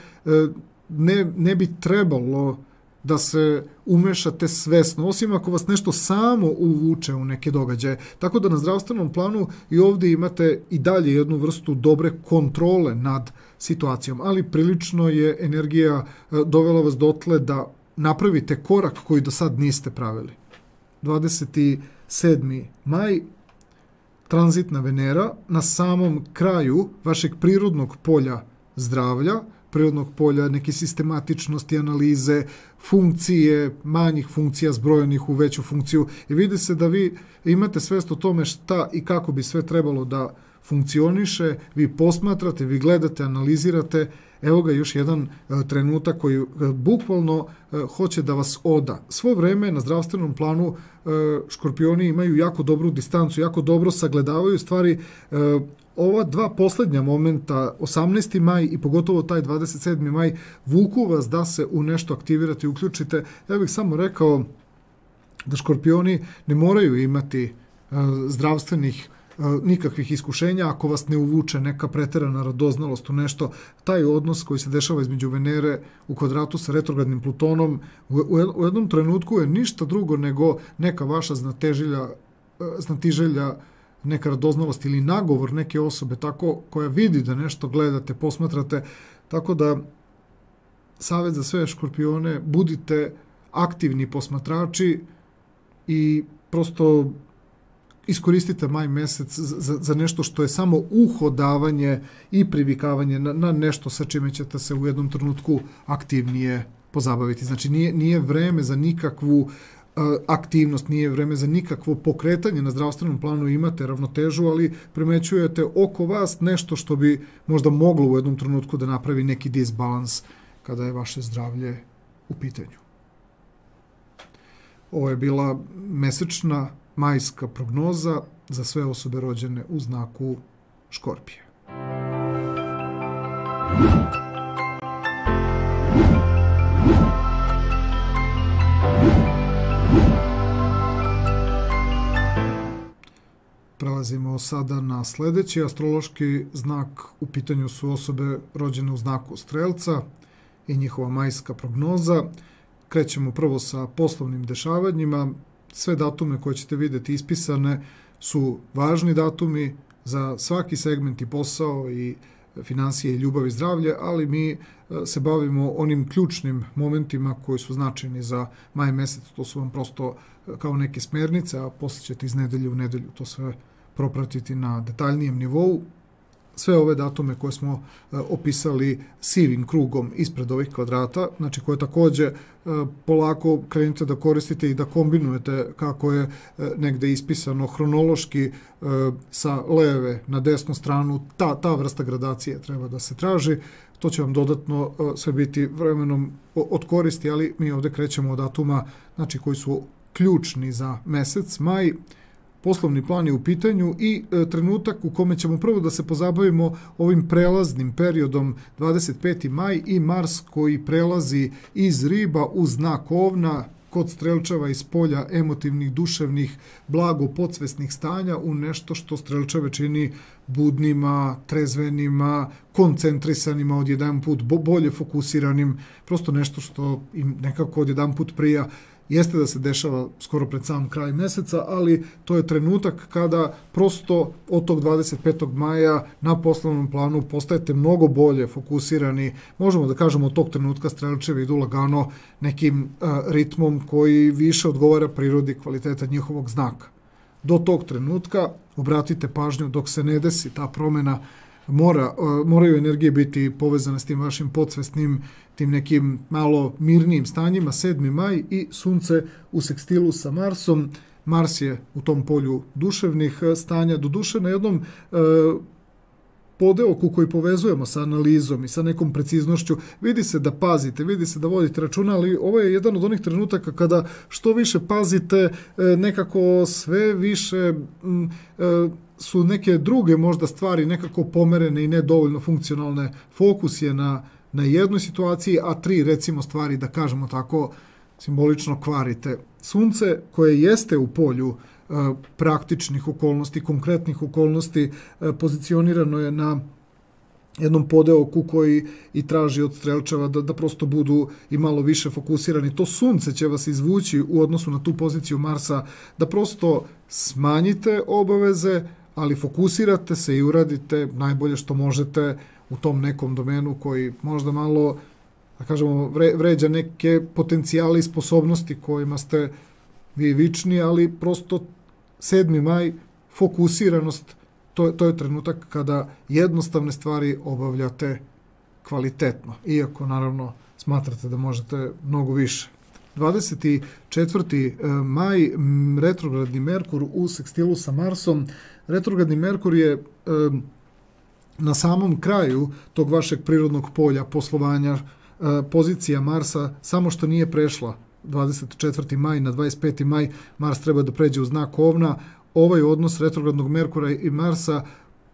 S1: ne bi trebalo da se umešate svesno, osim ako vas nešto samo uvuče u neke događaje. Tako da na zdravstvenom planu i ovdje imate i dalje jednu vrstu dobre kontrole nad situacijom, ali prilično je energija dovela vas dotle da napravite korak koji do sad niste pravili. 27. maj, tranzitna Venera na samom kraju vašeg prirodnog polja zdravlja, prirodnog polja, neke sistematičnosti, analize, funkcije, manjih funkcija zbrojenih u veću funkciju i vidi se da vi imate svest o tome šta i kako bi sve trebalo da funkcioniše, vi posmatrate, vi gledate, analizirate. Evo ga još jedan trenutak koji bukvalno hoće da vas oda. Svo vreme na zdravstvenom planu Škorpioni imaju jako dobru distancu, jako dobro sagledavaju stvari. Ova dva posljednja momenta, 18. maj i pogotovo taj 27. maj, vuku vas da se u nešto aktivirate i uključite. Ja bih samo rekao da škorpioni ne moraju imati zdravstvenih nikakvih iskušenja ako vas ne uvuče neka preterana radoznalost u nešto. Taj odnos koji se dešava između Venere u kvadratu sa retrogradnim Plutonom u jednom trenutku je ništa drugo nego neka vaša znatiželja, neka radoznalost ili nagovor neke osobe tako koja vidi da nešto gledate, posmatrate. Tako da savjet za sve škorpione, budite aktivni posmatrači i prosto iskoristite maj mesec za nešto što je samo uhodavanje i privikavanje na nešto sa čime ćete se u jednom trenutku aktivnije pozabaviti. Znači nije vreme za nikakvu aktivnost, nije vreme za nikakvo pokretanje na zdravstvenom planu, imate ravnotežu, ali primećujete oko vas nešto što bi možda moglo u jednom trenutku da napravi neki disbalans kada je vaše zdravlje u pitanju. Ovo je bila mesečna majska prognoza za sve osobe rođene u znaku Škorpije. Prelazimo sada na sledeći astrološki znak. U pitanju su osobe rođene u znaku Strelca i njihova majska prognoza. Krećemo prvo sa poslovnim dešavanjima. Sve datume koje ćete vidjeti ispisane su važni datumi za svaki segment i posao i finansije i ljubav i zdravlje, ali mi se bavimo onim ključnim momentima koji su značajni za maj mesec. To su vam prosto kao neke smernice, a posle ćete iz nedelje u nedelju to sve propratiti na detaljnijem nivou. Sve ove datume koje smo opisali sivim krugom ispred ovih kvadrata, znači koje takođe polako krenete da koristite i da kombinujete kako je negde ispisano hronološki sa leve na desnu stranu, ta vrsta gradacije treba da se traži. To će vam dodatno sve biti vremenom od koristi, ali mi ovde krećemo od datuma znači, koji su ključni za mesec maj. Poslovni plan je u pitanju i trenutak u kome ćemo prvo da se pozabavimo ovim prelaznim periodom 25. maj i Mars koji prelazi iz Riba u znak Ovna kod Strelčeva iz polja emotivnih, duševnih, blago podsvesnih stanja u nešto što Strelčeve čini budnima, trezvenima, koncentrisanima odjedanput, bolje fokusiranim, prosto nešto što im nekako odjedanput prija. Jeste da se dešava skoro pred sam kraj meseca, ali to je trenutak kada prosto od tog 25. maja na poslovnom planu postajete mnogo bolje fokusirani. Možemo da kažemo od tog trenutka Strelčevi idu lagano nekim ritmom koji više odgovara prirodi kvaliteta njihovog znaka. Do tog trenutka obratite pažnju dok se ne desi ta promena, moraju energije biti povezane s tim vašim podsvesnim, tim nekim malo mirnijim stanjima. 7. maj i Sunce u sekstilu sa Marsom. Mars je u tom polju duševnih stanja, doduše na jednom podeoku koji povezujemo sa analizom i sa nekom preciznošću. Vidi se da pazite, vidi se da vodite računa, ali ovo je jedan od onih trenutaka kada što više pazite, nekako sve više su neke druge možda stvari nekako pomerene i nedovoljno funkcionalne. Fokus je na jednoj situaciji, a 3 recimo stvari, da kažemo tako, simbolično kvarite. Sunce koje jeste u polju praktičnih okolnosti, konkretnih okolnosti, pozicionirano je na jednom podeoku koji i traži od Strelčeva da prosto budu i malo više fokusirani. To Sunce će vas izvući u odnosu na tu poziciju Marsa, da prosto smanjite obaveze, ali fokusirate se i uradite najbolje što možete u tom nekom domenu koji možda malo, da kažemo, vređa neke potencijale i sposobnosti kojima ste vi vični, ali prosto 7. maj, fokusiranost, to je trenutak kada jednostavne stvari obavljate kvalitetno, iako naravno smatrate da možete mnogo više. 24. maj, retrogradni Merkur u sekstilu sa Marsom. Retrogradni Merkur je na samom kraju tog vašeg prirodnog polja poslovanja, pozicija Marsa, samo što nije prešla 24. maj na 25. maj, Mars treba da pređe u znak Ovna. Ovaj odnos retrogradnog Merkura i Marsa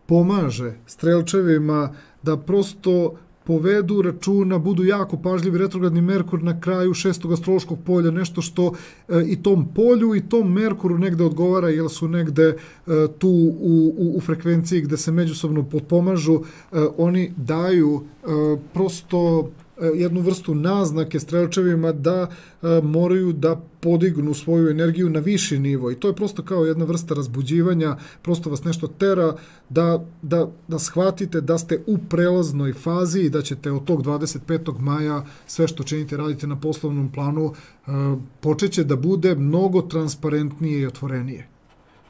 S1: pomaže Strelčevima da prosto povedu računa, budu jako pažljivi, retrogradni Merkur na kraju 6. astrološkog polja, nešto što i tom polju i tom Merkuru negde odgovara, jer su negde tu u frekvenciji gde se međusobno potpomažu, oni daju prosto jednu vrstu naznake strelčevima da moraju da podignu svoju energiju na viši nivo i to je prosto kao jedna vrsta razbuđivanja, prosto vas nešto tera da shvatite da ste u prelaznoj fazi i da ćete od tog 25. maja sve što činite, radite na poslovnom planu, počeće da bude mnogo transparentnije i otvorenije.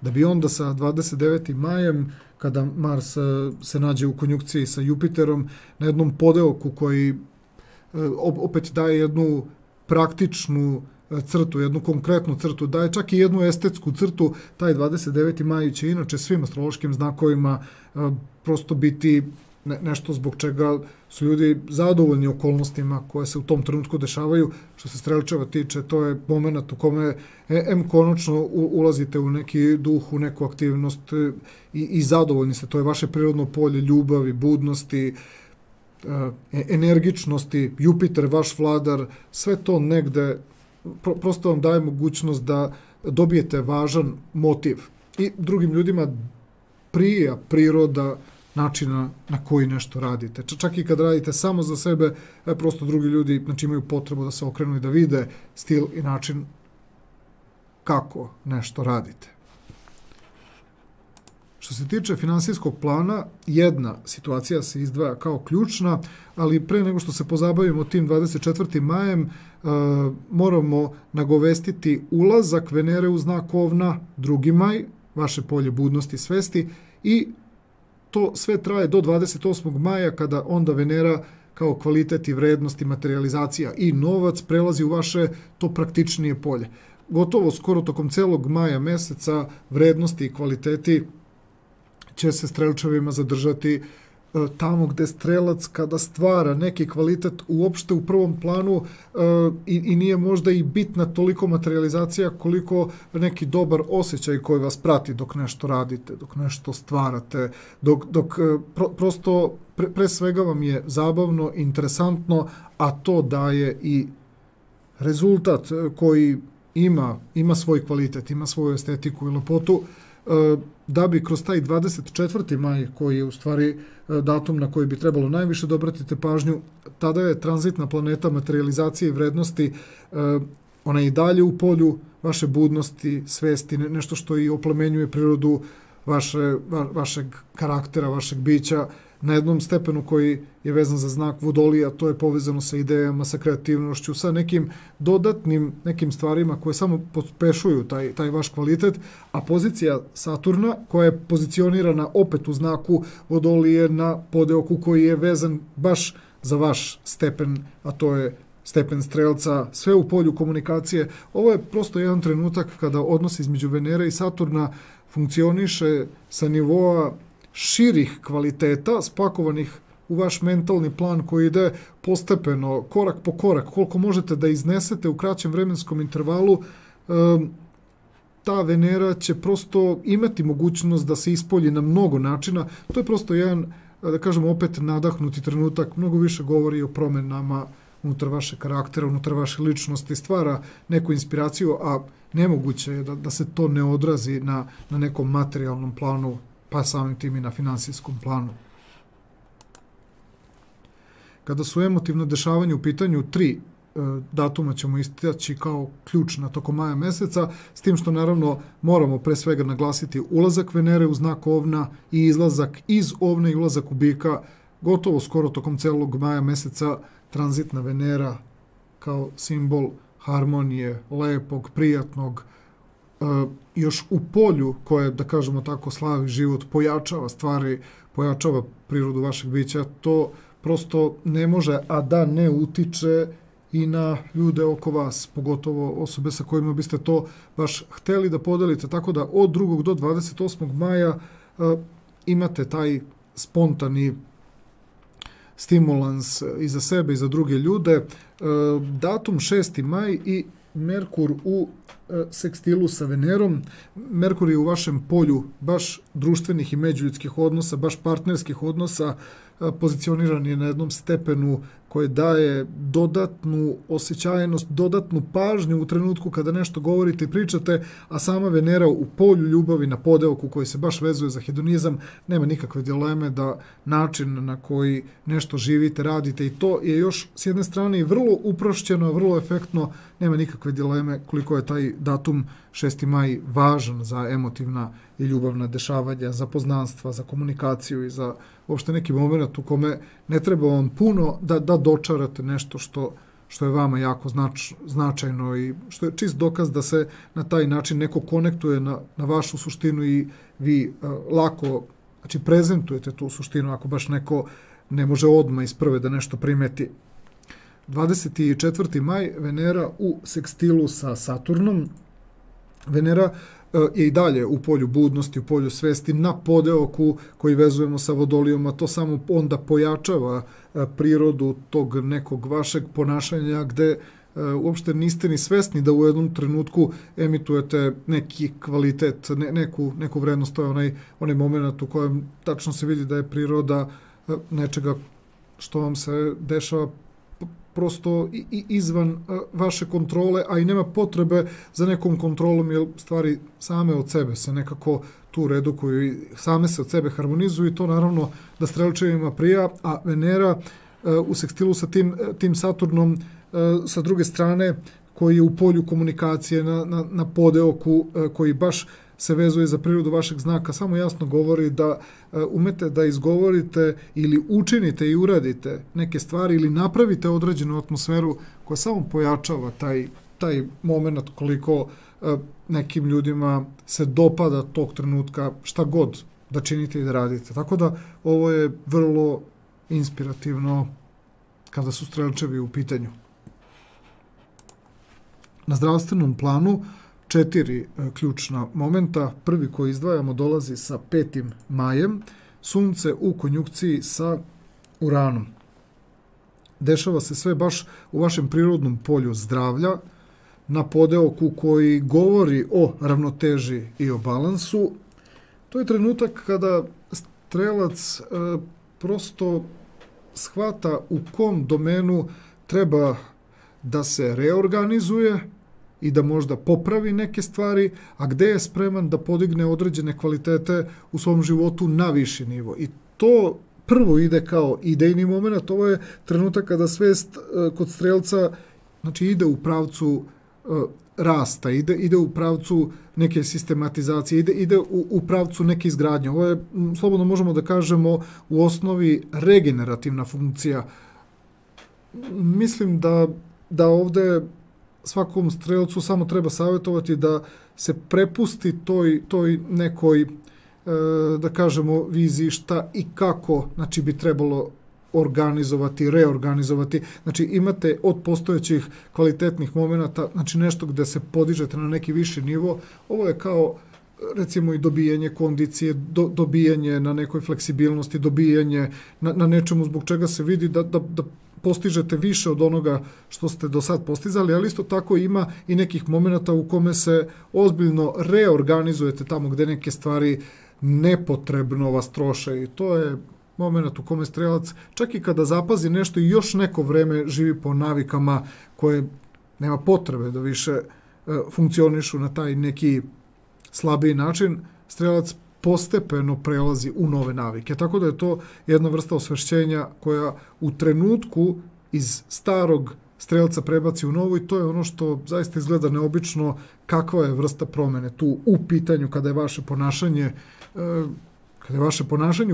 S1: Da bi onda sa 29. majem, kada Mars se nađe u konjunkciji sa Jupiterom, na jednom podeoku koji opet daje jednu praktičnu crtu, jednu konkretnu crtu, daje čak i jednu estetsku crtu, taj 29. maj će inače svim astrološkim znakovima prosto biti nešto zbog čega su ljudi zadovoljni okolnostima koje se u tom trenutku dešavaju. Što se strelčeva tiče, to je moment u kome konačno ulazite u neki duh, u neku aktivnost i zadovoljni ste. To je vaše prirodno polje ljubavi, budnosti, energičnosti, Jupiter, vaš vladar, sve to negde prosto vam daje mogućnost da dobijete važan motiv. I drugim ljudima prija priroda načina na koji nešto radite. Čak i kad radite samo za sebe, prosto drugi ljudi imaju potrebu da se okrenu i da vide stil i način kako nešto radite. Što se tiče finansijskog plana, jedna situacija se izdvaja kao ključna, ali pre nego što se pozabavimo tim 24. majem, moramo nagovestiti ulazak Venere u znak Ovna, 2. maj, vaše polje budnosti i svesti, i to sve traje do 28. maja, kada onda Venera kao kvalitet i vrednost i materializacija i novac prelazi u vaše to praktičnije polje. Gotovo skoro tokom celog maja meseca vrednosti i kvaliteti će se strelčevima zadržati tamo gde strelac kada stvara neki kvalitet uopšte u prvom planu i nije možda i bitna toliko materializacija koliko neki dobar osjećaj koji vas prati dok nešto radite, dok nešto stvarate, dok prosto pre svega vam je zabavno, interesantno, a to daje i rezultat koji ima svoj kvalitet, ima svoju estetiku i lepotu, da bi kroz taj 24. maj, koji je u stvari datum na koji bi trebalo najviše da obratite pažnju, tada je tranzitna planeta materializacije i vrednosti, ona je i dalje u polju vaše budnosti, svesti, nešto što i oplemenjuje prirodu vašeg karaktera, vašeg bića, na jednom stepenu koji je vezan za znak Vodolija, to je povezano sa idejama, sa kreativnošću, sa nekim dodatnim nekim stvarima koje samo pospešuju taj vaš kvalitet, a pozicija Saturna, koja je pozicionirana opet u znaku Vodolije na podeoku koji je vezan baš za vaš stepen, a to je stepen strelca, sve u polju komunikacije. Ovo je prosto jedan trenutak kada odnos između Venere i Saturna funkcioniše sa nivoa širih kvaliteta, spakovanih u vaš mentalni plan koji ide postepeno, korak po korak, koliko možete da iznesete u kraćem vremenskom intervalu, ta Venera će prosto imati mogućnost da se ispolji na mnogo načina. To je prosto jedan, da kažemo, opet nadahnuti trenutak, mnogo više govori o promenama unutar vaše karaktera, unutar vaše ličnosti, stvara neku inspiraciju, a nemoguće je da se to ne odrazi na nekom materijalnom planu, pa samim tim i na finansijskom planu. Kada su emotivno dešavanje u pitanju, 3 datuma ćemo istaći kao ključna tokom maja meseca, s tim što naravno moramo pre svega naglasiti ulazak Venere u znak Ovna i izlazak iz Ovna i ulazak u Bika, gotovo skoro tokom celog maja meseca tranzitna Venera kao simbol harmonije, lepog, prijatnog, još u polju koje, da kažemo tako, slavi život, pojačava stvari, pojačava prirodu vašeg bića, to prosto ne može, a da ne utiče i na ljude oko vas, pogotovo osobe sa kojima biste to baš hteli da podelite. Tako da od 2. do 28. maja imate taj spontani stimulans i za sebe i za druge ljude. Datum 6. maj i Merkur u sekstilu sa Venerom. Merkur je u vašem polju baš društvenih i međuljudskih odnosa, baš partnerskih odnosa, pozicioniran je na jednom stepenu koje daje dodatnu osjećajnost, dodatnu pažnju u trenutku kada nešto govorite i pričate, a sama Venera u polju ljubavi na podeoku koji se baš vezuje za hedonizam, nema nikakve dileme da način na koji nešto živite, radite i to je još s jedne strane i vrlo uprošćeno, vrlo efektno, nema nikakve dileme koliko je taj datum 6. maj važan za emotivna i ljubavna dešavanja, za poznanstva, za komunikaciju i za uopšte neki moment u kome ne treba vam puno da dočarate nešto što je vama jako značajno i što je čist dokaz da se na taj način neko konektuje na vašu suštinu i vi lako, znači, prezentujete tu suštinu ako baš neko ne može odmah iz prve da nešto primeti. 24. maj, Venera u sekstilu sa Saturnom. Venera je i dalje u polju budnosti, u polju svesti, na podeoku koji vezujemo sa Vodolijom, a to samo onda pojačava prirodu tog nekog vašeg ponašanja gde uopšte niste ni svesni da u jednom trenutku emitujete neki kvalitet, neku vrednost. To je onaj moment u kojem tačno se vidi da je priroda nečega što vam se dešava prosto izvan vaše kontrole, a i nema potrebe za nekom kontrolom, jer stvari same od sebe se nekako tu redukuju i same se od sebe harmonizuju i to naravno da strelčevima prija, a Venera u sekstilu sa tim Saturnom sa druge strane koji je u polju komunikacije na podeoku koji baš se vezuje za prirodu vašeg znaka, samo jasno govori da umete da izgovorite ili učinite i uradite neke stvari ili napravite određenu atmosferu koja samo pojačava taj moment koliko nekim ljudima se dopada tog trenutka šta god da činite i da radite. Tako da ovo je vrlo inspirativno kada su strelčevi u pitanju. Na zdravstvenom planu 4 ključna momenta. Prvi koji izdvajamo dolazi sa 5. majem. Sunce u konjunkciji sa Uranom. Dešava se sve baš u vašem prirodnom polju zdravlja, na podeoku koji govori o ravnoteži i o balansu. To je trenutak kada strelac prosto shvata u kom domenu treba da se reorganizuje i da možda popravi neke stvari, a gde je spreman da podigne određene kvalitete u svom životu na viši nivo. I to prvo ide kao idejni moment, ovo je trenutak kada svest kod strelca, znači, ide u pravcu rasta, ide u pravcu neke sistematizacije, ide u pravcu neke izgradnje. Ovo je, slobodno možemo da kažemo, u osnovi regenerativna funkcija. Mislim da ovde svakom strelcu samo treba savjetovati da se prepusti toj nekoj, da kažemo, viziji šta i kako, znači, bi trebalo organizovati, reorganizovati. Znači, imate od postojećih kvalitetnih momenta, znači nešto gde se podižete na neki viši nivo. Ovo je kao, recimo, i dobijanje kondicije, dobijanje na nekoj fleksibilnosti, dobijanje na nečemu zbog čega se vidi da postižete više od onoga što ste do sad postizali, ali isto tako ima i nekih momenta u kome se ozbiljno reorganizujete tamo gde neke stvari nepotrebno vas troše i to je moment u kome strelac, čak i kada zapazi nešto i još neko vreme živi po navikama koje nema potrebe da više funkcionišu na taj neki slabiji način, strelac postepeno prelazi u nove navike. Tako da je to jedna vrsta osvešćenja koja u trenutku iz starog strelca prebaci u novu i to je ono što zaista izgleda neobično kakva je vrsta promene tu u pitanju kada je vaše ponašanje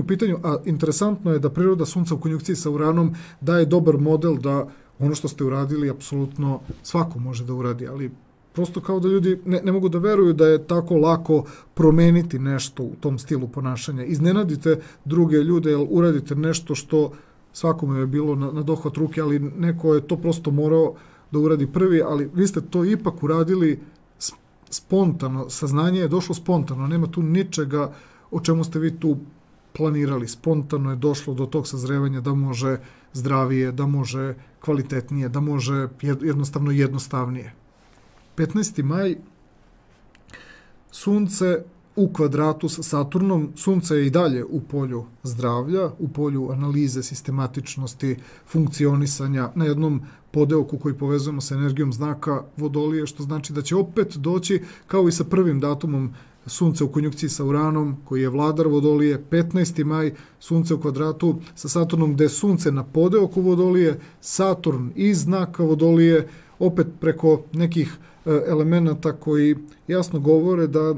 S1: u pitanju, a interesantno je da priroda Sunca u konjunkciji sa Uranom daje dobar model da ono što ste uradili apsolutno svako može da uradi, ali prosto kao da ljudi ne mogu da veruju da je tako lako promeniti nešto u tom stilu ponašanja. Iznenadite druge ljude, jer uradite nešto što svakome je bilo na dohvat ruke, ali neko je to prosto morao da uradi prvi, ali vi ste to ipak uradili spontano. Saznanje je došlo spontano, nema tu ničega o čemu ste vi tu planirali. Spontano je došlo do tog sazrevanja da može zdravije, da može kvalitetnije, da može jednostavnije. 15. maj, Sunce u kvadratu sa Saturnom. Sunce je i dalje u polju zdravlja, u polju analize, sistematičnosti, funkcionisanja na jednom podeoku koji povezujemo sa energijom znaka Vodolije, što znači da će opet doći, kao i sa prvim datumom, Sunce u konjunkciji sa Uranom, koji je vladar Vodolije, 15. maj, Sunce u kvadratu sa Saturnom, gde je Sunce na podeoku Vodolije, Saturn iz znaka Vodolije, opet preko nekih elemenata koji jasno govore da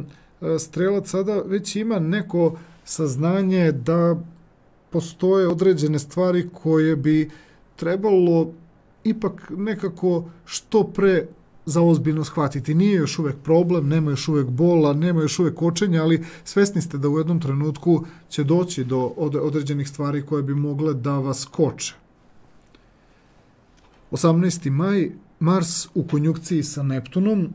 S1: Strelac sada već ima neko saznanje da postoje određene stvari koje bi trebalo ipak nekako što pre zaozbiljno shvatiti. Nije još uvek problem, nema još uvek bola, nema još uvek kočenja, ali svesni ste da u jednom trenutku će doći do određenih stvari koje bi mogle da vas koče. 18. maj, Mars u konjunkciji sa Neptunom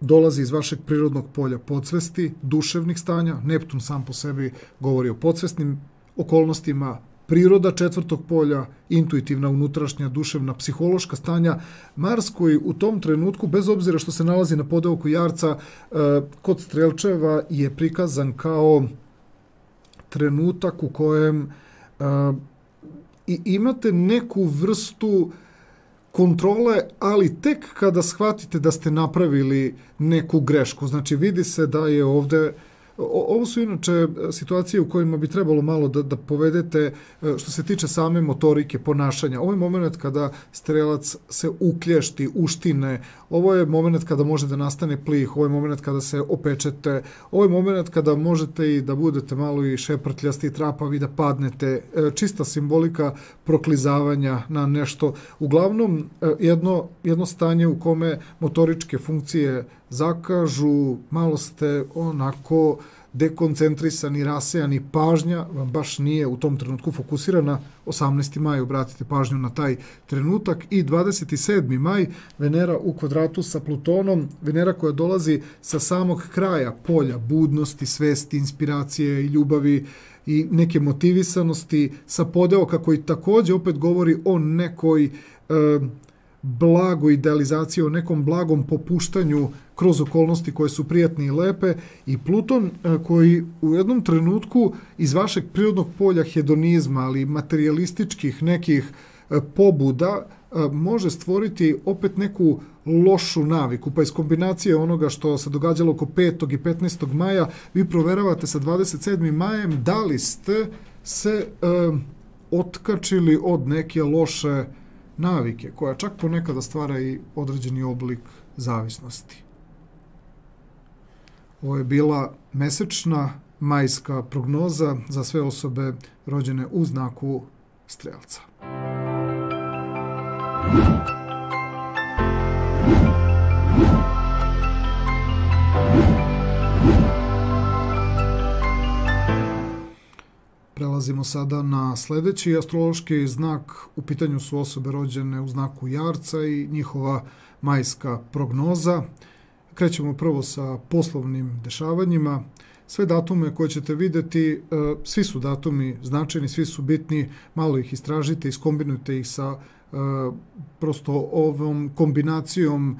S1: dolazi iz vašeg prirodnog polja podsvesti, duševnih stanja. Neptun sam po sebi govori o podsvesnim okolnostima, priroda četvrtog polja, intuitivna, unutrašnja, duševna, psihološka stanja. Mars koji u tom trenutku, bez obzira što se nalazi na podeoku Jarca, kod Strelčeva je prikazan kao trenutak u kojem imate neku vrstu kontrole, ali tek kada shvatite da ste napravili neku grešku. Znači, vidi se da je ovde... Ovo su inače situacije u kojima bi trebalo malo da povedete što se tiče same motorike, ponašanja. Ovo je moment kada Strelac se uklješti, uštine. Ovo je moment kada može da nastane plih. Ovo je moment kada se opečete. Ovo je moment kada možete i da budete malo i šeprtljasti i trapavi, da padnete. Čista simbolika proklizavanja na nešto. Uglavnom, jedno stanje u kome motoričke funkcije zakažu, malo ste onako dekoncentrisani, rasejani, pažnja vam baš nije u tom trenutku fokusirana. 18. maj, obratite pažnju na taj trenutak. I 27. maj, Venera u kvadratu sa Plutonom, Venera koja dolazi sa samog kraja polja budnosti, svesti, inspiracije i ljubavi i neke motivisanosti, sa podeoka koji takođe opet govori o nekoj blagoj idealizaciji, o nekom blagom popuštanju kroz okolnosti koje su prijatne i lepe, i Pluton koji u jednom trenutku iz vašeg prirodnog polja hedonizma, ali materijalističkih nekih pobuda, može stvoriti opet neku lošu naviku, pa iz kombinacije onoga što se događalo oko 5. i 15. maja, vi proveravate sa 27. majem da li ste se otkačili od neke loše navike, koja čak ponekada stvara i određeni oblik zavisnosti. Ovo je bila mesečna majska prognoza za sve osobe rođene u znaku Strelca. Prelazimo sada na sledeći astrološki znak. U pitanju su osobe rođene u znaku Jarca i njihova majska prognoza. Krećemo prvo sa poslovnim dešavanjima. Sve datume koje ćete videti, svi su datumi značajni, svi su bitni, malo ih istražite, iskombinujte ih sa prosto ovom kombinacijom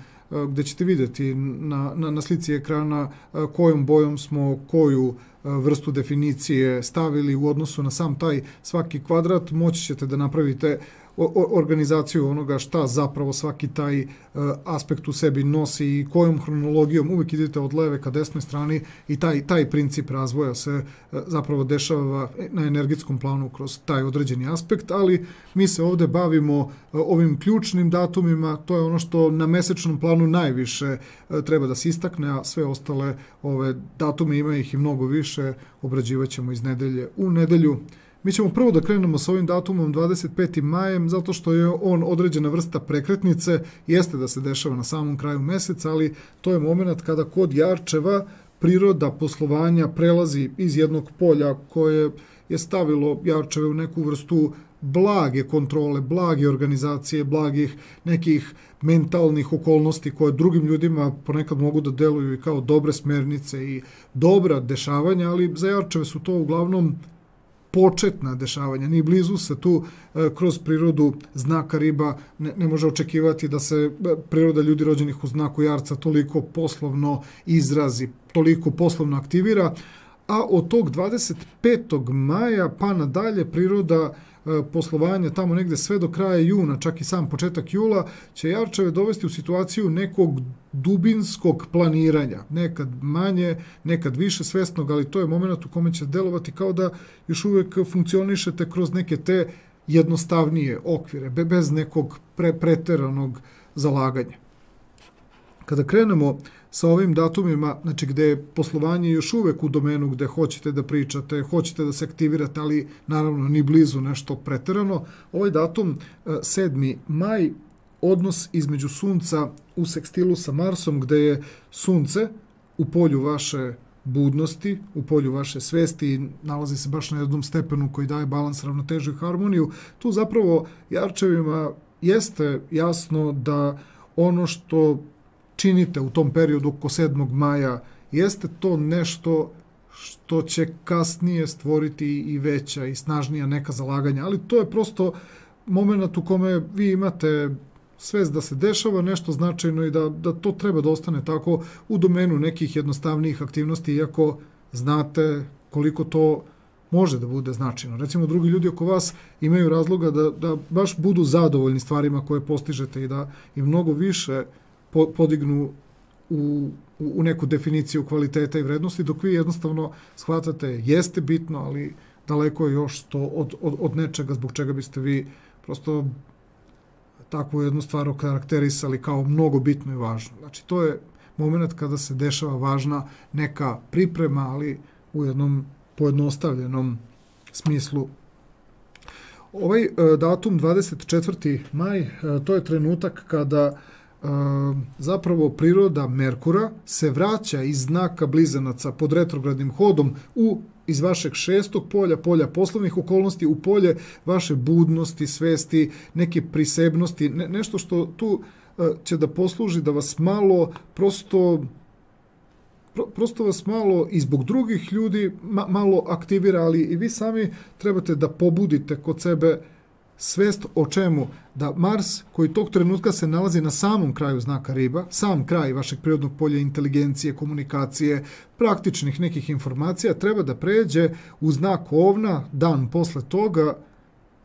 S1: gde ćete videti na slici ekrana kojom bojom smo koju vrstu definicije stavili u odnosu na sam taj svaki kvadrat. Moći ćete da napravite organizaciju onoga šta zapravo svaki taj aspekt u sebi nosi i kojom hronologijom. Uvijek idete od leve ka desnoj strani i taj princip razvoja se zapravo dešava na energetskom planu kroz taj određeni aspekt, ali mi se ovde bavimo ovim ključnim datumima. To je ono što na mesečnom planu najviše treba da se istakne, a sve ostale ove datume, ima ih i mnogo više, obrađivat ćemo iz nedelje u nedelju. Mi ćemo prvo da krenemo sa ovim datumom 25. majem, zato što je on određena vrsta prekretnice, jeste da se dešava na samom kraju meseca, ali to je moment kada kod Jarčeva priroda poslovanja prelazi iz jednog polja koje je stavilo Jarčeve u neku vrstu blage kontrole, blage organizacije, blagih nekih mentalnih okolnosti koje drugim ljudima ponekad mogu da deluju i kao dobre smernice i dobra dešavanja, ali za Jarčeve su to uglavnom početna dešavanja, ni blizu se tu kroz prirodu znaka riba ne može očekivati da se priroda ljudi rođenih u znaku jarca toliko poslovno izrazi, toliko poslovno aktivira, a od tog 25. maja pa nadalje priroda poslovanja tamo negde sve do kraja juna, čak i sam početak jula, će jarčeve dovesti u situaciju nekog dubinskog planiranja. Nekad manje, nekad više svesnog, ali to je moment u kome će delovati kao da još uvijek funkcionišete kroz neke te jednostavnije okvire, bez nekog preteranog zalaganja. Kada krenemo sa ovim datumima, znači gde je poslovanje još uvek u domenu gde hoćete da pričate, hoćete da se aktivirate, ali naravno ni blizu nešto preterano, ovaj datum 7. maj, odnos između Sunca u sekstilu sa Marsom, gde je Sunce u polju vaše budnosti, u polju vaše svesti, nalazi se baš na jednom stepenu koji daje balans, ravnotežu i harmoniju. Tu zapravo jarčevima jeste jasno da ono što činite u tom periodu oko 7. maja jeste to nešto što će kasnije stvoriti i veća i snažnija neka zalaganja, ali to je prosto moment u kome vi imate svest da se dešava nešto značajno i da to treba da ostane tako u domenu nekih jednostavnijih aktivnosti, iako znate koliko to može da bude značajno. Recimo, drugi ljudi oko vas imaju razloga da baš budu zadovoljni stvarima koje postižete i da im mnogo više podignu u neku definiciju kvaliteta i vrednosti, dok vi jednostavno shvatate jeste bitno, ali daleko je još to od nečega zbog čega biste vi prosto takvu jednu stvar okarakterisali kao mnogo bitno i važno. Znači, to je moment kada se dešava važna neka priprema, ali u jednom pojednostavljenom smislu. Ovaj datum, 24. maj, to je trenutak kada zapravo priroda Merkura se vraća iz znaka Blizanaca pod retrogradnim hodom iz vašeg 6. polja, polja poslovnih okolnosti, u polje vaše budnosti, svesti, neke prisebnosti, nešto što tu će da posluži da vas malo prosto vas malo i zbog drugih ljudi malo aktivira, ali i vi sami trebate da pobudite kod sebe svest o čemu? Da Mars, koji tog trenutka se nalazi na samom kraju znaka riba, sam kraj vašeg prirodnog polja inteligencije, komunikacije, praktičnih nekih informacija, treba da pređe u znak Ovna dan posle toga,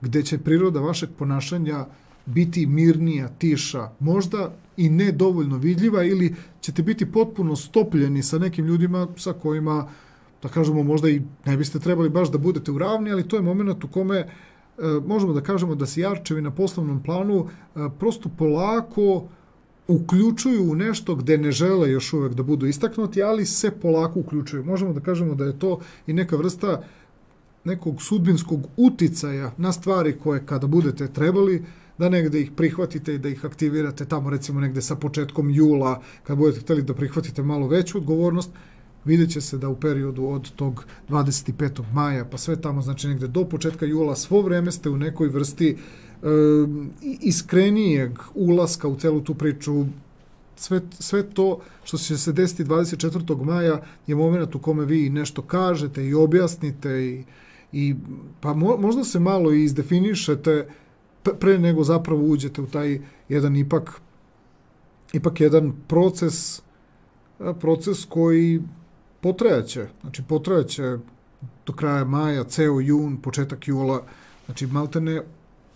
S1: gde će priroda vašeg ponašanja biti mirnija, tiša, možda i ne dovoljno vidljiva, ili ćete biti potpuno stopljeni sa nekim ljudima sa kojima, da kažemo, možda i ne biste trebali baš da budete u ravni, ali to je moment u kome možemo da kažemo da se jarčevi na poslovnom planu prosto polako uključuju u nešto gde ne žele još uvek da budu istaknuti, ali se polako uključuju. Možemo da kažemo da je to i neka vrsta nekog sudbinskog uticaja na stvari koje kada budete trebali, da negde ih prihvatite i da ih aktivirate tamo recimo negde sa početkom jula, kad budete hteli da prihvatite malo veću odgovornost, vidjet će se da u periodu od tog 25. maja pa sve tamo, znači negde do početka jula, svo vreme ste u nekoj vrsti iskrenijeg ulaska u celu tu priču. Sve to što će se desiti 24. maja je moment u kome vi nešto kažete i objasnite i pa možda se malo i izdefinišete pre nego zapravo uđete u taj jedan ipak jedan proces koji potrajaće do kraja maja, ceo jun, početak jula, znači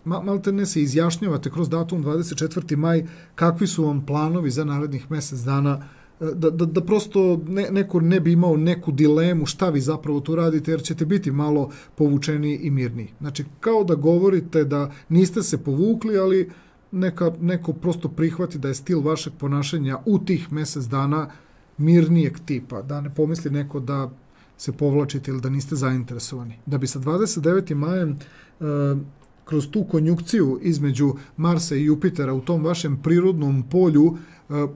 S1: maltene se izjašnjavate kroz datum 24. maj kakvi su vam planovi za narednih mesec dana, da prosto neko ne bi imao neku dilemu šta vi zapravo tu radite, jer ćete biti malo povučeni i mirni. Znači, kao da govorite da niste se povukli, ali neko prosto prihvati da je stil vašeg ponašanja u tih mesec dana mirnijeg tipa, da ne pomisli neko da se povlačite ili da niste zainteresovani. Da bi sa 29. majem kroz tu konjukciju između Marsa i Jupitera u tom vašem prirodnom polju,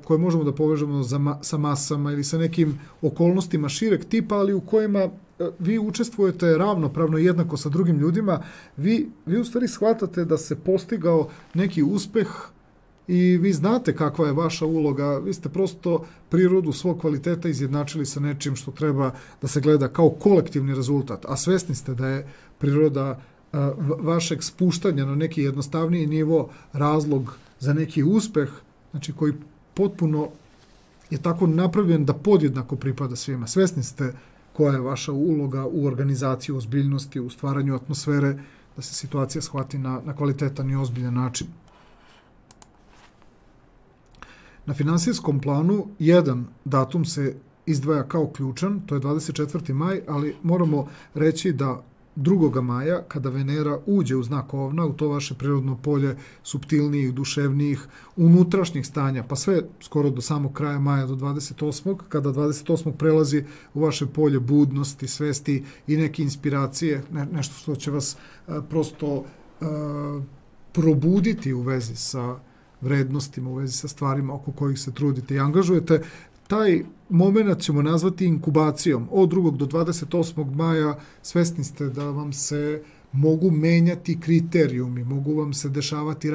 S1: koje možemo da povežemo sa masama ili sa nekim okolnostima šireg tipa, ali u kojima vi učestvujete ravnopravno i jednako sa drugim ljudima, vi u stvari shvatate da se postigao neki uspeh i vi znate kakva je vaša uloga, vi ste prosto prirodu svog kvaliteta izjednačili sa nečim što treba da se gleda kao kolektivni rezultat, a svesni ste da je priroda vašeg spuštanja na neki jednostavniji nivo razlog za neki uspeh, znači koji potpuno je tako napravljen da podjednako pripada svima. Svesni ste koja je vaša uloga u organizaciji, ozbiljnosti, u stvaranju atmosfere, da se situacija shvati na kvalitetan i ozbiljan način. Na finansijskom planu jedan datum se izdvaja kao ključan, to je 24. maj, ali moramo reći da 2. maja, kada Venera uđe u znak Ovna, u to vaše prirodno polje suptilnijih, duševnijih, unutrašnjih stanja, pa sve skoro do samog kraja maja, do 28. Kada 28. prelazi u vaše polje budnosti, svesti i neke inspiracije, nešto što će vas prosto probuditi u vezi sa vrednostima, u vezi sa stvarima oko kojih se trudite i angažujete. Taj moment ćemo nazvati inkubacijom. Od 2. do 28. maja svesni ste da vam se mogu menjati kriterijumi, mogu vam se dešavati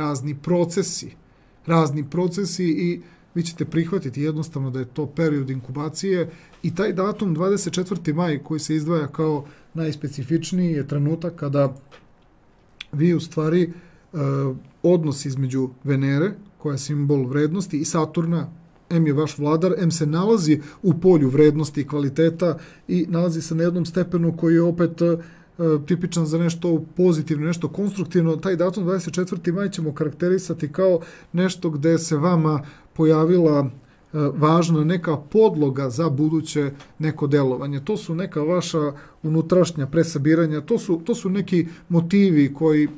S1: razni procesi i vi ćete prihvatiti jednostavno da je to period inkubacije i taj datum 24. maj koji se izdvaja kao najspecifičniji je trenutak kada vi u stvari odnos između Venere, koja je simbol vrednosti, i Saturna, M je vaš vladar, M se nalazi u polju vrednosti i kvaliteta i nalazi se na jednom stepenu koji je opet tipičan za nešto pozitivno, nešto konstruktivno. Taj datum 24. maj ćemo karakterisati kao nešto gde se vama pojavila važna neka podloga za buduće neko delovanje. To su neka vaša unutrašnja presabiranja, to su neki motivi koji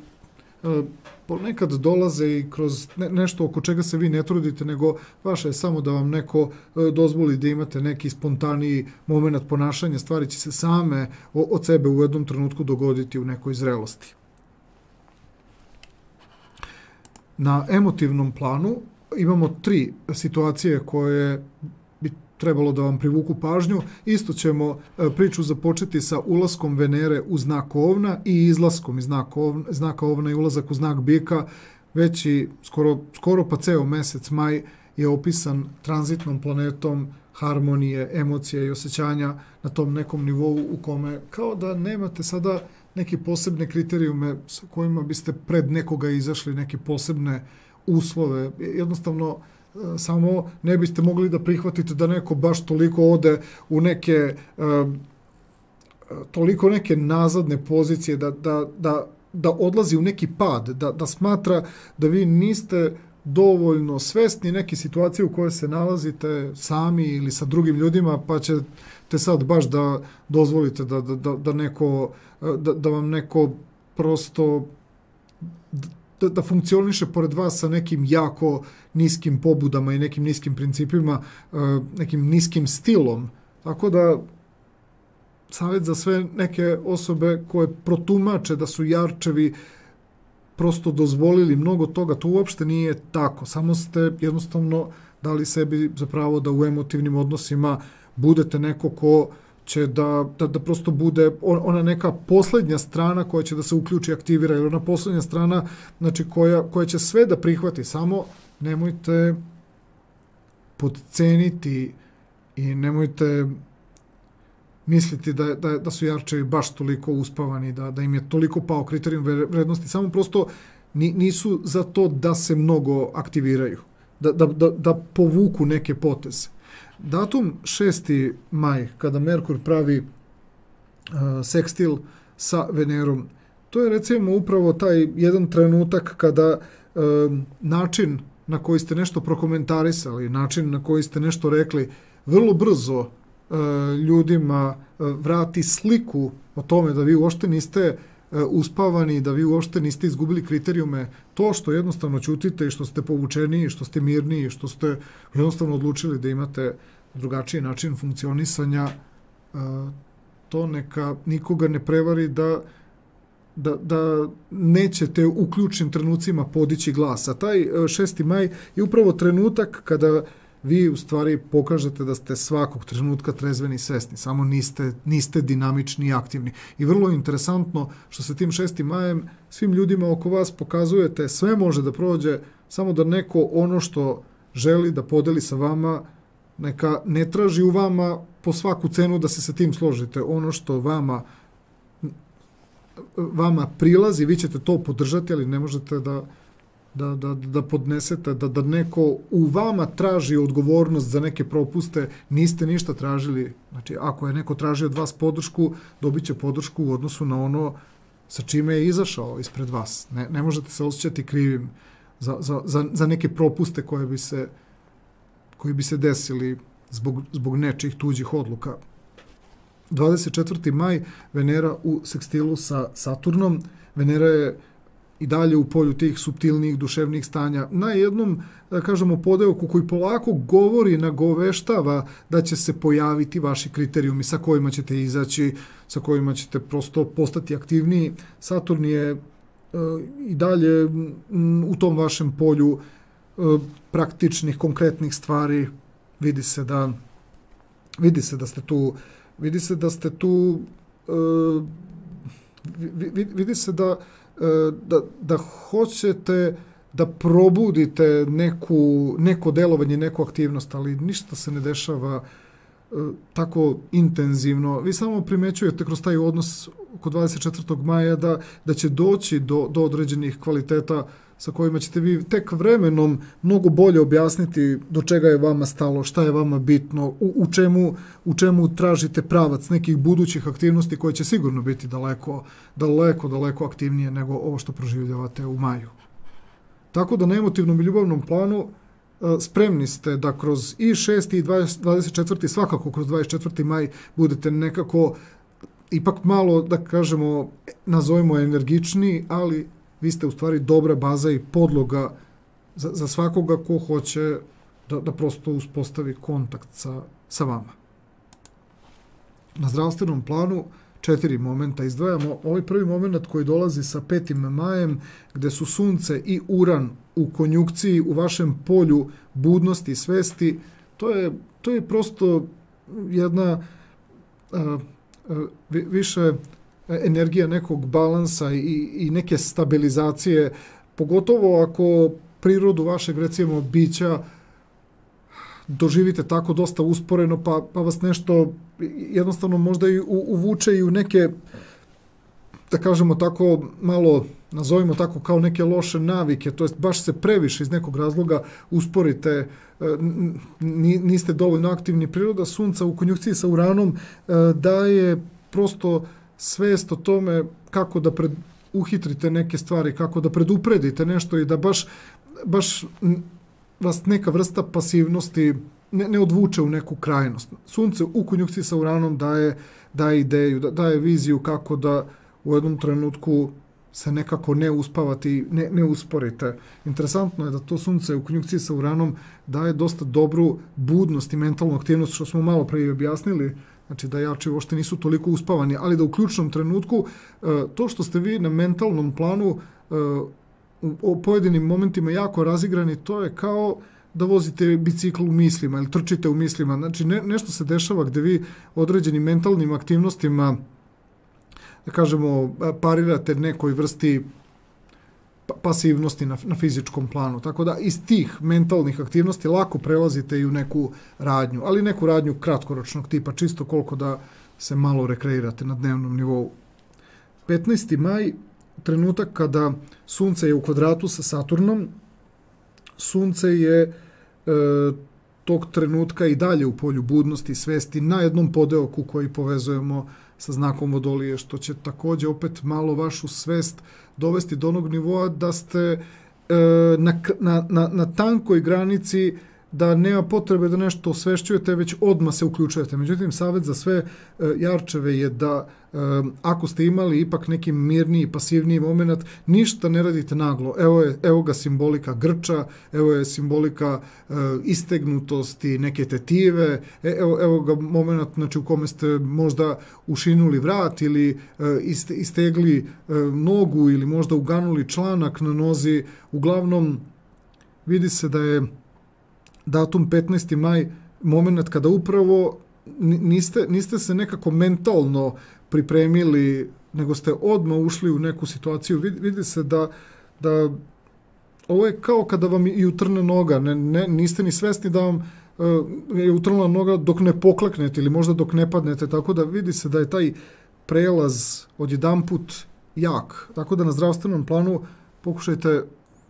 S1: ponekad dolaze i kroz nešto oko čega se vi ne trudite, nego vaše je samo da vam neko dozvoli da imate neki spontaniji moment ponašanja, stvari će se same od sebe u jednom trenutku dogoditi u nekoj zrelosti. Na emotivnom planu imamo 3 situacije koje bi trebalo da vam privuku pažnju. Isto ćemo priču započeti sa ulaskom Venere u znak Ovna i izlaskom iz znaka Ovna i ulazak u znak Bika. Već i skoro pa ceo mesec maj je opisan tranzitnom planetom harmonije, emocije i osjećanja na tom nekom nivou u kome kao da nemate sada neke posebne kriterijume s kojima biste pred nekoga izašli, neke posebne uslove. Jednostavno samo ne biste mogli da prihvatite da neko baš toliko ode u toliko neke nazadne pozicije, da odlazi u neki pad, da smatra da vi niste dovoljno svesni neke situacije u kojoj se nalazite sami ili sa drugim ljudima, pa ćete sad baš da dozvolite da vam neko prosto da funkcioniše pored vas sa nekim jako niskim pobudama i nekim niskim principima, nekim niskim stilom. Tako da savjet za sve neke osobe koje protumače da su jarčevi prosto dozvolili mnogo toga, to uopšte nije tako. Samo ste jednostavno dali sebi za pravo da u emotivnim odnosima budete neko ko će da prosto bude ona neka poslednja strana koja će da se uključi, aktivira, jer ona poslednja strana, znači koja će sve da prihvati, samo nemojte podceniti i nemojte misliti da su jarčevi baš toliko uspavani, da im je toliko pao kriterijum vrednosti, samo prosto nisu za to da se mnogo aktiviraju, da povuku neke poteze. Datum 6. maj, kada Merkur pravi sekstil sa Venerom, to je recimo upravo taj jedan trenutak kada način na koji ste nešto prokomentarisali, način na koji ste nešto rekli, vrlo brzo ljudima vrati sliku o tome da vi uopšte niste uspavani, da vi uopšte niste izgubili kriterijume. To što jednostavno ćutite i što ste povučeniji, što ste mirniji, što ste jednostavno odlučili da imate drugačiji način funkcionisanja, to neka nikoga ne prevari da nećete u ključnim trenucima podići glas. A taj 6. maj je upravo trenutak kada vi u stvari pokažete da ste svakog trenutka trezveni i svesni, samo niste dinamični i aktivni. I vrlo je interesantno što se tim 6. majem svim ljudima oko vas pokazujete, sve može da prođe, samo da neko ono što želi da podeli sa vama, neka ne traži u vama po svaku cenu da se sa tim složite. Ono što vama prilazi, vi ćete to podržati, ali ne možete da podnesete, da neko u vama traži odgovornost za neke propuste, niste ništa tražili. Znači, ako je neko tražio od vas podršku, dobit će podršku u odnosu na ono sa čime je izašao ispred vas. Ne možete se osjećati krivim za neke propuste koji bi se desili zbog nečih tuđih odluka. 24. maj, Venera u sekstilu sa Saturnom. Venera je i dalje u polju tih suptilnijih duševnih stanja. Na jednom, da kažemo, podeoku koji polako govori, nagoveštava da će se pojaviti vaši kriterijumi sa kojima ćete izaći, sa kojima ćete prosto postati aktivniji. Saturn je i dalje u tom vašem polju praktičnih, konkretnih stvari. Vidi se da ste tu, vidi se da hoćete da probudite neko delovanje, neku aktivnost, ali ništa se ne dešava tako intenzivno. Vi samo primećujete kroz taj odnos oko 24. maja da će doći do određenih kvaliteta sa kojima ćete vi tek vremenom mnogo bolje objasniti do čega je vama stalo, šta je vama bitno, u čemu tražite pravac nekih budućih aktivnosti koje će sigurno biti daleko aktivnije nego ovo što proživljavate u maju. Tako da na emotivnom i ljubavnom planu spremni ste da kroz i 6. i 24. svakako kroz 24. maj budete nekako ipak malo, da kažemo, nazovimo energičniji, ali vi ste u stvari dobra baza i podloga za svakoga ko hoće da prosto uspostavi kontakt sa vama. Na zdravstvenom planu 4 momenta izdvajamo. Ovaj prvi moment koji dolazi sa 5. majem, gde su Sunce i Uran u konjunkciji u vašem polju budnosti i svesti, to je prosto jedna više energija nekog balansa i neke stabilizacije, pogotovo ako prirodu vašeg, recimo, bića doživite tako dosta usporeno, pa vas nešto jednostavno možda i uvuče i u neke, da kažemo tako, malo, nazovimo tako, kao neke loše navike, to jest baš se previše iz nekog razloga usporite, niste dovoljno aktivni. Priroda Sunca u konjunkciji sa Uranom daje prosto svest o tome kako da uhitrite neke stvari, kako da predupredite nešto i da baš vas neka vrsta pasivnosti ne odvuče u neku krajnost. Sunce u konjunkciji sa Uranom daje ideju, daje viziju kako da u jednom trenutku se nekako ne uspavati, ne usporite. Interesantno je da to Sunce u konjunkciji sa Uranom daje dosta dobru budnost i mentalnu aktivnost, što smo malo prije objasnili, znači da jači uopšte nisu toliko uspavani, ali da u ključnom trenutku to što ste vi na mentalnom planu u pojedinim momentima jako razigrani, to je kao da vozite bicikl u mislima ili trčite u mislima. Znači nešto se dešava gde vi određenim mentalnim aktivnostima, da kažemo, parirate nekoj vrsti pasivnosti na fizičkom planu. Tako da iz tih mentalnih aktivnosti lako prelazite i u neku radnju, ali neku radnju kratkoročnog tipa, čisto koliko da se malo rekreirate na dnevnom nivou. 15. maj, trenutak kada Sunce je u kvadratu sa Saturnom. Sunce je tog trenutka i dalje u polju budnosti i svesti na jednom podeoku koji povezujemo sa znakom Vodolije, što će takođe opet malo vašu svest dovesti do onog nivoa da ste na tankoj granici, da nema potrebe da nešto osvešćujete, već odmah se uključujete. Međutim, savjet za sve jarčeve je da ako ste imali ipak neki mirniji, pasivniji moment, ništa ne radite naglo. Evo ga simbolika grča, evo je simbolika istegnutosti, neke tetive, evo ga moment, znači, u kome ste možda ušinuli vrat ili istegli nogu ili možda uganuli članak na nozi. Uglavnom, vidi se datum 15. maj, moment kada upravo niste se nekako mentalno pripremili, nego ste odmah ušli u neku situaciju. Vidi se da ovo je kao kada vam i utrne noga, niste ni svesni da vam je utrnula noga dok ne pokleknete ili možda dok ne padnete, tako da vidi se da je taj prelaz odjedanput jak. Tako da na zdravstvenom planu pokušajte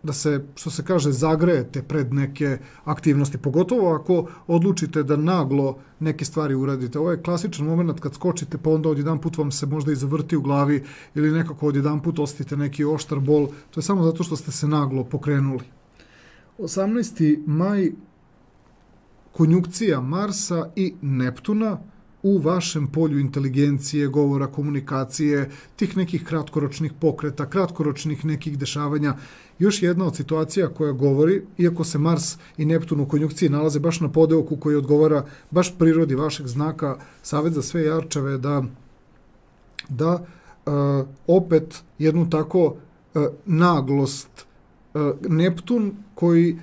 S1: da se, što se kaže, zagrejete pred neke aktivnosti, pogotovo ako odlučite da naglo neke stvari uradite. Ovo je klasičan moment kad skočite, pa onda odjedanput vam se možda i zavrti u glavi ili nekako odjedanput osjetite neki oštar bol. To je samo zato što ste se naglo pokrenuli. 18. maj, konjunkcija Marsa i Neptuna u vašem polju inteligencije, govora, komunikacije, tih nekih kratkoročnih pokreta, kratkoročnih nekih dešavanja. Još jedna od situacija koja govori, iako se Mars i Neptun u konjunkciji nalaze baš na podeoku koji odgovara baš prirodi vašeg znaka, savjet za sve jarčeve da opet jednu tako naglost, Neptun koji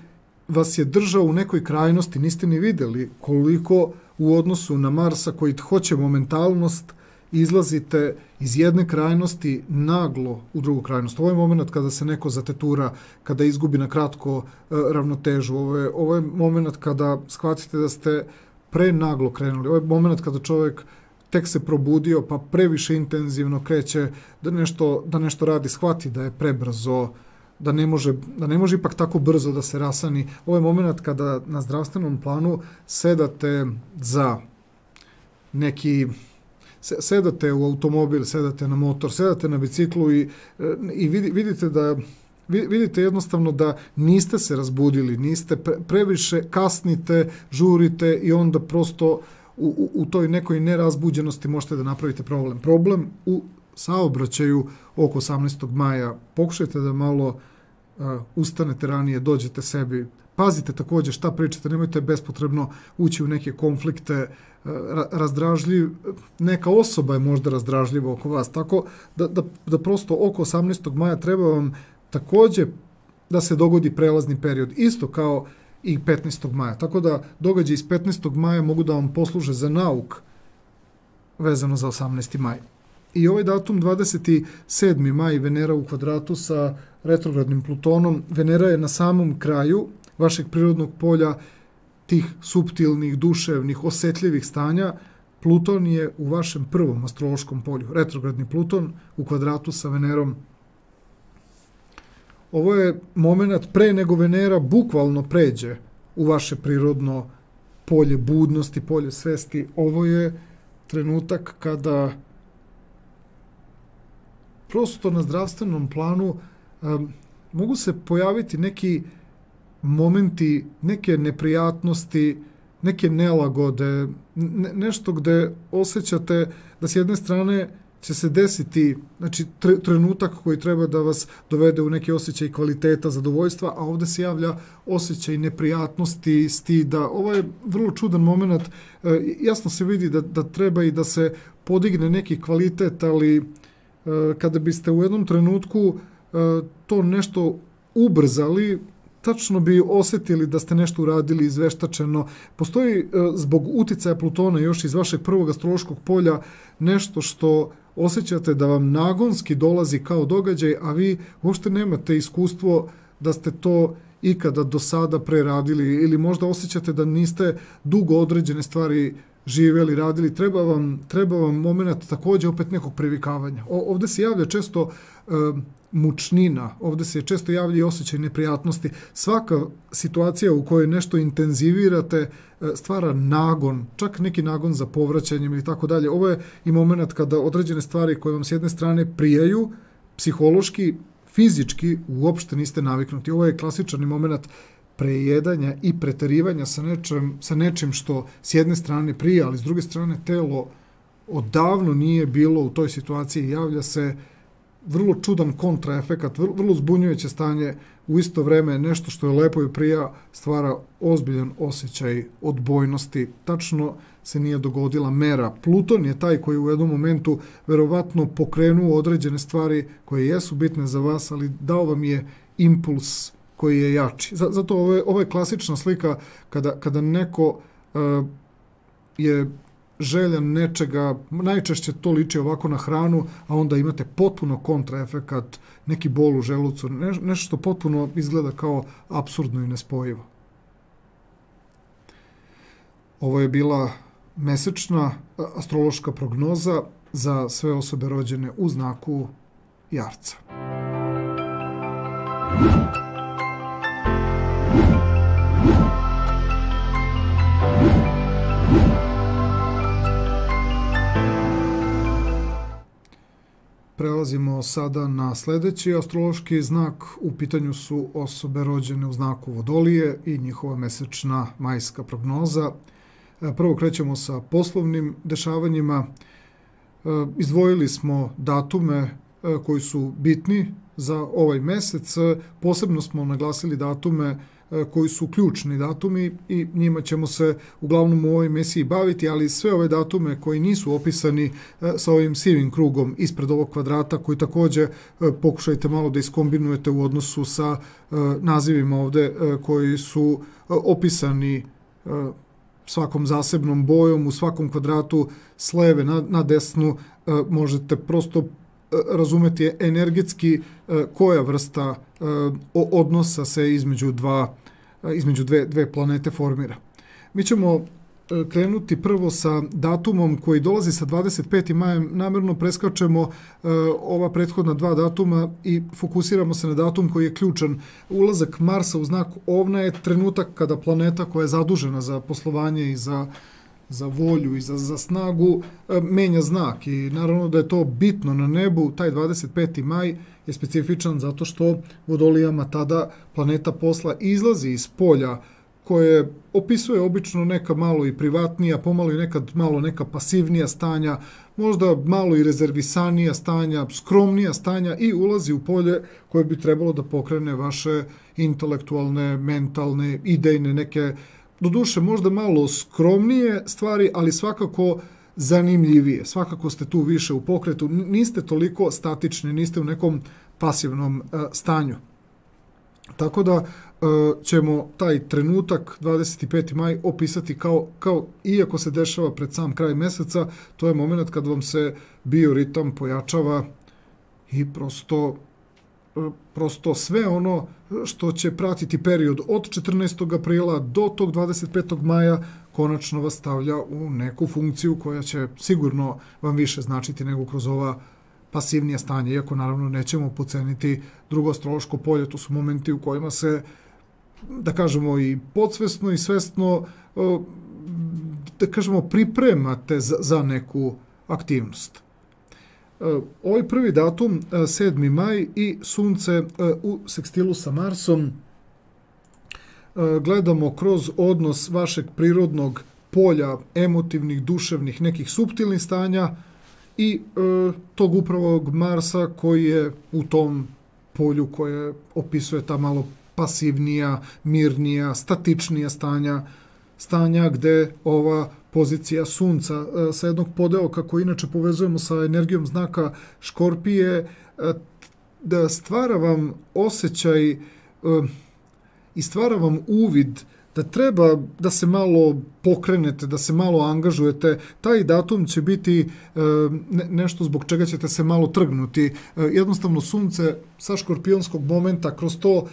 S1: vas je držao u nekoj krajnosti, niste ni vidjeli koliko u odnosu na Marsa koji hoće momentalnost, izlazite iz jedne krajnosti naglo u drugu krajnost. Ovo je moment kada se neko zatetura, kada izgubi na kratko ravnotežu. Ovo je moment kada shvatite da ste prenaglo krenuli. Ovo je moment kada čovjek tek se probudio pa previše intenzivno kreće da nešto radi, shvati da je prebrzo, da ne može ipak tako brzo da se rasani. Ovo je moment kada na zdravstvenom planu sedate za sedate u automobil, sedate na motor, sedate na biciklu i vidite jednostavno da niste se razbudili, niste previše kasnite, žurite i onda prosto u toj nekoj nerazbuđenosti možete da napravite problem. Problem u saobraćaju oko 18. maja. Pokušajte da malo ustanete ranije, dođete sebi. Pazite također šta pričate, nemojte bespotrebno ući u neke konflikte, neka osoba je možda razdražljiva oko vas, tako da prosto oko 18. maja treba vam također da se dogodi prelazni period, isto kao i 15. maja. Tako da događaji iz 15. maja mogu da vam posluže za nauk vezano za 18. maj. I ovaj datum 27. maj, Venera u kvadratu sa retrogradnim Plutonom. Venera je na samom kraju vašeg prirodnog polja, tih suptilnih, duševnih, osjetljivih stanja. Pluton je u vašem prvom astrološkom polju. Retrogradni Pluton u kvadratu sa Venerom. Ovo je moment pre nego Venera bukvalno pređe u vaše prirodno polje budnosti, polje svesti. Ovo je trenutak kada prosto na zdravstvenom planu mogu se pojaviti neki momenti, neke neprijatnosti, neke nelagode, nešto gde osjećate da s jedne strane će se desiti, znači trenutak koji treba da vas dovede u neki osjećaj kvaliteta, zadovoljstva, a ovdje se javlja osjećaj neprijatnosti, stida. Ovo je vrlo čudan moment, jasno se vidi da treba i da se podigne neki kvalitet, ali kada biste u jednom trenutku to nešto ubrzali, tačno bi osjetili da ste nešto uradili izveštačeno. Postoji zbog uticaja Plutona još iz vašeg prvog astrološkog polja nešto što osjećate da vam nagonski dolazi kao događaj, a vi uopšte nemate iskustvo da ste to ikada do sada preradili ili možda osjećate da niste dugo određene stvari živjeli, radili. Treba vam moment također opet nekog privikavanja. Ovdje se javlja često mučnina, ovdje se često javlja i osjećaj neprijatnosti. Svaka situacija u kojoj nešto intenzivirate stvara nagon, čak neki nagon za povraćanjem ili tako dalje. Ovo je i moment kada određene stvari koje vam s jedne strane prijaju, psihološki, fizički uopšte niste naviknuti. Ovo je klasičan moment prejedanja i preterivanja sa nečim što s jedne strane prija, ali s druge strane telo odavno nije bilo u toj situaciji. Javlja se vrlo čudan kontraefekat, vrlo zbunjujuće stanje, u isto vreme nešto što je lepo i prija stvara ozbiljan osjećaj odbojnosti. Tačno se nije dogodila mera. Pluton je taj koji u jednom momentu verovatno pokrenuo određene stvari koje jesu bitne za vas, ali dao vam je impuls koji je jači. Zato ovo je klasična slika kada neko je željan nečega, najčešće to liči ovako na hranu, a onda imate potpuno kontraefekat, neki bol u želucu, nešto što potpuno izgleda kao apsurdno i nespojivo. Ovo je bila mesečna astrološka prognoza za sve osobe rođene u znaku Jarca. Prelazimo sada na sljedeći astrološki znak. U pitanju su osobe rođene u znaku Vodolije i njihova mesečna majska prognoza. Prvo krećemo sa poslovnim dešavanjima. Izdvojili smo datume koji su bitni za ovaj mesec. Posebno smo naglasili datume koji su ključni datumi i njima ćemo se uglavnom u ovoj emisiji baviti, ali sve ove datume koji nisu opisani sa ovim sivim krugom ispred ovog kvadrata, koji također pokušajte malo da iskombinujete u odnosu sa nazivima ovde koji su opisani svakom zasebnom bojom, u svakom kvadratu s leve na desnu možete prosto razumeti energetski koja vrsta odnosa se između dve planete formira. Mi ćemo krenuti prvo sa datumom koji dolazi sa 25. majem. Namjerno preskačemo ova prethodna dva datuma i fokusiramo se na datum koji je ključan. Ulazak Marsa u znak Ovna je trenutak kada planeta koja je zadužena za poslovanje i za volju i za snagu menja znak i naravno da je to bitno na nebu. Taj 25. maj je specifičan zato što Vodolijama tada planeta posla izlazi iz polja koje opisuje obično neka malo i privatnija, pomalo i nekad malo neka pasivnija stanja, možda malo i rezervisanija stanja, skromnija stanja i ulazi u polje koje bi trebalo da pokrene vaše intelektualne, mentalne, idejne neke, doduše možda malo skromnije stvari, ali svakako zanimljivije. Svakako ste tu više u pokretu, niste toliko statični, niste u nekom pasivnom stanju. Tako da ćemo taj trenutak, 25. maj, opisati kao iako se dešava pred sam kraj meseca, to je moment kad vam se bioritam pojačava i prosto sve ono što će pratiti period od 14. aprila do tog 25. maja konačno vas stavlja u neku funkciju koja će sigurno vam više značiti nego kroz ova pasivnija stanja, iako naravno nećemo poceniti drugo astrološko polje. To su momenti u kojima se, da kažemo, i podsvesno i svesno, da kažemo, pripremate za neku aktivnost. Ovaj prvi datum, 7. maj i Sunce u sekstilu sa Marsom, gledamo kroz odnos vašeg prirodnog polja, emotivnih, duševnih, nekih suptilnih stanja i tog upravog Marsa koji je u tom polju koje opisuje ta malo pasivnija, mirnija, statičnija stanja gde ova pozicija Sunca sa jednog podeoka koji inače povezujemo sa energijom znaka Škorpije, da stvara vam osjećaj i stvara vam uvid da treba da se malo pokrenete, da se malo angažujete. Taj datum će biti nešto zbog čega ćete se malo trgnuti. Jednostavno Sunce sa škorpionskog momenta kroz to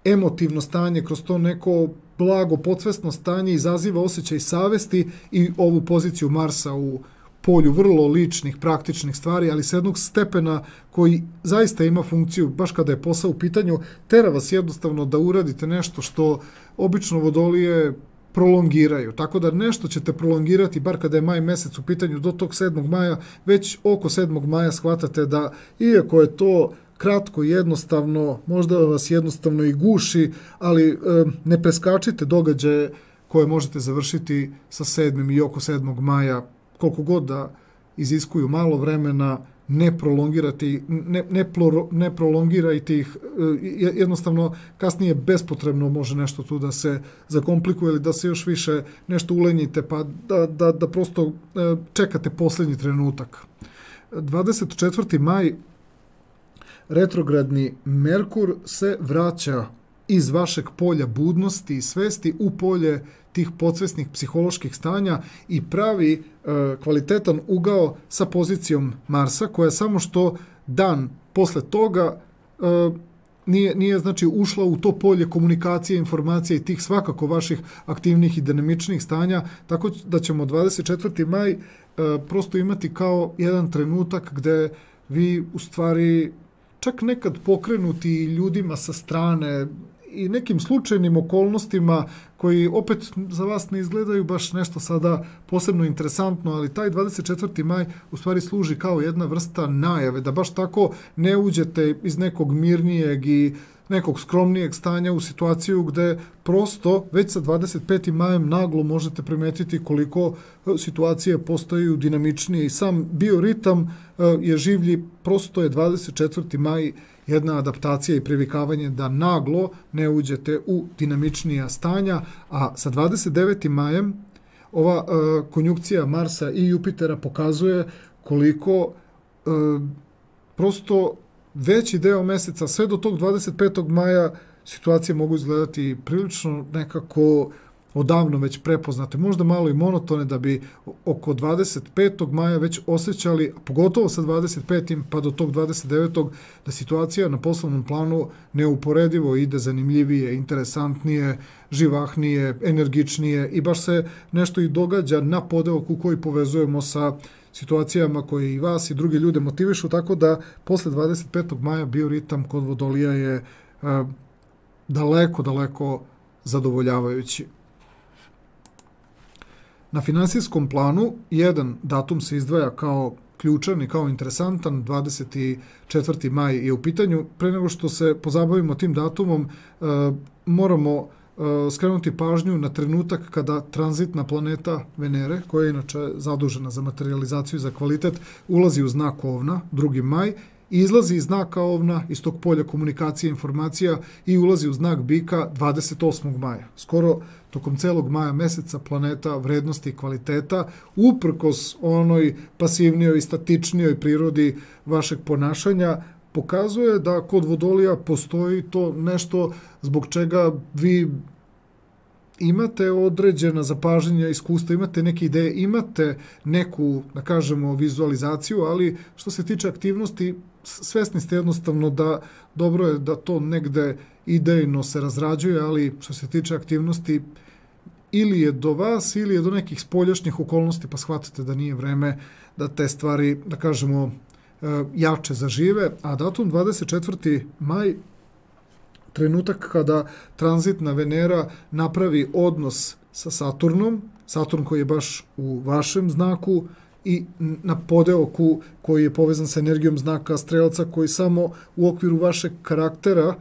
S1: emotivno stanje, kroz to neko blago, podsvesno stanje izaziva osjećaj savesti i ovu poziciju Marsa u polju vrlo ličnih, praktičnih stvari, ali s jednog stepena koji zaista ima funkciju, baš kada je posao u pitanju, tera vas jednostavno da uradite nešto što obično Vodolije prolongiraju. Tako da nešto ćete prolongirati, bar kada je maj mesec u pitanju do tog 7. maja, već oko 7. maja shvatate da, iako je to kratko, jednostavno, možda vas jednostavno i guši, ali ne preskačite događaje koje možete završiti sa 7. i oko 7. maja, koliko god da iziskuju malo vremena, ne prolongirajte ih, jednostavno kasnije bespotrebno može nešto tu da se zakomplikuje ili da se još više nešto ulenjite, pa da prosto čekate posljednji trenutak. 24. maj retrogradni Merkur se vraća iz vašeg polja budnosti i svesti u polje tih podsvesnih psiholoških stanja i pravi kvalitetan ugao sa pozicijom Marsa, koja samo što dan posle toga nije znači ušla u to polje komunikacije, informacije i tih svakako vaših aktivnih i dinamičnih stanja, tako da ćemo 24. maj prosto imati kao jedan trenutak gde vi u stvari čak nekad pokrenuti ljudima sa strane i nekim slučajnim okolnostima koji opet za vas ne izgledaju baš nešto sada posebno interesantno, ali taj 24. maj u stvari služi kao jedna vrsta najave, da baš tako ne uđete iz nekog mirnijeg i nekog skromnijeg stanja u situaciju gde prosto već sa 25. majem naglo možete primetiti koliko situacije postaju dinamičnije i sam bioritam je življi, prosto je 24. maj jedna adaptacija i privikavanje da naglo ne uđete u dinamičnija stanja, a sa 29. majem ova konjunkcija Marsa i Jupitera pokazuje koliko prosto veći deo meseca, sve do tog 25. maja, situacije mogu izgledati prilično nekako odavno već prepoznate, možda malo i monotone, da bi oko 25. maja već osjećali, pogotovo sa 25. pa do tog 29. da situacija na poslovnom planu neuporedivo ide zanimljivije, interesantnije, živahnije, energičnije i baš se nešto i događa na podeoku koji povezujemo sa situacijama koje i vas i druge ljude motivišu, tako da posle 25. maja bioritam kod Vodolija je daleko zadovoljavajući. Na finansijskom planu jedan datum se izdvaja kao ključan i kao interesantan, 24. maj je u pitanju. Pre nego što se pozabavimo tim datumom, moramo skrenuti pažnju na trenutak kada tranzitna planeta Venere, koja je inače zadužena za materializaciju i za kvalitet, ulazi u znak Ovna, 2. maj, i izlazi iz znaka Ovna, iz tog polja komunikacije, informacija i ulazi u znak Bika 28. maja. Skoro tokom celog maja meseca planeta vrednosti i kvaliteta, uprkos onoj pasivnijoj i statičnijoj prirodi vašeg ponašanja, pokazuje da kod Vodolija postoji to nešto zbog čega vi imate određena zapažanja, iskustva, imate neke ideje, imate neku, da kažemo, vizualizaciju, ali što se tiče aktivnosti, svesni ste jednostavno da dobro je da to negde idejno se razrađuje, ali što se tiče aktivnosti, ili je do vas, ili je do nekih spoljašnjih okolnosti, pa shvatite da nije vreme da te stvari, da kažemo, jače zažive, a datum 24. maj, trenutak kada tranzitna Venera napravi odnos sa Saturnom, Saturn koji je baš u vašem znaku i na podeoku koji je povezan sa energijom znaka Strelca, koji samo u okviru vašeg karaktera,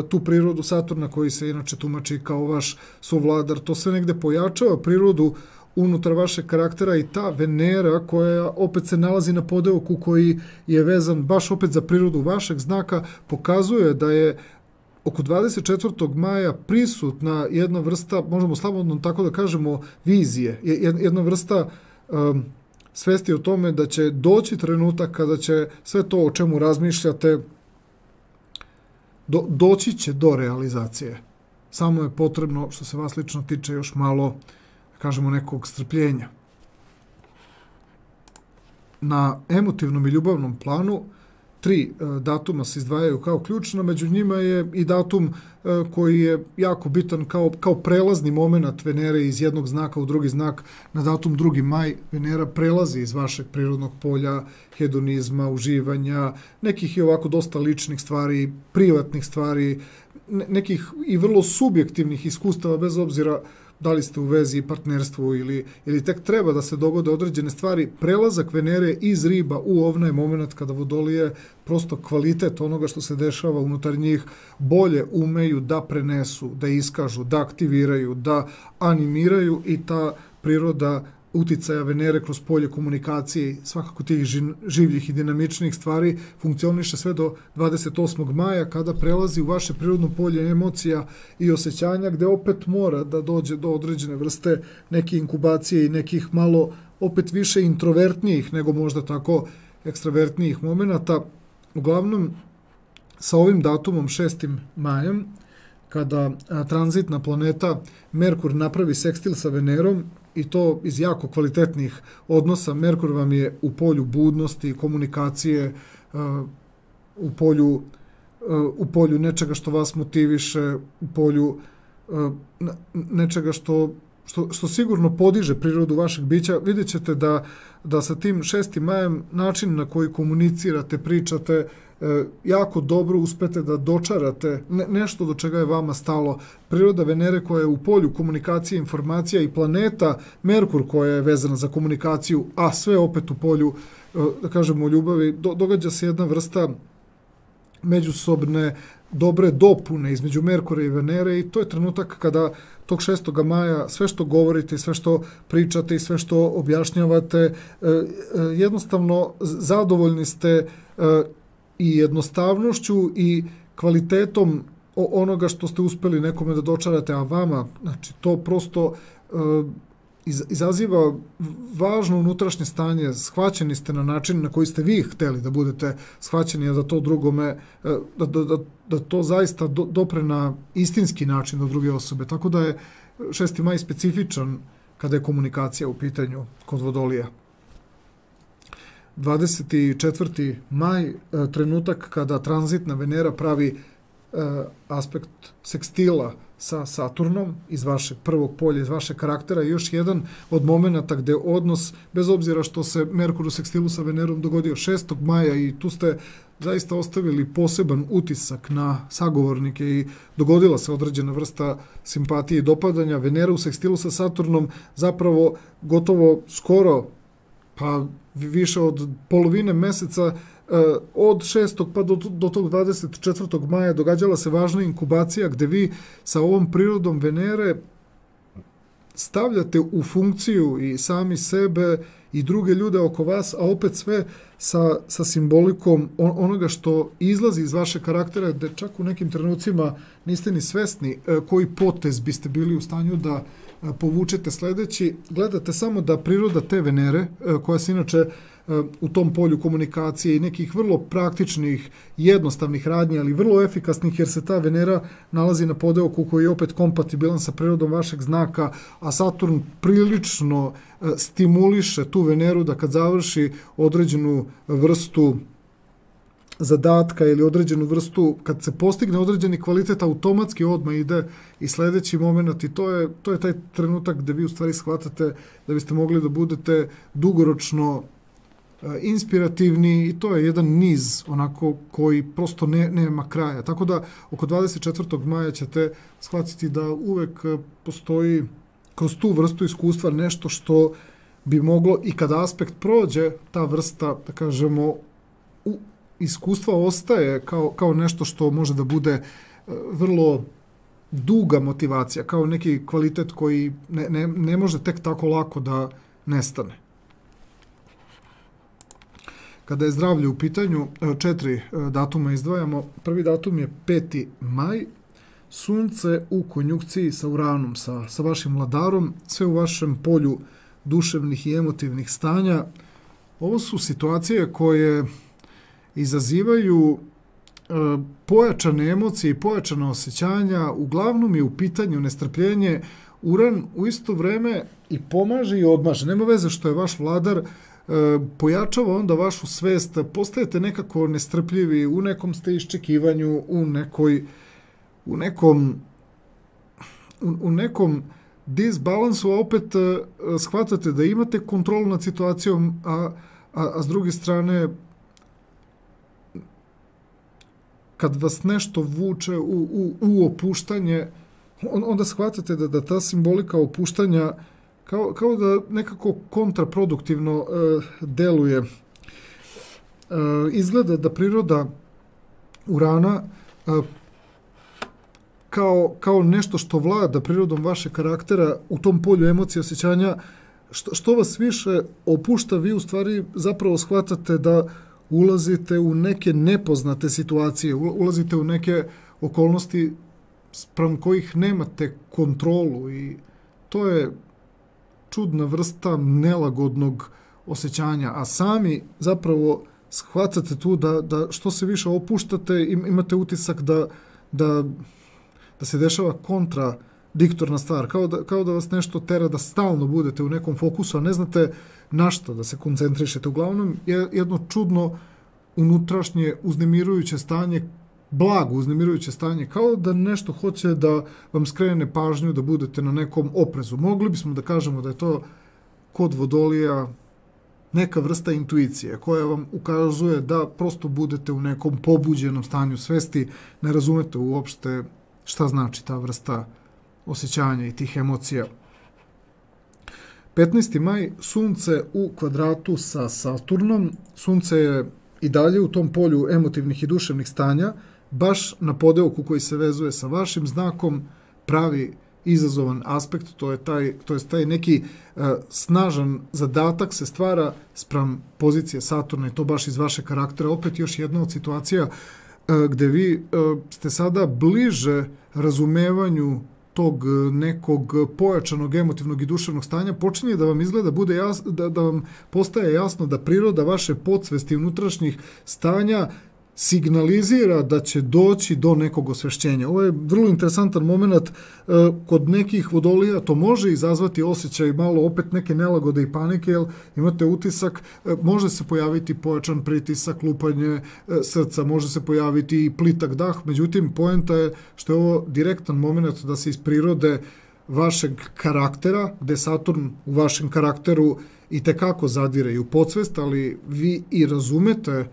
S1: tu prirodu Saturna koji se inače tumači kao vaš suvladar, to sve negde pojačava prirodu unutar vašeg karaktera i ta Venera koja opet se nalazi na podeoku koji je vezan baš opet za prirodu vašeg znaka, pokazuje da je oko 24. maja prisutna jedna vrsta, možemo slobodno tako da kažemo, vizije, jedna vrsta svesti o tome da će doći trenutak kada će sve to o čemu razmišljate doći će do realizacije. Samo je potrebno, što se vas lično tiče, još malo, kažemo, nekog strpljenja. Na emotivnom i ljubavnom planu 3 datuma se izdvajaju kao ključno, među njima je i datum koji je jako bitan kao prelazni moment Venere iz jednog znaka u drugi znak. Na datum 2. maj Venera prelazi iz vašeg prirodnog polja, hedonizma, uživanja, nekih i ovako dosta ličnih stvari, privatnih stvari, nekih i vrlo subjektivnih iskustava, bez obzira da li ste u vezi, partnerstvu ili tek treba da se dogode određene stvari. Prelazak Venere iz Riba u Ovna je moment kada Vodolije prosto kvalitet onoga što se dešava unutar njih bolje umeju da prenesu, da iskažu, da aktiviraju, da animiraju i ta priroda uticaja Venere kroz polje komunikacije, svakako tih življih i dinamičnih stvari, funkcioniše sve do 28. maja kada prelazi u vaše prirodno polje emocija i osjećanja, gde opet mora da dođe do određene vrste neke inkubacije i nekih malo opet više introvertnijih nego možda tako ekstravertnijih momenata. Uglavnom, sa ovim datumom 6. majem, kada tranzitna planeta Merkur napravi sekstil sa Venerom, i to iz jako kvalitetnih odnosa. Merkur vam je u polju budnosti, komunikacije, u polju nečega što vas motiviše, u polju nečega što sigurno podiže prirodu vašeg bića. Vidjet ćete da sa tim 6. majem način na koji komunicirate, pričate, jako dobro uspete da dočarate nešto do čega je vama stalo. Priroda Venere koja je u polju komunikacije, informacija i planeta Merkur koja je vezana za komunikaciju, a sve opet u polju, da kažemo, ljubavi, događa se jedna vrsta međusobne dobre dopune između Merkura i Venere i to je trenutak kada tog 6. maja sve što govorite, sve što pričate i sve što objašnjavate, jednostavno zadovoljni ste i jednostavnošću i kvalitetom onoga što ste uspeli nekome da dočarate, a vama, znači, to prosto izaziva važno unutrašnje stanje. Shvaćeni ste na način na koji ste vi hteli da budete shvaćeni, a da to drugome, da to zaista dopre na istinski način do druge osobe. Tako da je 6. maj specifičan kada je komunikacija u pitanju kod Vodolija. 24. maj, trenutak kada tranzitna Venera pravi aspekt sekstila sa Saturnom iz vašeg prvog polja, iz vašeg karaktera, i još jedan od momenata gde odnos, bez obzira što se Merkur u sekstilu sa Venerom dogodio 6. maja i tu ste zaista ostavili poseban utisak na sagovornike i dogodila se određena vrsta simpatije i dopadanja. Venera u sekstilu sa Saturnom zapravo gotovo skoro, pa više od polovine meseca, od 6. pa do tog 24. maja događala se važna inkubacija gde vi sa ovom prirodom Venere stavljate u funkciju i sami sebe i druge ljude oko vas, a opet sve sa simbolikom onoga što izlazi iz vašeg karaktera, gde čak u nekim trenucima niste ni svesni koji potez biste bili u stanju da povučete sledeći. Gledate samo da priroda te Venere, koja se inače u tom polju komunikacije i nekih vrlo praktičnih, jednostavnih radnji, ali vrlo efikasnih, jer se ta Venera nalazi na podeoku koji je opet kompatibilan sa prirodom vašeg znaka, a Saturn prilično stimuliše tu Veneru da kad završi određenu vrstu zadatka ili određenu vrstu, kad se postigne određeni kvalitet, automatski odmah ide i sledeći moment, i to je taj trenutak gde vi u stvari shvatate da biste mogli da budete dugoročno inspirativni, i to je jedan niz onako koji prosto nema kraja. Tako da oko 24. maja ćete shvatiti da uvek postoji kroz tu vrstu iskustva nešto što bi moglo, i kada aspekt prođe, ta vrsta, da kažemo, iskustva ostaje kao nešto što može da bude vrlo duga motivacija, kao neki kvalitet koji ne može tek tako lako da nestane. Kada je zdravlje u pitanju, 4 datuma izdvajamo. Prvi datum je 5. maj, Sunce u konjunkciji sa Uranom, sa vašim vladarom, sve u vašem polju duševnih i emotivnih stanja. Ovo su situacije koje izazivaju pojačane emocije i pojačana osjećanja. Uglavnom je u pitanju nestrpljenje. Uran u isto vreme i pomaže i odmaže. Nema veze što je vaš vladar, pojačava onda vašu svest, postajete nekako nestrpljivi, u nekom ste iščekivanju, u nekom disbalansu, a opet shvatate da imate kontrolu nad situacijom, a s druge strane, kad vas nešto vuče u opuštanje, onda shvatate da ta simbolika opuštanja kao da nekako kontraproduktivno deluje. Izgleda da priroda Urana kao nešto što vlada prirodom vašeg karaktera u tom polju emocije, osjećanja, što vas više opušta, vi u stvari zapravo shvatate da ulazite u neke nepoznate situacije, ulazite u neke okolnosti sprem kojih nemate kontrolu, i to je čudna vrsta nelagodnog osjećanja, a sami zapravo shvatate tu da što se više opuštate, imate utisak da da se dešava kontradiktorna stvar, kao da vas nešto tera da stalno budete u nekom fokusu, a ne znate na što da se koncentrišete. Uglavnom je jedno čudno unutrašnje uznemirujuće stanje, blago uznemirujuće stanje, kao da nešto hoće da vam skrene pažnju, da budete na nekom oprezu. Mogli bismo da kažemo da je to kod vodolija neka vrsta intuicije koja vam ukazuje da prosto budete u nekom pobuđenom stanju svesti, ne razumete uopšte šta znači ta vrsta osjećanja i tih emocija. 15. maj, Sunce u kvadratu sa Saturnom. Sunce je i dalje u tom polju emotivnih i duševnih stanja, baš na podeoku koji se vezuje sa vašim znakom, pravi izazovan aspekt, to je taj neki snažan zadatak se stvara spram pozicije Saturna i to baš iz vašeg karaktera. Opet još jedna od situacija gde vi ste sada bliže razumevanju tog nekog pojačanog emotivnog i duševnog stanja, počinje da vam izgleda, da vam postaje jasno da priroda vaše podsvesti unutrašnjih stanja signalizira da će doći do nekog osvešćenja. Ovo je vrlo interesantan moment. Kod nekih vodolija to može izazvati osjećaj malo opet neke nelagode i panike, jer imate utisak, može se pojaviti pojačan pritisak, lupanje srca, može se pojaviti i plitak dah, međutim, poenta je što je ovo direktan moment da se iz prirode vašeg karaktera, gde Saturn u vašem karakteru i tekako zadire i u podsvest, ali vi i razumete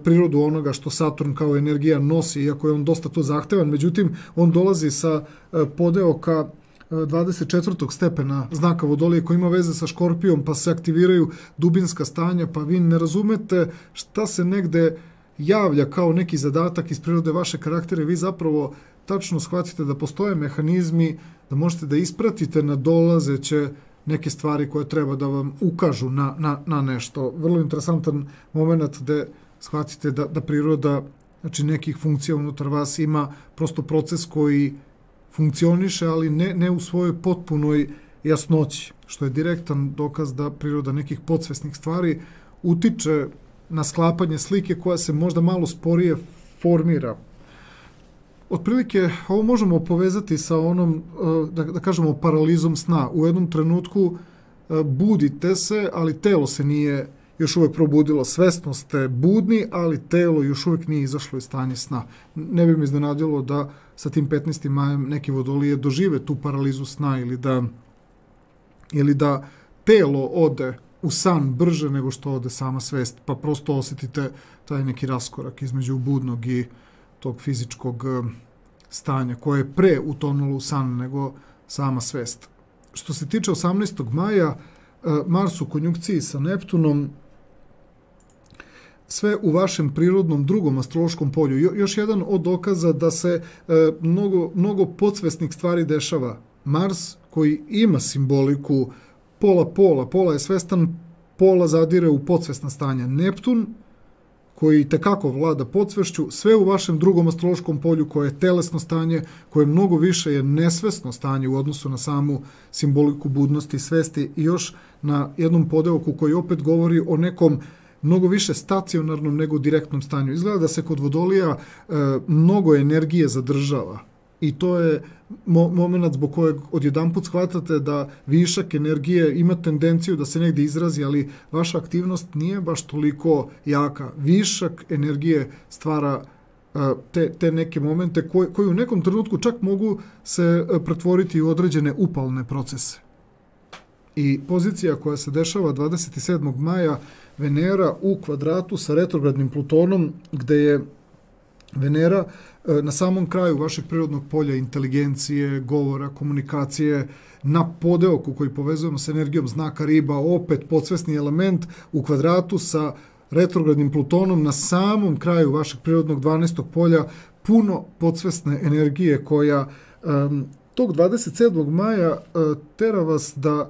S1: prirodu onoga što Saturn kao energija nosi, iako je on dosta to zahtevan, međutim, on dolazi sa podeoka 24. stepena znaka vodolije koji ima veze sa Škorpijom, pa se aktiviraju dubinska stanja, pa vi ne razumete šta se negde javlja kao neki zadatak iz prirode vaše karaktere, vi zapravo tačno shvatite da postoje mehanizmi, da možete da ispratite nadolazeće neke stvari koje treba da vam ukažu na nešto. Vrlo interesantan moment gde shvatite da priroda, znači nekih funkcija unutar vas ima prosto proces koji funkcioniše, ali ne u svojoj potpunoj jasnoći, što je direktan dokaz da priroda nekih podsvesnih stvari utiče na sklapanje slike koja se možda malo sporije formira. Otprilike, ovo možemo povezati sa onom, da kažemo, paralizom sna. U jednom trenutku budite se, ali telo se nije još uvek probudilo. Svesno ste budni, ali telo još uvek nije izašlo iz stanja sna. Ne bi mi iznenadilo da sa tim 15. majem neki vodolije dožive tu paralizu sna ili da telo ode u san brže nego što ode sama svest, pa prosto osjetite taj neki raskorak između budnog i tog fizičkog stanja koje je pre utonulo u san nego sama svest. Što se tiče 18. maja, Mars u konjunkciji sa Neptunom, sve u vašem prirodnom drugom astrološkom polju. Još jedan od dokaza da se mnogo podsvesnih stvari dešava. Mars koji ima simboliku pola je svestan, pola zadire u podsvesna stanja. Neptun koji tekako vlada podsvešću, sve u vašem drugom astrološkom polju koje je telesno stanje, koje mnogo više je nesvesno stanje u odnosu na samu simboliku budnosti i svesti i još na jednom podeoku koji opet govori o nekom mnogo više stacionarnom nego direktnom stanju. Izgleda da se kod vodolija mnogo energije zadržava i to je moment zbog kojeg odjedanput shvatate da višak energije ima tendenciju da se negdje izrazi, ali vaša aktivnost nije baš toliko jaka. Višak energije stvara te neke momente koji u nekom trenutku čak mogu se pretvoriti u određene upalne procese. I pozicija koja se dešava 27. maja, Venera u kvadratu sa retrogradnim Plutonom, gde je Venera na samom kraju vašeg prirodnog polja inteligencije, govora, komunikacije, na podeoku koji povezujemo s energijom znaka riba, opet podsvesni element u kvadratu sa retrogradnim Plutonom na samom kraju vašeg prirodnog 12. polja, puno podsvesne energije koja tog 27. maja tera vas da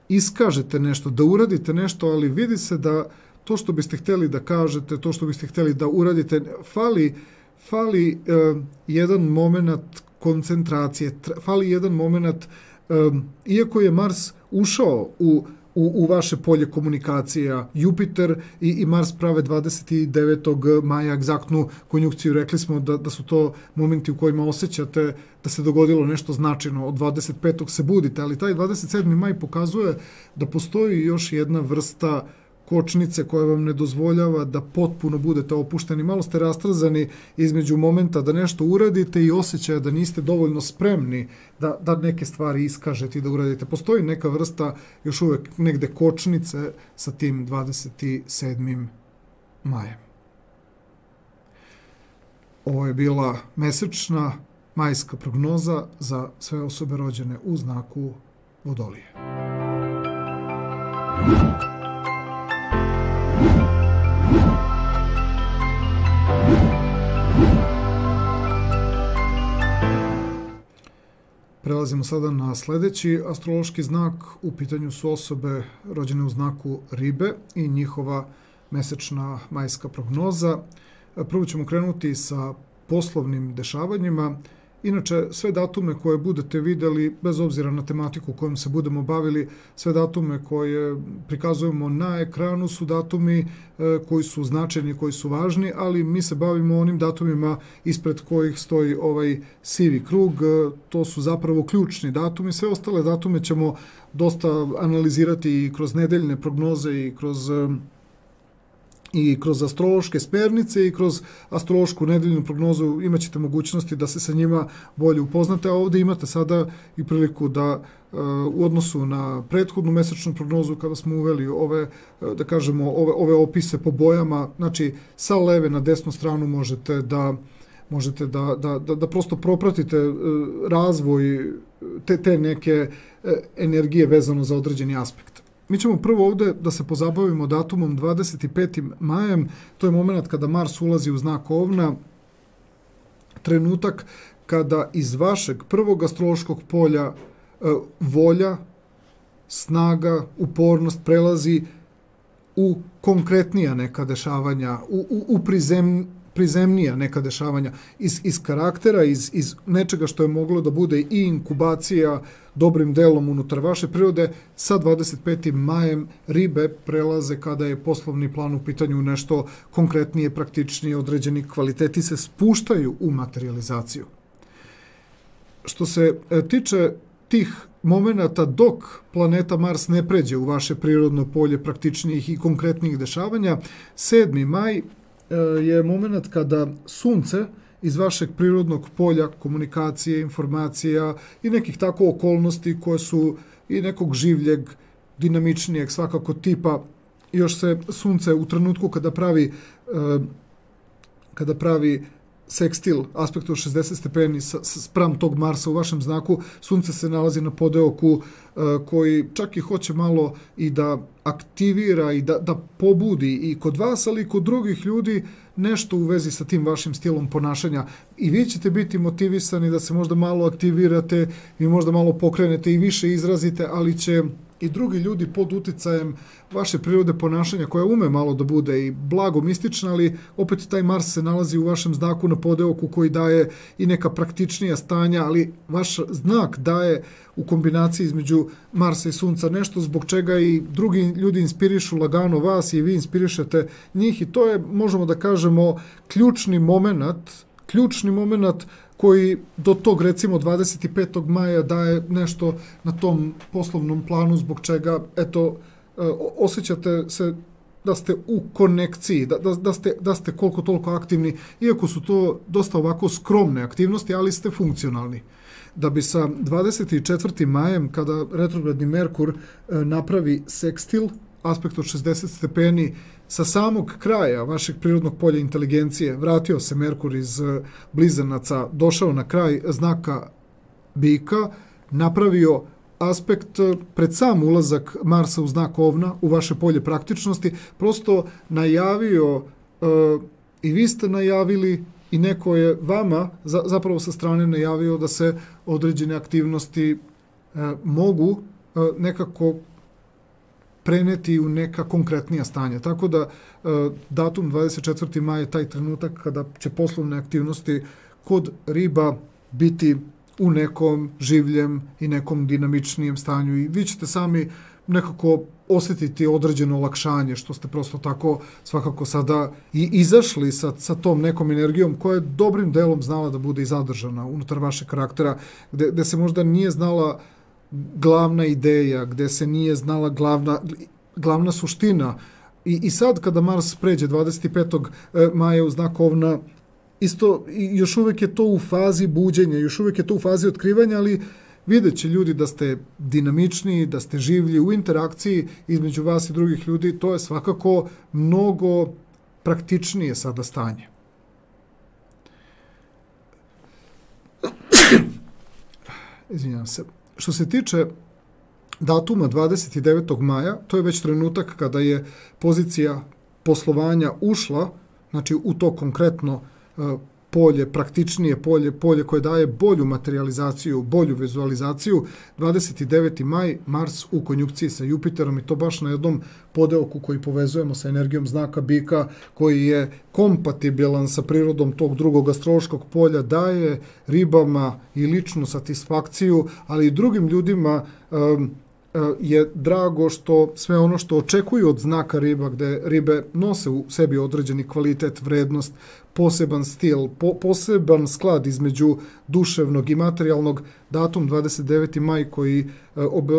S1: iskažete nešto, da uradite nešto, ali vidi se da to što biste htjeli da kažete, to što biste htjeli da uradite, fali jedan moment koncentracije, fali jedan moment, iako je Mars ušao u u vaše polje komunikacija. Jupiter i Mars prave 29. maja egzaktnu konjunkciju. Rekli smo da su to momenti u kojima osjećate da se dogodilo nešto značajno. Od 25. se budite, ali taj 27. maj pokazuje da postoji još jedna vrsta kočnice koja vam ne dozvoljava da potpuno budete opušteni. Malo ste rastrzani između momenta da nešto uradite i osjećaja da niste dovoljno spremni da neke stvari iskažete i da uradite. Postoji neka vrsta još uvek negde kočnice sa tim 27. majem. Ovo je bila mesečna majska prognoza za sve osobe rođene u znaku Vodolije. Prelazimo sada na sljedeći astrološki znak. U pitanju su osobe rođene u znaku Ribe i njihova mesečna majska prognoza. Prvo ćemo krenuti sa poslovnim dešavanjima. Inače, sve datume koje budete vidjeli, bez obzira na tematiku kojom se budemo bavili, sve datume koje prikazujemo na ekranu su datumi koji su značajni, koji su važni, ali mi se bavimo onim datumima ispred kojih stoji ovaj sivi krug. To su zapravo ključni datumi. Sve ostale datume ćemo dosta analizirati i kroz nedeljne prognoze i kroz astrološke smernice i kroz astrološku nedeljnu prognozu imat ćete mogućnosti da se sa njima bolje upoznate, a ovdje imate sada i priliku da u odnosu na prethodnu mesečnu prognozu kada smo uveli ove opise po bojama, znači sa leve na desnu stranu možete da prosto propratite razvoj te neke energije vezano za određeni aspekt. Mi ćemo prvo ovdje da se pozabavimo datumom 25. majem, to je moment kada Mars ulazi u znak Ovna, trenutak kada iz vašeg prvog astrološkog polja volja, snaga, upornost prelazi u konkretnija neka dešavanja, u prizemnija neka dešavanja iz karaktera, iz nečega što je moglo da bude i inkubacija dobrim delom unutar vaše prirode. Sa 25. majem Ribe prelaze kada je poslovni plan u pitanju nešto konkretnije, praktičnije, određeni kvaliteti se spuštaju u materializaciju. Što se tiče tih momenata dok planeta Mars ne pređe u vaše prirodno polje praktičnijih i konkretnijih dešavanja, 7. maj je moment kada Sunce iz vašeg prirodnog polja komunikacije, informacija i nekih tako okolnosti koje su i nekog življeg, dinamičnijeg svakako tipa, još se Sunce u trenutku kada pravi sekstil, aspekt od 60 stepeni spram tog Marsa u vašem znaku, Sunce se nalazi na podeoku koji čak i hoće malo i da aktivira i da pobudi i kod vas, ali i kod drugih ljudi nešto u vezi sa tim vašim stilom ponašanja. I vi ćete biti motivisani da se možda malo aktivirate i možda malo pokrenete i više izrazite, ali će i drugi ljudi pod uticajem vaše prirode ponašanja, koja ume malo da bude i blago mistična, ali opet taj Mars se nalazi u vašem znaku na podeoku koji daje i neka praktičnija stanja, ali vaš znak daje u kombinaciji između Marsa i Sunca nešto zbog čega i drugi ljudi inspirišu lagano vas i vi inspirišete njih, i to je, možemo da kažemo, ključni moment koji do tog, recimo, 25. maja daje nešto na tom poslovnom planu zbog čega, eto, osjećate se da ste u konekciji, da ste koliko toliko aktivni, iako su to dosta ovako skromne aktivnosti, ali ste funkcionalni. Da bi sa 24. majem, kada retrogradni Merkur napravi sekstil, aspekt od 60 stepeni, sa samog kraja vašeg prirodnog polja inteligencije, vratio se Merkur iz Blizanaca, došao na kraj znaka Bika, napravio aspekt pred sam ulazak Marsa u znak Ovna, u vaše polje praktičnosti, prosto najavio, i vi ste najavili, i neko je vama zapravo sa strane najavio da se određene aktivnosti mogu nekako preneti u neka konkretnija stanja. Tako da datum 24. maj je taj trenutak kada će poslovne aktivnosti kod Riba biti u nekom življem i nekom dinamičnijem stanju i vi ćete sami nekako osjetiti određeno olakšanje, što ste prosto tako svakako sada i izašli sa tom nekom energijom koja je dobrim delom znala da bude i zadržana unutar vašeg karaktera, gde se možda nije znala glavna ideja, gde se nije znala glavna suština. I sad kada Mars pređe 25. maja u znak Ovna, isto još uvijek je to u fazi buđenja, još uvijek je to u fazi otkrivanja, ali vidjet će ljudi da ste dinamičniji, da ste življi u interakciji između vas i drugih ljudi. To je svakako mnogo praktičnije sada stanje. Izvinjam se. Što se tiče datuma 29. maja, to je već trenutak kada je pozicija poslovanja ušla, znači u to konkretno polje, praktičnije polje koje daje bolju materializaciju, bolju vizualizaciju. 29. maj, Mars u konjunkciji sa Jupiterom i to baš na jednom podeoku koji povezujemo sa energijom znaka Bika, koji je kompatibilan sa prirodom tog drugog astrološkog polja, daje ribama i ličnu satisfakciju, ali i drugim ljudima je drago što sve ono što očekuju od znaka riba, gde ribe nose u sebi određeni kvalitet, vrednost, poseban stil, poseban sklad između duševnog i materijalnog, datum 29. maj koji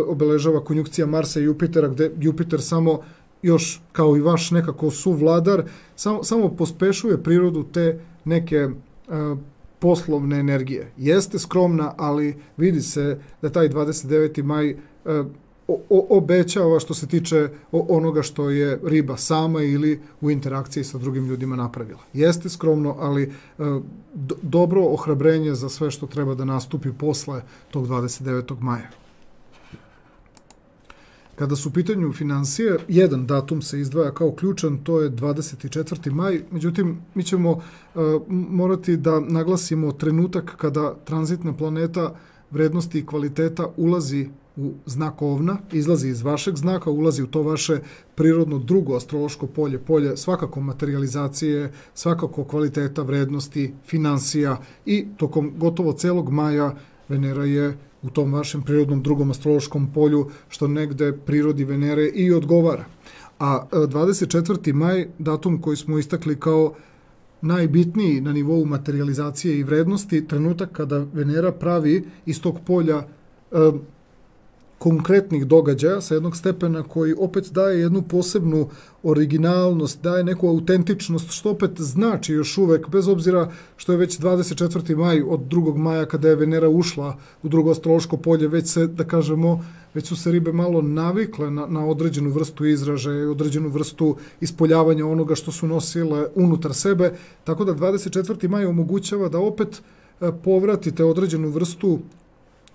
S1: obeležava konjunkcija Marsa i Jupitera, gde Jupiter samo još kao i vaš nekako suvladar, samo pospešuje prirodu te neke poslovne energije. Jeste skromna, ali vidi se da taj 29. maj obećava što se tiče onoga što je riba sama ili u interakciji sa drugim ljudima napravila. Jeste skromno, ali dobro ohrabrenje za sve što treba da nastupi posle tog 29. maja. Kada su u pitanju finansije, jedan datum se izdvaja kao ključan, to je 24. maj. Međutim, mi ćemo morati da naglasimo trenutak kada tranzitna planeta vrednosti i kvaliteta ulazi u znak Ovna, izlazi iz vašeg znaka, ulazi u to vaše prirodno drugo astrološko polje svakako materializacije, svakako kvaliteta, vrednosti, finansija i tokom gotovo celog maja Venera je u tom vašem prirodnom drugom astrološkom polju, što negde prirodi Venere i odgovara. A 24. maj, datum koji smo istakli kao najbitniji na nivou materializacije i vrednosti, trenutak kada Venera pravi iz tog polja konkretnih događaja sa jednog stepena koji opet daje jednu posebnu originalnost, daje neku autentičnost, što opet znači još uvek, bez obzira što je već 24. maj od 2. maja kada je Venera ušla u drugo astrološko polje, već se, da kažemo, već su se ribe malo navikle na određenu vrstu izražaja, određenu vrstu ispoljavanja onoga što su nosile unutar sebe, tako da 24. maj omogućava da opet povratite određenu vrstu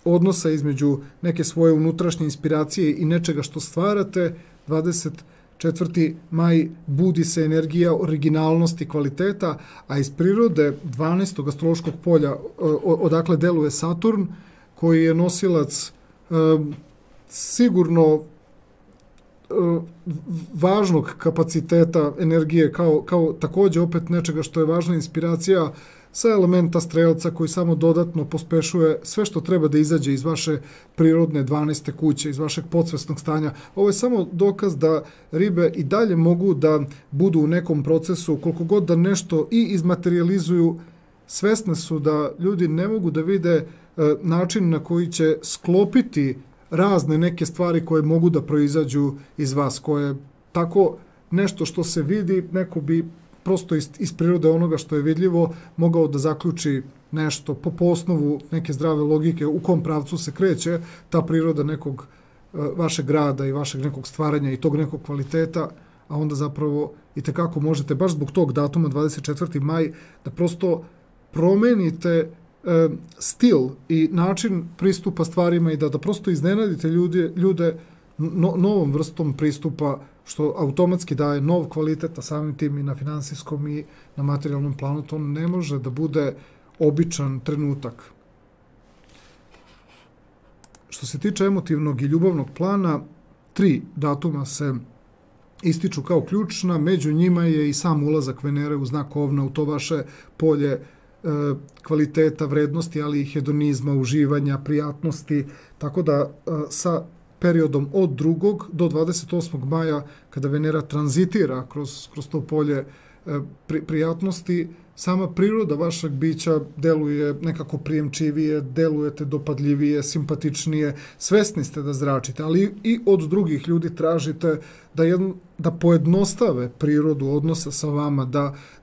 S1: odnosa između neke svoje unutrašnje inspiracije i nečega što stvarate. 24. maj budi se energija originalnosti, kvaliteta, a iz prirode 12. astrološkog polja odakle deluje Saturn, koji je nosilac sigurno važnog kapaciteta energije, kao takođe opet nečega što je važna inspiracija sa elementa strelca koji samo dodatno pospešuje sve što treba da izađe iz vaše prirodne 12. kuće, iz vašeg podsvesnog stanja. Ovo je samo dokaz da ribe i dalje mogu da budu u nekom procesu, koliko god da nešto i izmaterializuju, svesne su da ljudi ne mogu da vide način na koji će sklopiti razne neke stvari koje mogu da proizađu iz vas, koje tako nešto što se vidi, neko bi prosto iz prirode onoga što je vidljivo mogao da zaključi nešto po osnovu neke zdrave logike u kom pravcu se kreće ta priroda nekog vašeg rada i vašeg nekog stvaranja i tog nekog kvaliteta, a onda zapravo i tekako možete baš zbog tog datuma 24. maj da prosto promenite stil i način pristupa stvarima i da prosto iznenadite ljude novom vrstom pristupa, što automatski daje nov kvalitet, a samim tim i na finansijskom i na materijalnom planu. To ne može da bude običan trenutak. Što se tiče emotivnog i ljubavnog plana, 3 datuma se ističu kao ključna, među njima je i sam ulazak Venere u znak Ovna, u to vaše polje kvaliteta, vrednosti, ali i hedonizma, uživanja, prijatnosti, tako da sa periodom od 2. do 28. maja, kada Venera tranzitira kroz to polje prijatnosti, sama priroda vašeg bića deluje nekako prijemčivije, delujete dopadljivije, simpatičnije, svesni ste da zračite, ali i od drugih ljudi tražite da pojednostave prirodu odnosa sa vama,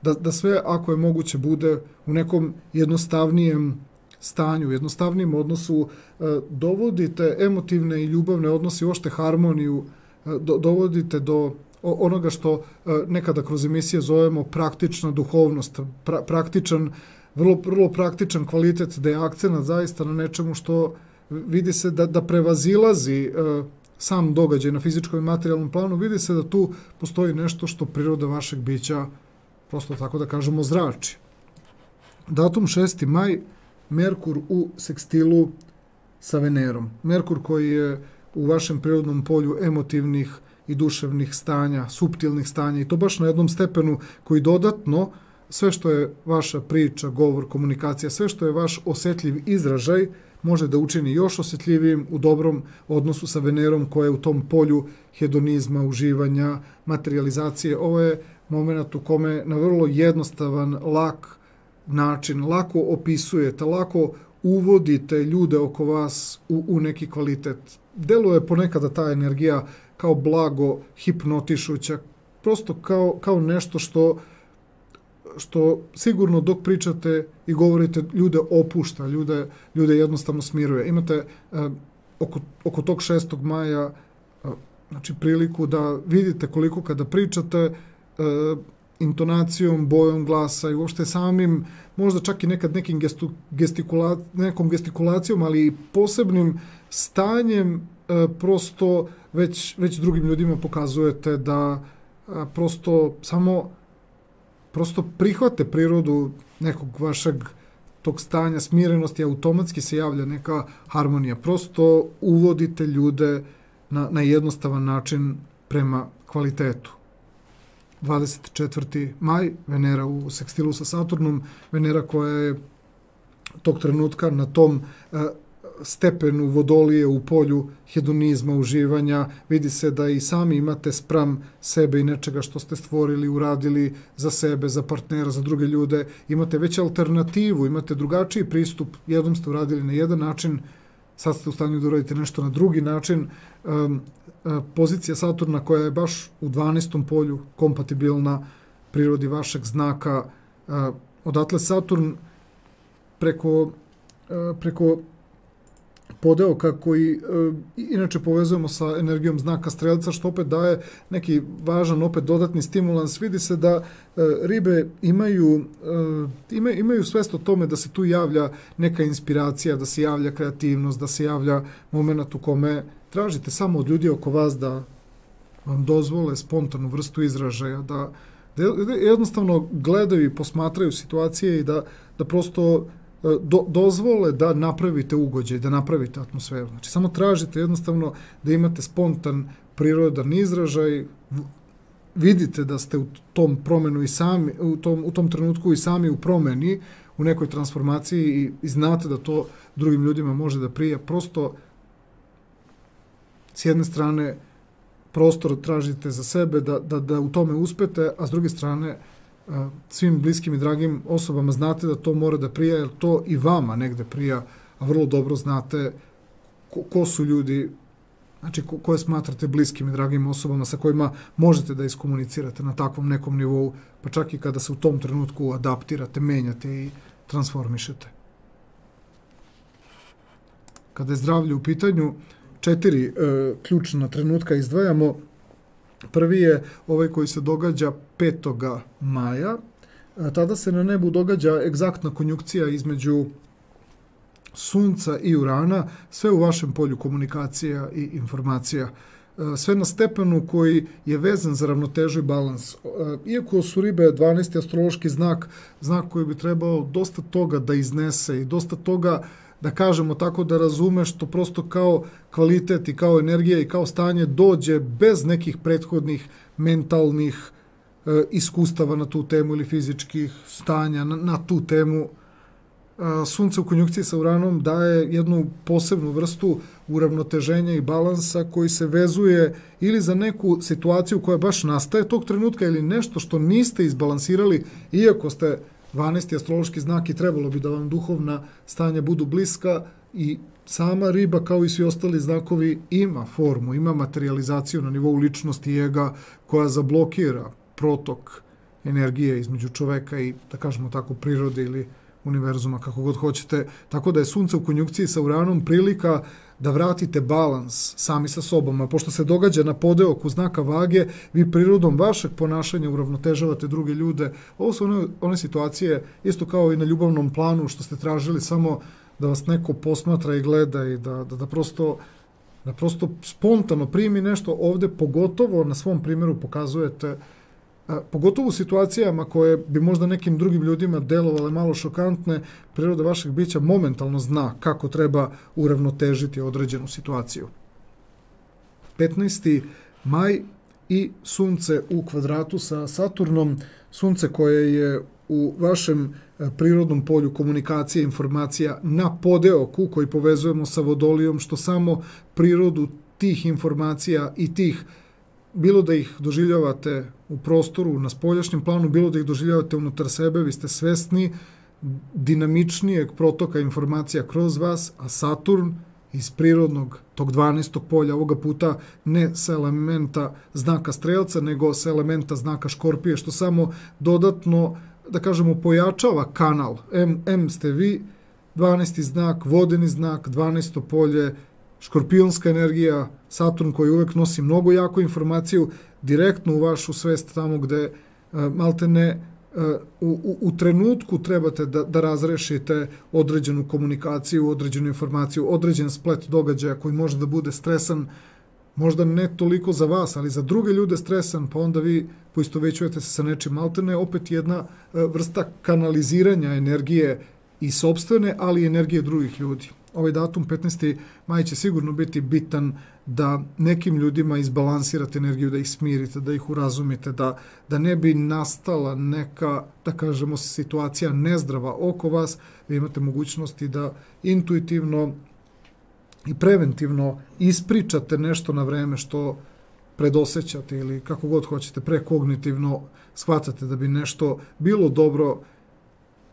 S1: da sve, ako je moguće, bude u nekom jednostavnijem stanju, jednostavnijem odnosu, dovodite emotivne i ljubavne odnose, uopšte harmoniju, dovodite do onoga što nekada kroz emisije zovemo praktična duhovnost, praktičan, vrlo praktičan kvalitet, da je akcenat zaista na nečemu što vidi se da prevazilazi sam događaj na fizičkom i materijalnom planu, vidi se da tu postoji nešto što priroda vašeg bića, prosto tako da kažemo, zrači. Datum 6. maj, Merkur u sekstilu sa Venerom. Merkur koji je u vašem prirodnom polju emotivnih i duševnih stanja, suptilnih stanja, i to baš na jednom stepenu koji dodatno sve što je vaša priča, govor, komunikacija, sve što je vaš osjetljiv izražaj može da učini još osjetljivijim u dobrom odnosu sa Venerom koja je u tom polju hedonizma, uživanja, materializacije. Ovo je moment u kome na vrlo jednostavan, lak način, lako opisujete, lako uvodite ljude oko vas u neki kvalitet. Deluje ponekada ta energija kao blago hipnotišuća, prosto kao nešto što sigurno dok pričate i govorite ljude opušta, ljude jednostavno smiruje. Imate oko tog 6. maja znači priliku da vidite koliko kada pričate intonacijom, bojom glasa i uopšte samim, možda čak i nekad nekom gestikulacijom, ali i posebnim stanjem prosto već drugim ljudima pokazujete da prosto prihvate prirodu nekog vašeg tog stanja smirenosti, automatski se javlja neka harmonija. Prosto uvodite ljude na jednostavan način prema kvalitetu. 24. maj, Venera u sekstilu sa Saturnom, Venera koja je tog trenutka na tom stepenu vodolije u polju hedonizma, uživanja, vidi se da i sami imate spram sebe i nečega što ste stvorili, uradili za sebe, za partnera, za druge ljude, imate već alternativu, imate drugačiji pristup, jednom ste uradili na jedan način, sad ste u stanju da uradite nešto na drugi način. Pozicija Saturna koja je baš u 12. polju kompatibilna prirodi vašeg znaka, odatle Saturn preko podeoka koji inače povezujemo sa energijom znaka Strelca, što opet daje neki važan, opet dodatni stimulans. Vidi se da ribe imaju svest o tome da se tu javlja neka inspiracija, da se javlja kreativnost, da se javlja moment u kome tražite samo od ljudi oko vas da vam dozvole spontanu vrstu izražaja, da jednostavno gledaju i posmatraju situacije i da prosto dozvole da napravite ugođaj, da napravite atmosferu. Znači, samo tražite jednostavno da imate spontan, prirodan izražaj, vidite da ste u tom promenu i sami, u tom trenutku i sami u promeni, u nekoj transformaciji i znate da to drugim ljudima može da prija. Prosto, s jedne strane, prostor tražite za sebe da u tome uspete, a s druge strane, svim bliskim i dragim osobama znate da to mora da prija, jer to i vama negde prija, a vrlo dobro znate ko su ljudi, znači koje smatrate bliskim i dragim osobama sa kojima možete da iskomunicirate na takvom nekom nivou, pa čak i kada se u tom trenutku adaptirate, menjate i transformišete. Kada je zdravlje u pitanju, 4 ključna trenutka izdvajamo. Prvi je ovaj koji se događa 5. maja. Tada se na nebu događa egzaktna konjunkcija između Sunca i Urana, sve u vašem polju komunikacija i informacija. Sve na stepenu koji je vezan za ravnotežu i balans. Iako su ribe 12. astrološki znak koji bi trebao dosta toga da iznese i dosta toga, da kažemo tako, da razume, što prosto kao kvalitet i kao energija i kao stanje dođe bez nekih prethodnih mentalnih iskustava na tu temu ili fizičkih stanja na tu temu. Sunce u konjunkciji sa Uranom daje jednu posebnu vrstu uravnoteženja i balansa koji se vezuje ili za neku situaciju koja baš nastaje tog trenutka ili nešto što niste izbalansirali, iako ste 12. astrološki znak i trebalo bi da vam duhovna stanja budu bliska, i sama riba kao i svi ostali znakovi ima formu, ima materializaciju na nivou ličnosti i ega koja zablokira protok energije između čoveka i, da kažemo tako, prirode ili univerzuma, kako god hoćete. Tako da je Sunce u konjunkciji sa Uranom prilika da vratite balans sami sa sobom. A pošto se događa na podeoku znaka Vage, vi prirodom vašeg ponašanja uravnotežavate druge ljude. Ovo su one situacije, isto kao i na ljubavnom planu, što ste tražili samo da vas neko posmatra i gleda i da prosto spontano primi nešto. Ovde pogotovo na svom primjeru pokazujete, pogotovo u situacijama koje bi možda nekim drugim ljudima delovale malo šokantne, priroda vašeg bića momentalno zna kako treba uravnotežiti određenu situaciju. 15. maj i Sunce u kvadratu sa Saturnom, Sunce koje je u vašem prirodnom polju komunikacije, informacija na podeoku koji povezujemo sa Vodolijom, što samo prirodu tih informacija i tih, bilo da ih doživljavate u prostoru, na spoljašnjem planu, bilo da ih doživljavate unutar sebe, vi ste svesni dinamičnijeg protoka informacija kroz vas, a Saturn iz prirodnog tog 12. polja, ovoga puta ne sa elementa znaka Strelca, nego sa elementa znaka Škorpije, što samo dodatno, da kažemo, pojačava kanal. M ste vi, 12. znak, vodeni znak, 12. polje, škorpionska energija, Saturn koji uvek nosi mnogo jaku informaciju, direktno u vašu svest tamo gde maltene u trenutku trebate da razrešite određenu komunikaciju, određenu informaciju, određen splet događaja koji može da bude stresan, možda ne toliko za vas, ali za druge ljude stresan, pa onda vi poistovećujete se sa nečim. Maltene opet jedna vrsta kanaliziranja energije i sopstvene, ali i energije drugih ljudi. Ovaj datum, 15. maj, će sigurno biti bitan da nekim ljudima izbalansirate energiju, da ih smirite, da ih urazumite, da ne bi nastala neka, da kažemo, situacija nezdrava oko vas. Vi imate mogućnosti da intuitivno i preventivno ispričate nešto na vreme što predosećate ili kako god hoćete, prekognitivno shvatate da bi nešto bilo dobro.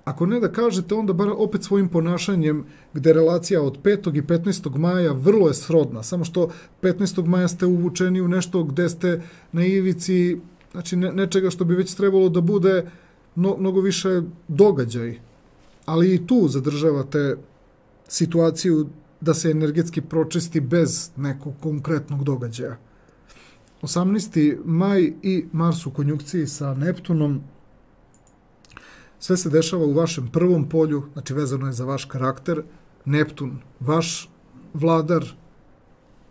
S1: Ako ne da kažete, onda bar opet svojim ponašanjem, gde relacija od 5. i 15. maja vrlo je srodna, samo što 15. maja ste uvučeni u nešto gde ste na ivici, znači nečega što bi već trebalo da bude mnogo više događaj, ali i tu zadržavate situaciju da se energetski pročisti bez nekog konkretnog događaja. 18. maj i Mars u konjunkciji sa Neptunom, sve se dešava u vašem prvom polju, znači vezano je za vaš karakter. Neptun, vaš vladar,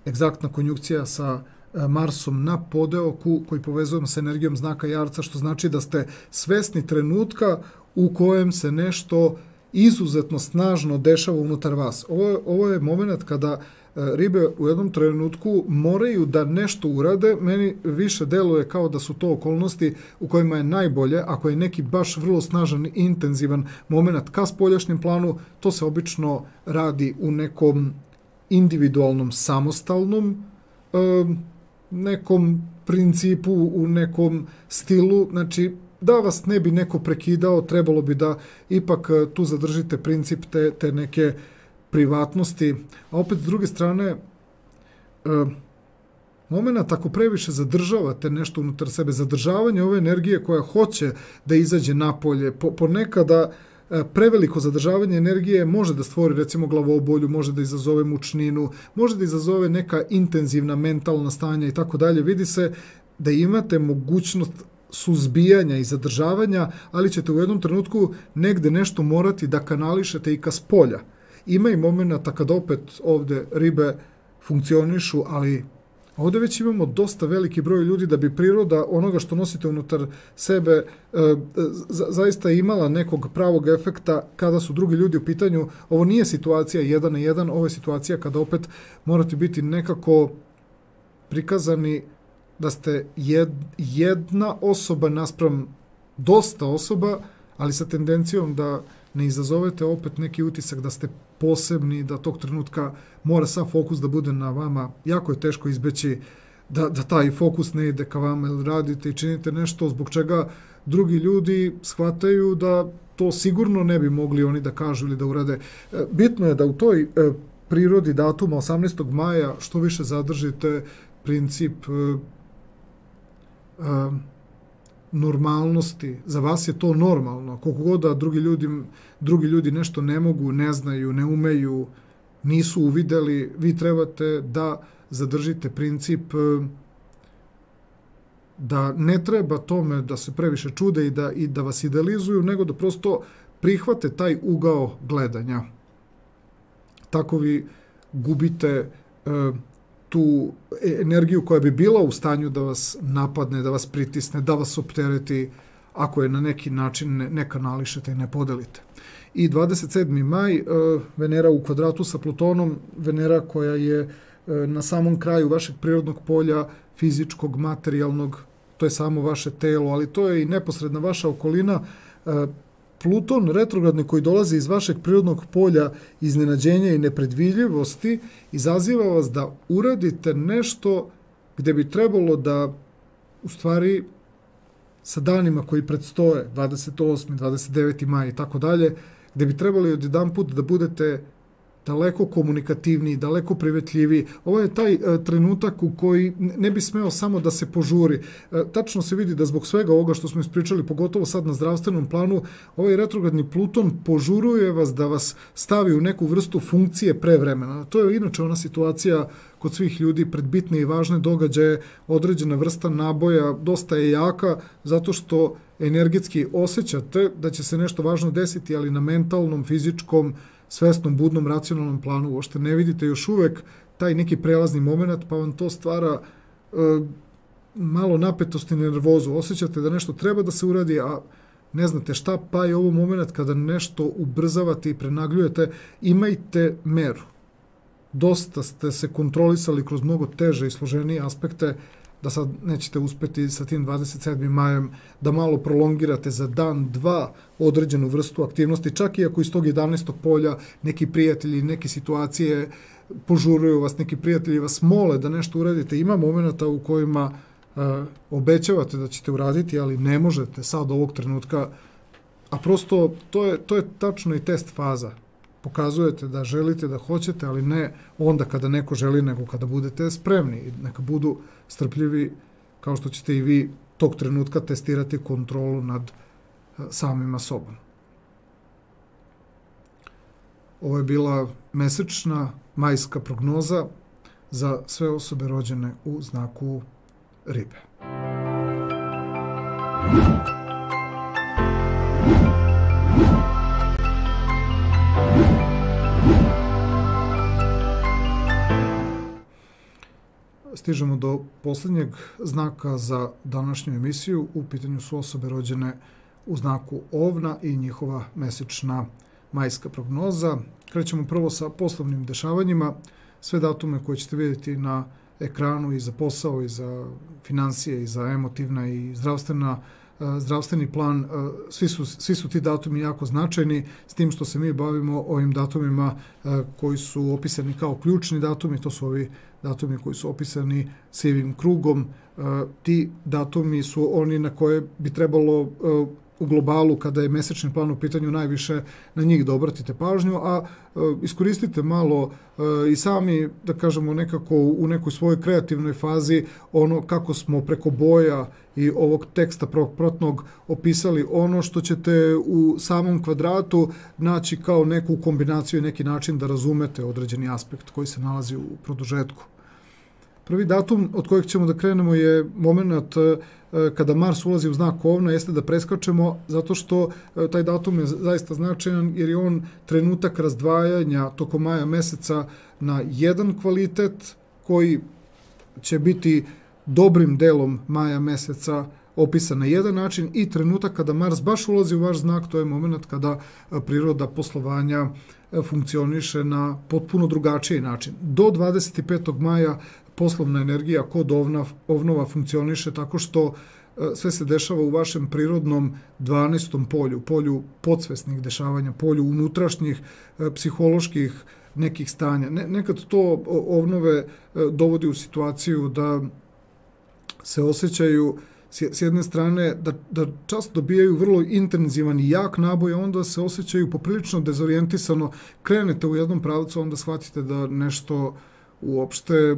S1: egzaktna konjunkcija sa Marsom na podeoku koji povezujemo sa energijom znaka Jarca, što znači da ste svesni trenutka u kojem se nešto izuzetno snažno dešava unutar vas. Ovo je moment kada ribe u jednom trenutku moraju da nešto urade. Meni više deluje kao da su to okolnosti u kojima je najbolje, ako je neki baš vrlo snažan, intenzivan moment ka spoljašnjem planu, to se obično radi u nekom individualnom, samostalnom nekom principu, u nekom stilu. Znači, da vas ne bi neko prekidao, trebalo bi da ipak tu zadržite princip te neke privatnosti, a opet s druge strane moment ako previše zadržavate nešto unutar sebe, zadržavanje ove energije koja hoće da izađe napolje, ponekada preveliko zadržavanje energije može da stvori recimo glavobolju, može da izazove mučninu, može da izazove neka intenzivna mentalna stanja i tako dalje. Vidi se da imate mogućnost suzbijanja i zadržavanja, ali ćete u jednom trenutku negde nešto morati da kanališete i ka spolja. Ima i momenta kada opet ovde ribe funkcionišu, ali ovde već imamo dosta veliki broj ljudi da bi priroda onoga što nosite unutar sebe zaista imala nekog pravog efekta kada su drugi ljudi u pitanju. Ovo nije situacija 1 na 1, ovo je situacija kada opet morate biti nekako prikazani da ste jedna osoba naspram dosta osoba, ali sa tendencijom da ne izazovete opet neki utisak da ste posebni, da tog trenutka mora sav fokus da bude na vama. Jako je teško izbeći da taj fokus ne ide ka vama, ili radite i činite nešto zbog čega drugi ljudi shvataju da to sigurno ne bi mogli oni da kažu ili da urade. Bitno je da u toj prirodi datuma 18. maja što više zadržite princip normalnosti. Za vas je to normalno. Koliko god da drugi ljudi nešto ne mogu, ne znaju, ne umeju, nisu uvideli, vi trebate da zadržite princip da ne treba tome da se previše čude i da vas idealizuju, nego da prosto prihvate taj ugao gledanja. Tako vi gubite tu energiju koja bi bila u stanju da vas napadne, da vas pritisne, da vas optereti, ako je na neki način ne kanališete i ne podelite. I 27. maj, Venera u kvadratu sa Plutonom, Venera koja je na samom kraju vašeg prirodnog polja, fizičkog, materijalnog, to je samo vaše telo, ali to je i neposredna vaša okolina. Pluton retrogradni koji dolazi iz vašeg prirodnog polja iznenađenja i nepredvidljivosti izaziva vas da uradite nešto gde bi trebalo da u stvari sa danima koji predstoje 28. 29. maj i tako dalje, gde bi trebali odjedanput da budete daleko komunikativniji, daleko privetljiviji. Ovo je taj trenutak u koji ne bi smeo samo da se požuri. Tačno se vidi da zbog svega ovoga što smo ispričali, pogotovo sad na zdravstvenom planu, ovaj retrogradni Pluton požuruje vas da vas stavi u neku vrstu funkcije pre vremena. To je inače ona situacija kod svih ljudi pred bitne i važne događaje, određena vrsta naboja, dosta je jaka, zato što energetski osjećate da će se nešto važno desiti, ali na mentalnom, fizičkom, svesnom, budnom, racionalnom planu uopšte ne vidite još uvek taj neki prelazni moment, pa vam to stvara malo napetosti i nervozu. Osjećate da nešto treba da se uradi, a ne znate šta, pa je ovo moment kada nešto ubrzavate i prenagljujete. Imajte meru. Dosta ste se kontrolisali kroz mnogo teže i složenije aspekte, da sad nećete uspeti sa tim 27. majem da malo prolongirate za dan, dva određenu vrstu aktivnosti, čak i ako iz tog 11. polja neki prijatelji, neke situacije požuruju vas, neki prijatelji vas mole da nešto uradite. Ima momenta u kojima obećavate da ćete uraditi, ali ne možete sad ovog trenutka, a prosto to je tačno i test faza. Pokazujete da želite, da hoćete, ali ne onda kada neko želi, nego kada budete spremni. Neka budu strpljivi, kao što ćete i vi tog trenutka testirati kontrolu nad samima sobom. Ovo je bila mesečna majska prognoza za sve osobe rođene u znaku Ribe. Stižemo do posljednjeg znaka za današnju emisiju. U pitanju su osobe rođene u znaku Ovna i njihova mesečna majska prognoza. Krećemo prvo sa poslovnim dešavanjima. Sve datume koje ćete vidjeti na ekranu i za posao, i za financije, i za emotivna i zdravstveni plan, svi su ti datumi jako značajni, s tim što se mi bavimo ovim datumima koji su opisani kao ključni datumi, to su ovi datumi koji su opisani sivim krugom. Ti datumi su oni na koje bi trebalo u globalu, kada je mesečni plan u pitanju, najviše na njih da obratite pažnju, a iskoristite malo i sami, da kažemo, nekako u nekoj svojoj kreativnoj fazi ono kako smo preko boja i ovog teksta prvotnog opisali ono što ćete u samom kvadratu naći kao neku kombinaciju i neki način da razumete određeni aspekt koji se nalazi u produžetku. Prvi datum od kojeg ćemo da krenemo je moment kada Mars ulazi u znak Ovna, jeste da preskačemo, zato što taj datum je zaista značajan, jer je on trenutak razdvajanja tokom maja meseca na jedan kvalitet koji će biti dobrim delom maja meseca opisan na jedan način, i trenutak kada Mars baš ulazi u vaš znak, to je moment kada priroda poslovanja funkcioniše na potpuno drugačiji način. Do 25. maja poslovna energija kod Ovnova funkcioniše tako što sve se dešava u vašem prirodnom 12. polju, polju podsvesnih dešavanja, polju unutrašnjih psiholoških nekih stanja. Nekad to ovnove dovodi u situaciju da se osjećaju s jedne strane da čas dobijaju vrlo intenzivan i jak naboj, a onda se osjećaju poprilično dezorijentisano. Krenete u jednom pravcu, onda shvatite da nešto uopšte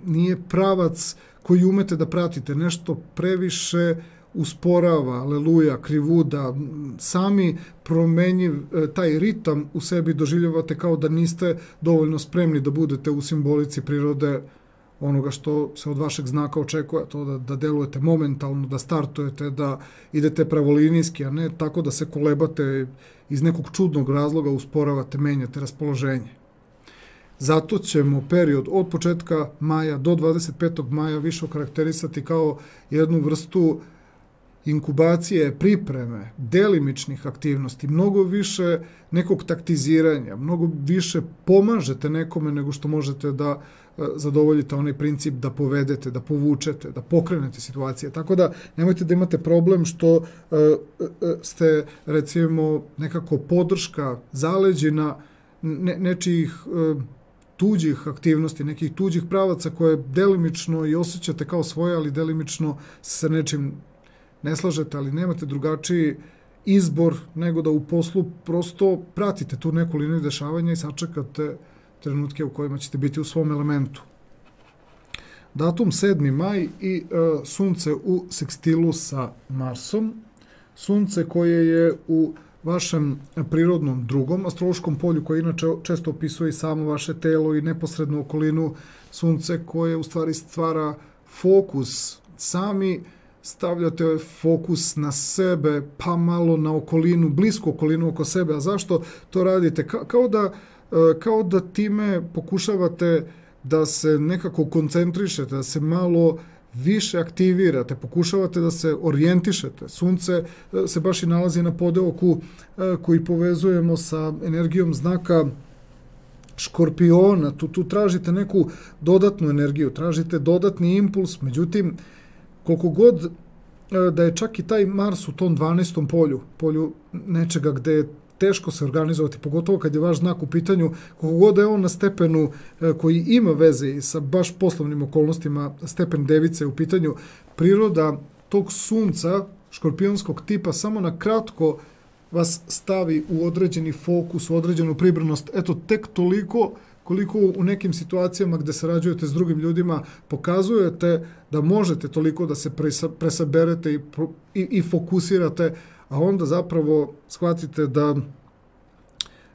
S1: nije pravac koji umete da pratite. Nešto previše usporava, aleluja, krivuda, sami promenjiv taj ritam u sebi doživljavate kao da niste dovoljno spremni da budete u simbolici prirode onoga što se od vašeg znaka očekuje, to da delujete momentalno, da startujete, da idete pravolinijski, a ne tako da se kolebate iz nekog čudnog razloga, usporavate, menjate raspoloženje. Zato ćemo period od početka maja do 25. maja više okarakterisati kao jednu vrstu inkubacije, pripreme, delimičnih aktivnosti, mnogo više nekog taktiziranja, mnogo više pomažete nekome nego što možete da zadovoljite onaj princip da povedete, da povučete, da pokrenete situacije. Tako da nemojte da imate problem što ste, recimo, nekako podrška, zaleđina nečijih tuđih aktivnosti, nekih tuđih pravaca koje delimično i osjećate kao svoje, ali delimično sa nečim ne slažete, ali nemate drugačiji izbor nego da u poslu prosto pratite tu neku liniju dešavanja i sačekate trenutke u kojima ćete biti u svom elementu. Datum 7. maj i Sunce u sekstilu sa Marsom. Sunce koje je u vašem prirodnom drugom astrološkom polju, koje inače često opisuje i samo vaše telo i neposrednu okolinu. Sunce koje u stvari stvara fokus, sami stavljate fokus na sebe, pa malo na okolinu, blisku okolinu oko sebe. A zašto to radite? Kao da time pokušavate da se nekako koncentrišete, da se malo više aktivirate, pokušavate da se orijentišete. Sunce se baš i nalazi na podeoku koji povezujemo sa energijom znaka Škorpiona. Tu tražite neku dodatnu energiju, tražite dodatni impuls, međutim, koliko god da je čak i taj Mars u tom 12. polju nečega gde je teško se organizovati, pogotovo kad je vaš znak u pitanju, koliko god da je on na stepenu koji ima veze i sa baš poslovnim okolnostima, stepen device u pitanju, priroda tog sunca škorpionskog tipa samo na kratko vas stavi u određeni fokus, u određenu pribranost. Eto, tek toliko koliko u nekim situacijama gde sarađujete s drugim ljudima pokazujete da možete toliko da se presaberete i fokusirate, a onda zapravo shvatite da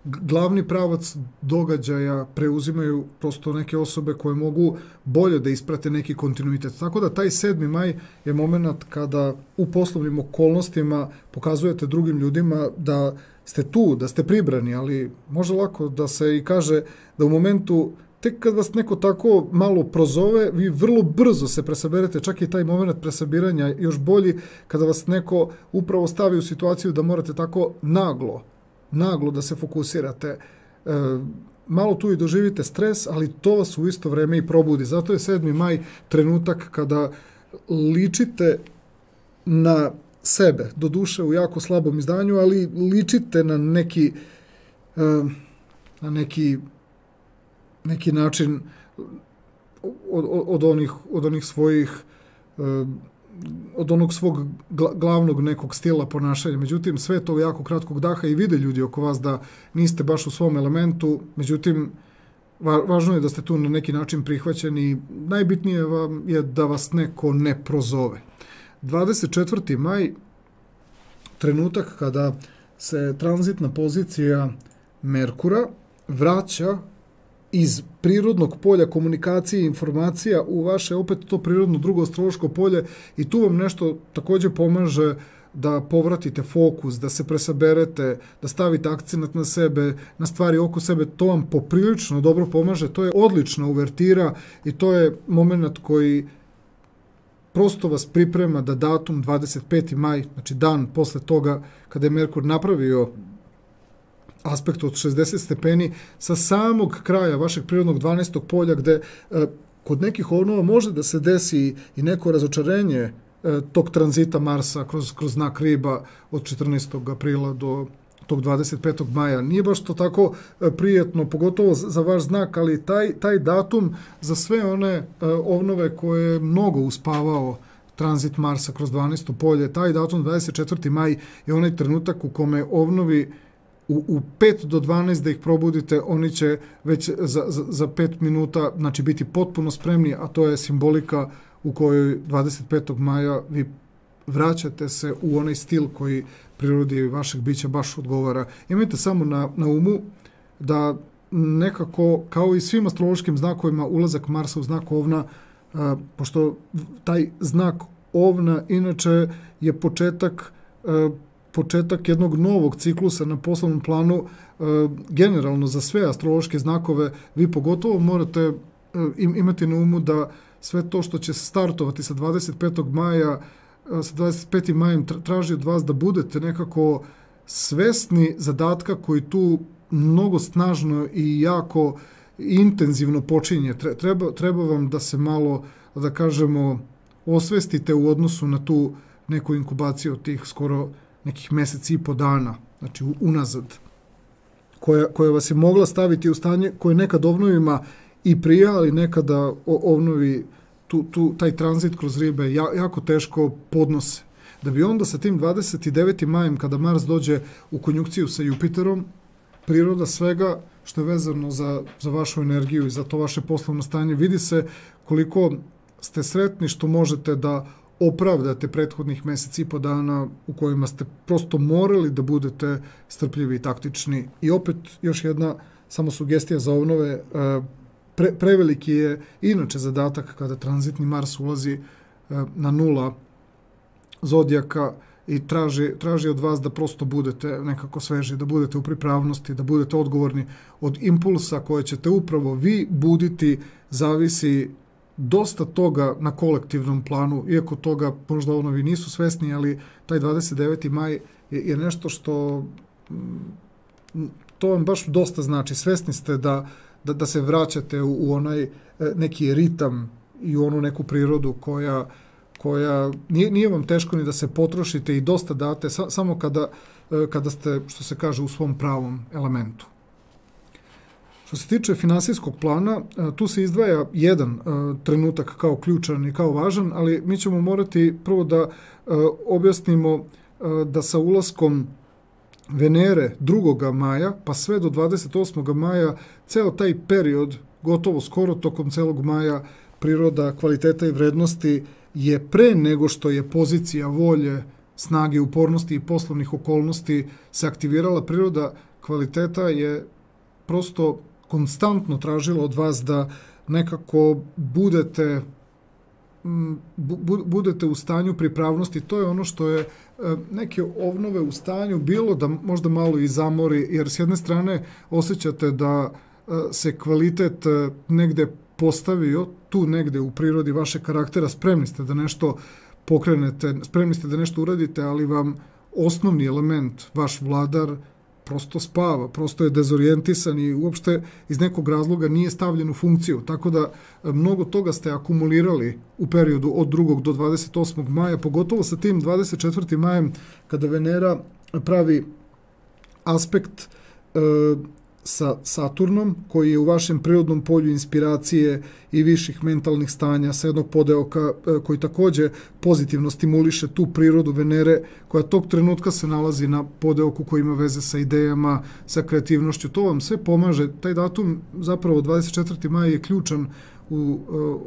S1: glavni pravac događaja preuzimaju prosto neke osobe koje mogu bolje da isprate neki kontinuitet. Tako da taj 7. maj je moment kada u poslovnim okolnostima pokazujete drugim ljudima da ste tu, da ste pribrani, ali može lako da se i kaže da u momentu, tek kad vas neko tako malo prozove, vi vrlo brzo se presaberete, čak i taj moment presabiranja još bolji kada vas neko upravo stavi u situaciju da morate tako naglo da se fokusirate. Malo tu i doživite stres, ali to vas u isto vreme i probudi. Zato je 7. maj trenutak kada ličite na sebe, do duše u jako slabom izdanju, ali ličite na neki način od onih svojih od onog svog glavnog nekog stila ponašanja. Međutim, sve to jako kratkog daha i vide ljudi oko vas da niste baš u svom elementu. Međutim, važno je da ste tu na neki način prihvaćeni. Najbitnije vam je da vas neko ne prozove. 24. maj, trenutak kada se tranzitna pozicija Merkura vraća iz prirodnog polja komunikacije i informacija u vaše opet to prirodno drugo astrološko polje i tu vam nešto također pomaže da povratite fokus, da se presaberete, da stavite akcenat na sebe, na stvari oko sebe, to vam poprilično dobro pomaže, to je odlična uvertira i to je moment koji prosto vas priprema da datum 25. maj, znači dan posle toga kada je Merkur napravio aspekt od 60 stepeni sa samog kraja vašeg prirodnog 12. polja gde kod nekih onova može da se desi i neko razočarenje tog tranzita Marsa kroz znak Riba od 14. aprila do tog 25. maja. Nije baš to tako prijetno, pogotovo za vaš znak, ali taj datum za sve one ovnove koje je mnogo uspavao tranzit Marsa kroz 12. polje, taj datum 24. maj je onaj trenutak u kome ovnovi u 5 do 12 da ih probudite, oni će već za 5 minuta znači, biti potpuno spremni, a to je simbolika u kojoj 25. maja vi vraćate se u onaj stil koji prirodi vašeg bića baš odgovara. Imajte samo na umu da nekako, kao i svim astrološkim znakovima, ulazak Marsa u znak Ovna, pošto taj znak Ovna inače je početak jednog novog ciklusa na poslovnom planu, generalno za sve astrološke znakove, vi pogotovo morate imati na umu da sve to što će se startovati sa 25. maja, sa 25. majem traži od vas da budete nekako svesni zadatka koji tu mnogo snažno i jako intenzivno počinje. Treba vam da se malo, da kažemo, osvestite u odnosu na tu neku inkubaciju od tih skoro nekih meseci i po dana, znači unazad, koja vas je mogla staviti u stanje koje nekad ovnovima i prija, ali nekada ovnovi taj tranzit kroz Ribe jako teško podnose. Da bi onda sa tim 29. majem, kada Mars dođe u konjunkciju sa Jupiterom, priroda svega što je vezano za vašu energiju i za to vaše poslovno stanje, vidi se koliko ste sretni što možete da opravdate prethodnih meseci i po dana u kojima ste prosto morali da budete strpljivi i taktični. I opet još jedna samo sugestija za ovnove, preveliki je inače zadatak kada tranzitni Mars ulazi na 0 zodijaka i traži od vas da prosto budete nekako sveži, da budete u pripravnosti, da budete odgovorni od impulsa koje ćete upravo vi buditi, zavisi dosta toga na kolektivnom planu, iako toga možda ovnovi nisu svesni, ali taj 29. maj je nešto što to vam baš dosta znači. Svesni ste da se vraćate u onaj neki ritam i u onu neku prirodu koja nije vam teško ni da se potrošite i dosta date, samo kada ste, što se kaže, u svom pravom elementu. Što se tiče finansijskog plana, tu se izdvaja jedan trenutak kao ključan i kao važan, ali mi ćemo morati prvo da objasnimo da sa ulaskom Venere 2. maja pa sve do 28. maja, ceo taj period, gotovo skoro tokom celog maja, priroda kvaliteta i vrednosti je pre nego što je pozicija volje, snage, upornosti i poslovnih okolnosti se aktivirala. Priroda kvaliteta je prosto konstantno tražila od vas da nekako budete u stanju pripravnosti. To je ono što je neke ovnove u stanju bilo da možda malo i zamori, jer s jedne strane osjećate da se kvalitet negde postavio, tu negde u prirodi vašeg karaktera, spremni ste da nešto pokrenete, spremni ste da nešto uradite, ali vam osnovni element, vaš vladar, prosto spava, prosto je dezorijentisan i uopšte iz nekog razloga nije stavljen u funkciju. Tako da mnogo toga ste akumulirali u periodu od 2. do 28. maja, pogotovo sa tim 24. majem kada Venera pravi aspekt sa Saturnom, koji je u vašem prirodnom polju inspiracije i viših mentalnih stanja, sa jednog podeoka koji takođe pozitivno stimuliše tu prirodu Venere, koja tog trenutka se nalazi na podeoku koji ima veze sa idejama, sa kreativnošću. To vam sve pomaže. Taj datum, zapravo 24. maj, je ključan u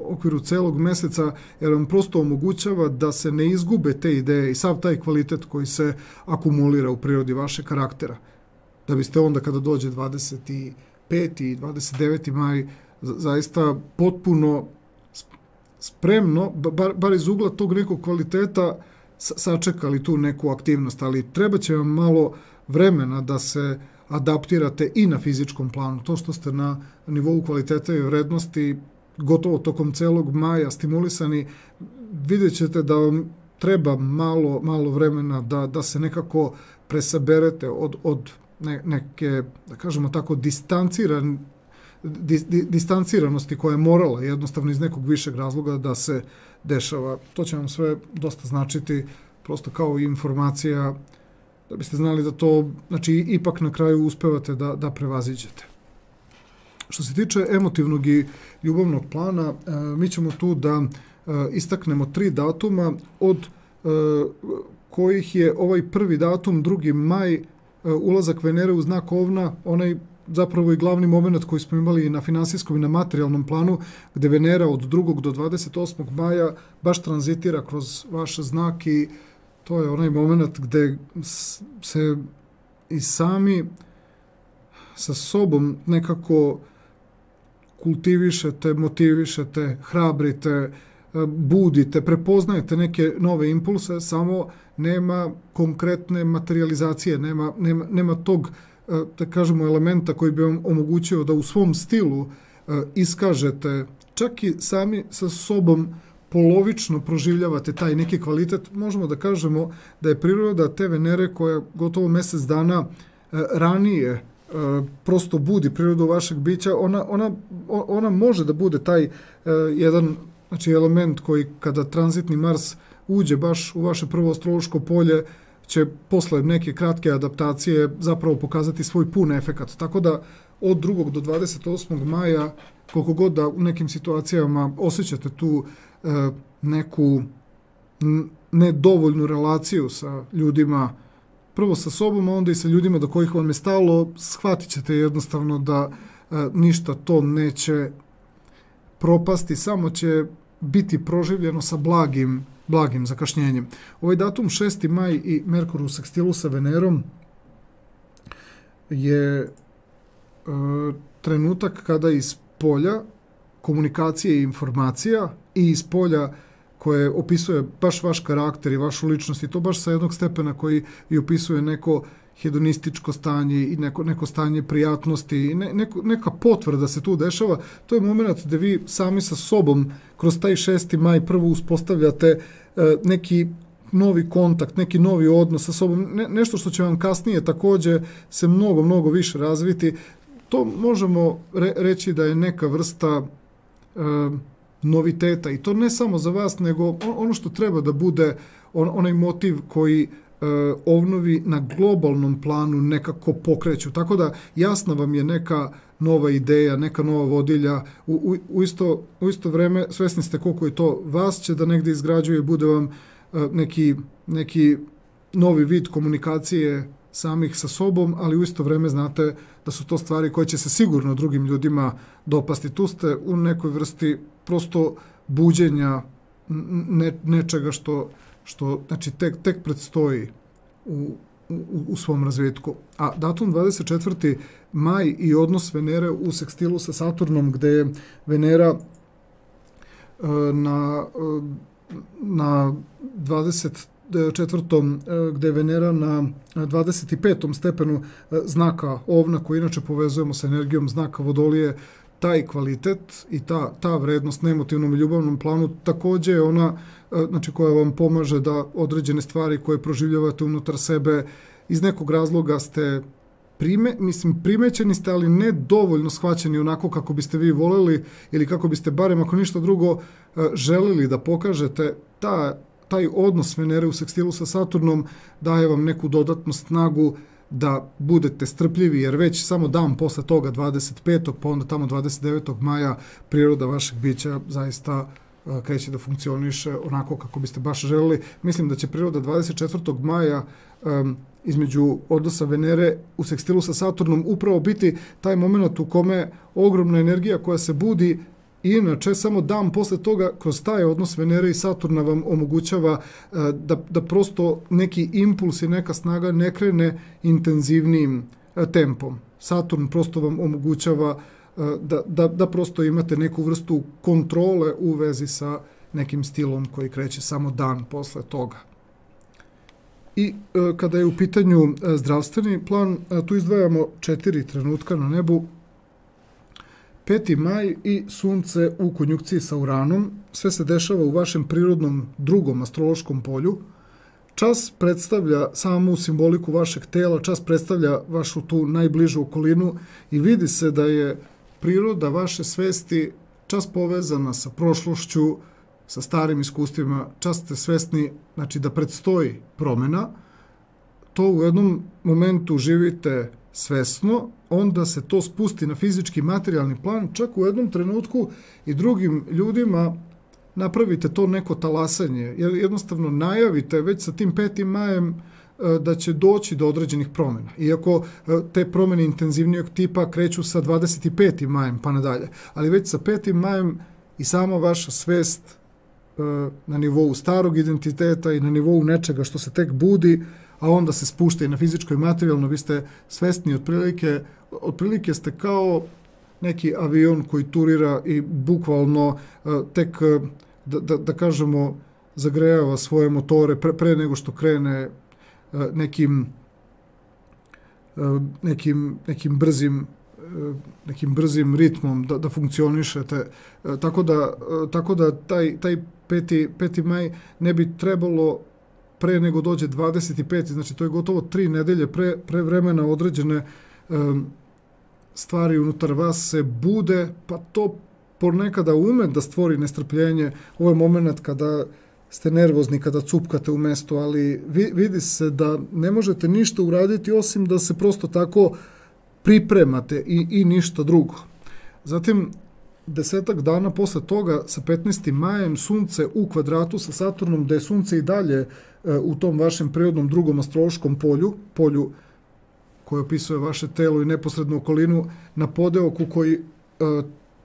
S1: okviru celog meseca, jer vam prosto omogućava da se ne izgube te ideje i sav taj kvalitet koji se akumulira u prirodi vašeg karaktera. Da biste onda kada dođe 25. i 29. maj zaista potpuno spremno, bar iz ugla tog nekog kvaliteta, sačekali tu neku aktivnost, ali treba će vam malo vremena da se adaptirate i na fizičkom planu. To što ste na nivou kvaliteta i vrednosti gotovo tokom celog maja stimulisani, vidjet ćete da vam treba malo vremena da se nekako distanciranosti koja je morala jednostavno iz nekog višeg razloga da se dešava. To će vam sve dosta značiti, prosto kao i informacija, da biste znali da to, znači, ipak na kraju uspevate da prevaziđete. Što se tiče emotivnog i ljubavnog plana, mi ćemo tu da istaknemo 3 datuma, od kojih je ovaj prvi datum, 2. maj, ulazak Venere u znak Ovna, onaj zapravo i glavni moment koji smo imali na finansijskom i na materijalnom planu, gde Venera od 2. do 28. maja baš tranzitira kroz vaš znak i to je onaj moment gde se i sami sa sobom nekako kultivišete, motivišete, hrabrite, budite, prepoznajete neke nove impulse, samo nema konkretne materializacije, nema tog, da kažemo, elementa koji bi vam omogućio da u svom stilu iskažete, čak i sami sa sobom polovično proživljavate taj neki kvalitet. Možemo da kažemo da je priroda te Venere, koja gotovo mjesec dana ranije prosto budi prirodu vašeg bića, ona može da bude taj jedan, znači, element koji kada tranzitni Mars uđe baš u vaše prvo astrološko polje, će posle neke kratke adaptacije zapravo pokazati svoj pun efekat. Tako da od 2. do 28. maja, koliko god da u nekim situacijama osjećate tu neku nedovoljnu relaciju sa ljudima, prvo sa sobom, a onda i sa ljudima do kojih vam je stalo, shvatit ćete jednostavno da ništa to neće propasti, samo će biti proživljeno sa blagim zakašnjenjem. Ovaj datum 6. maj i Merkur u sekstilu sa Venerom je trenutak kada iz polja komunikacije i informacija i iz polja koje opisuje baš vaš karakter i vašu ličnost, i to baš sa jednog stepena koji i opisuje neko hedonističko stanje i neko stanje prijatnosti i neka potvrda se tu dešava. To je moment gde vi sami sa sobom kroz taj 6. maj prvo uspostavljate neki novi kontakt, neki novi odnos sa sobom, nešto što će vam kasnije takođe se mnogo više razviti. To možemo reći da je neka vrsta noviteta, i to ne samo za vas, nego ono što treba da bude onaj motiv koji ovnovi na globalnom planu nekako pokreću. Tako da jasna vam je neka nova ideja, neka nova vodilja. U isto vreme svesni ste koliko je to vas će da negde izgrađuje, bude vam neki novi vid komunikacije samih sa sobom, ali u isto vreme znate da su to stvari koje će se sigurno drugim ljudima dopasti. Tu ste u nekoj vrsti prosto buđenja nečega što znači tek predstoji u svom razvitku. A datum 24. maj i odnos Venere u sekstilu sa Saturnom, gde je Venera na 24. gde je Venera na 25. stepenu znaka Ovna, koji inače povezujemo sa energijom znaka Vodolije, taj kvalitet i ta vrednost na emotivnom i ljubavnom planu takođe je ona, znači, koja vam pomaže da određene stvari koje proživljavate unutar sebe iz nekog razloga ste primećeni ste, ali ne dovoljno shvaćeni onako kako biste vi voleli ili kako biste barem, ako ništa drugo, želeli da pokažete. Taj odnos Venere u sekstilu sa Saturnom daje vam neku dodatnu snagu da budete strpljivi, jer već samo dan posle toga, 25. pa onda tamo 29. maja, priroda vašeg bića zaista kreće da funkcioniše onako kako biste baš želeli. Mislim da će priroda 24. maja između odnosa Venere u sekstilu sa Saturnom upravo biti taj moment u kome ogromna energija koja se budi, i inače samo dan posle toga kroz taj odnos Venere i Saturna vam omogućava da prosto neki impuls i neka snaga ne krene intenzivnijim tempom. Saturn prosto vam omogućava da prosto imate neku vrstu kontrole u vezi sa nekim stilom koji kreće samo dan posle toga. I kada je u pitanju zdravstveni plan, tu izdvajamo 4 trenutka na nebu. 5. maj i Sunce u konjunkciji sa Uranom. Sve se dešava u vašem prirodnom drugom astrološkom polju. Čas predstavlja samu simboliku vašeg tela, čas predstavlja vašu tu najbližu okolinu i vidi se da je priroda vaše svesti čas povezana sa prošlošću, sa starim iskustvima, čas ste svesni, znači da predstoji promjena, to u jednom momentu živite svesno, onda se to spusti na fizički materijalni plan, čak u jednom trenutku i drugim ljudima napravite to neko talasanje, jer jednostavno najavite već sa tim 5. majem da će doći do određenih promjena. Iako te promjene intenzivnijeg tipa kreću sa 25. majem pa nadalje. Ali već sa 5. majem i sama vaša svest na nivou starog identiteta i na nivou nečega što se tek budi, a onda se spušta i na fizičko i materijalno, vi ste svesni otprilike ste kao neki avion koji turira i bukvalno tek, da kažemo, zagrejava svoje motore pre nego što krene nekim brzim ritmom da funkcionišete. Tako da taj 5. maj ne bi trebalo pre nego dođe 25. Znači to je gotovo 3 nedelje pre vremena određene stvari unutar vas se bude, pa to ponekada ume da stvori nestrpljenje. Ovo je moment kada ste nervozni, kada cupkate u mestu, ali vidi se da ne možete ništa uraditi osim da se prosto tako pripremate i ništa drugo. Zatim, 10 dana posle toga, sa 15. majem, Sunce u kvadratu sa Saturnom, da je Sunce i dalje u tom vašem prirodnom drugom astrološkom polju koje opisuje vaše telo i neposrednu okolinu, na podeoku koji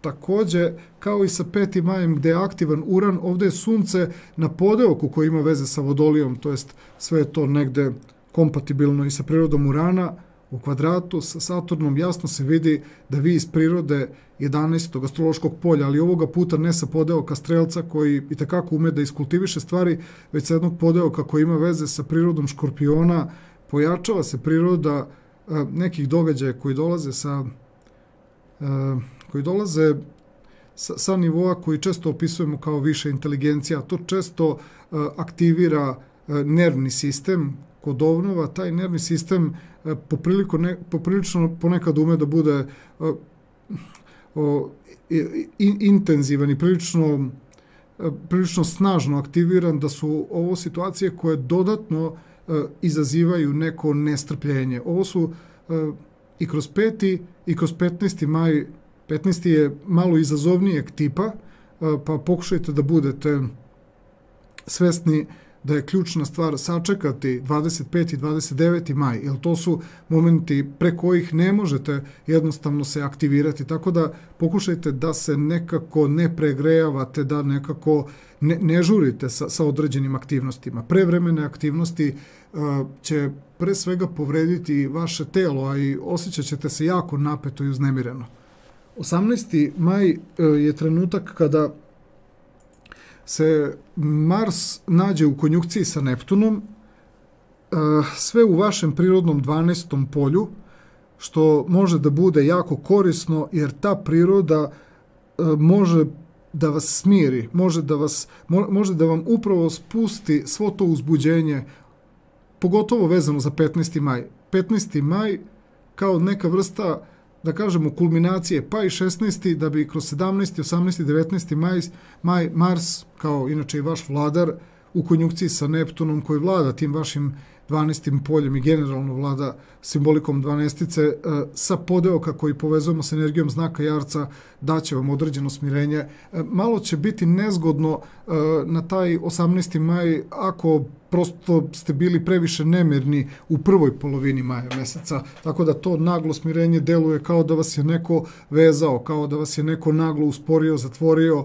S1: takođe, kao i sa 5. majem gde je aktivan Uran, ovde je Sunce na podeoku koji ima veze sa Vodolijom, to jest sve je to negde kompatibilno i sa prirodom Urana, u kvadratu sa Saturnom jasno se vidi da vi iz prirode 11. astrološkog polja, ali ovoga puta ne sa podeoka Strelca koji itekako ume da iskultiviše stvari, već sa jednog podeoka koji ima veze sa prirodom Škorpiona, pojačava se priroda nekih događaja koji dolaze sa nivoa koji često opisujemo kao više inteligencija. To često aktivira nervni sistem kod ovnova. Taj nervni sistem poprilično ponekad ume da bude intenzivan i prilično snažno aktiviran, da su ovo situacije koje dodatno izazivaju neko nestrpljenje. Ovo su i kroz 5. i kroz 15. maj. 15. je malo izazovnijeg tipa, pa pokušajte da budete svesni da je ključna stvar sačekati 25. i 29. maj, jer to su momenti pre kojih ne možete jednostavno se aktivirati, tako da pokušajte da se nekako ne pregrejavate, da nekako ne žurite sa određenim aktivnostima. Prevremene aktivnosti će pre svega povrediti vaše telo, a i osjećat ćete se jako napeto i uznemireno. 18. maj je trenutak kada se Mars nađe u konjunkciji sa Neptunom, sve u vašem prirodnom 12. polju, što može da bude jako korisno, jer ta priroda može da vas smiri, može da vam upravo spusti svo to uzbuđenje, pogotovo vezano za 15. maj. 15. maj kao neka vrsta, da kažemo, kulminacije, pa i 16. da bi kroz 17. 18. 19. maj Mars, kao inače i vaš vladar, u konjunkciji sa Neptunom koji vlada tim vašim 12. poljem i generalno vlada simbolikom 12. sa podeoka koji povezujemo s energijom znaka Jarca, daće vam određeno smirenje. Malo će biti nezgodno na taj 18. maj ako prosto ste bili previše nemirni u prvoj polovini maja meseca, tako da to naglo smirenje deluje kao da vas je neko vezao, kao da vas je neko naglo usporio, zatvorio,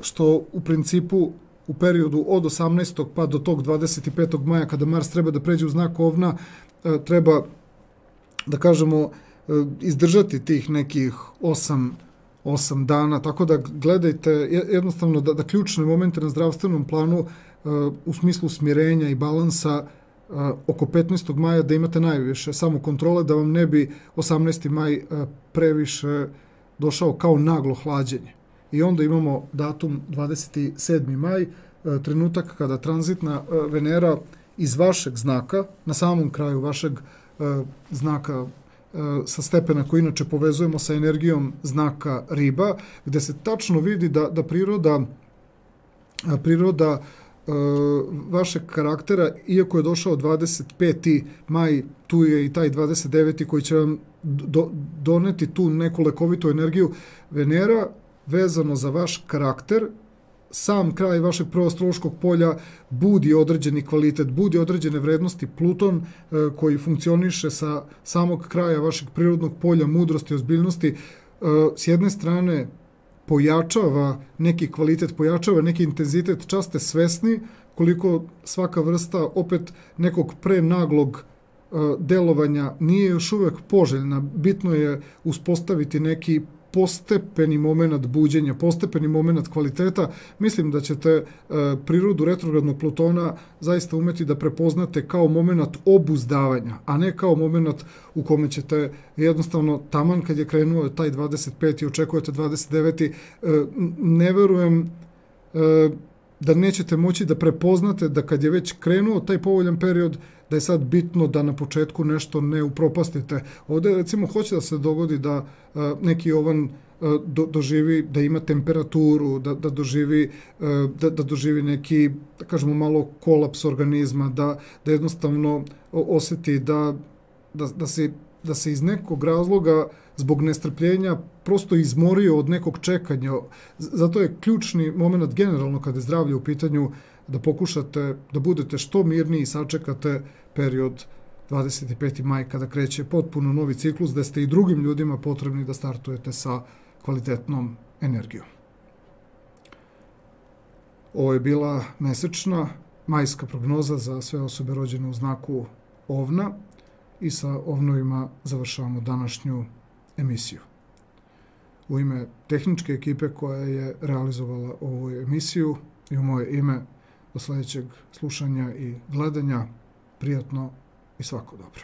S1: što u principu u periodu od 18. pa do tog 25. maja, kada Mars treba da pređe u znak Ovna, treba, da kažemo, izdržati tih nekih 8 dana, tako da gledajte jednostavno da ključne momente na zdravstvenom planu u smislu smirenja i balansa oko 15. maja da imate najviše samokontrole, da vam ne bi 18. maj previše došao kao naglo hlađenje. I onda imamo datum 27. maj, trenutak kada tranzitna Venera iz vašeg znaka, na samom kraju vašeg znaka sa stepena koji inače povezujemo sa energijom znaka riba, gde se tačno vidi da priroda vašeg karaktera, iako je došao 25. maj, tu je i taj 29. koji će vam doneti tu neku lekovitu energiju. Venera, vezano za vaš karakter, sam kraj vašeg prvoastrološkog polja budi određeni kvalitet, budi određene vrednosti. Pluton koji funkcioniše sa samog kraja vašeg prirodnog polja, mudrosti, ozbiljnosti, s jedne strane pojačava neki kvalitet, pojačava neki intenzitet, čas ste svesni koliko svaka vrsta opet nekog prenaglog delovanja nije još uvek poželjna. Bitno je uspostaviti neki postepeni moment buđenja, postepeni moment kvaliteta. Mislim da ćete prirodu retrogradnog Plutona zaista umeti da prepoznate kao moment obuzdavanja, a ne kao moment u kome ćete jednostavno, taman kad je krenuo taj 25. i očekujete 29. Ne verujem da nećete moći da prepoznate da kad je već krenuo taj povoljan period, da je sad bitno da na početku nešto ne upropastite. Ovdje recimo hoće da se dogodi da neki ovan doživi da ima temperaturu, da doživi neki, da kažemo, malo kolaps organizma, da jednostavno osjeti da se iz nekog razloga zbog nestrpljenja prosto izmorio od nekog čekanja. Zato je ključni moment generalno kada je zdravlje u pitanju da pokušate da budete što mirniji i sačekate period 25. maj kada kreće potpuno novi ciklus, da ste i drugim ljudima potrebni da startujete sa kvalitetnom energijom. Ovo je bila mesečna majska prognoza za sve osobe rođene u znaku Ovna i sa ovnovima završavamo današnju emisiju. U ime tehničke ekipe koja je realizovala ovu emisiju i u moje ime, do sljedećeg slušanja i gledanja, prijatno i svako dobro.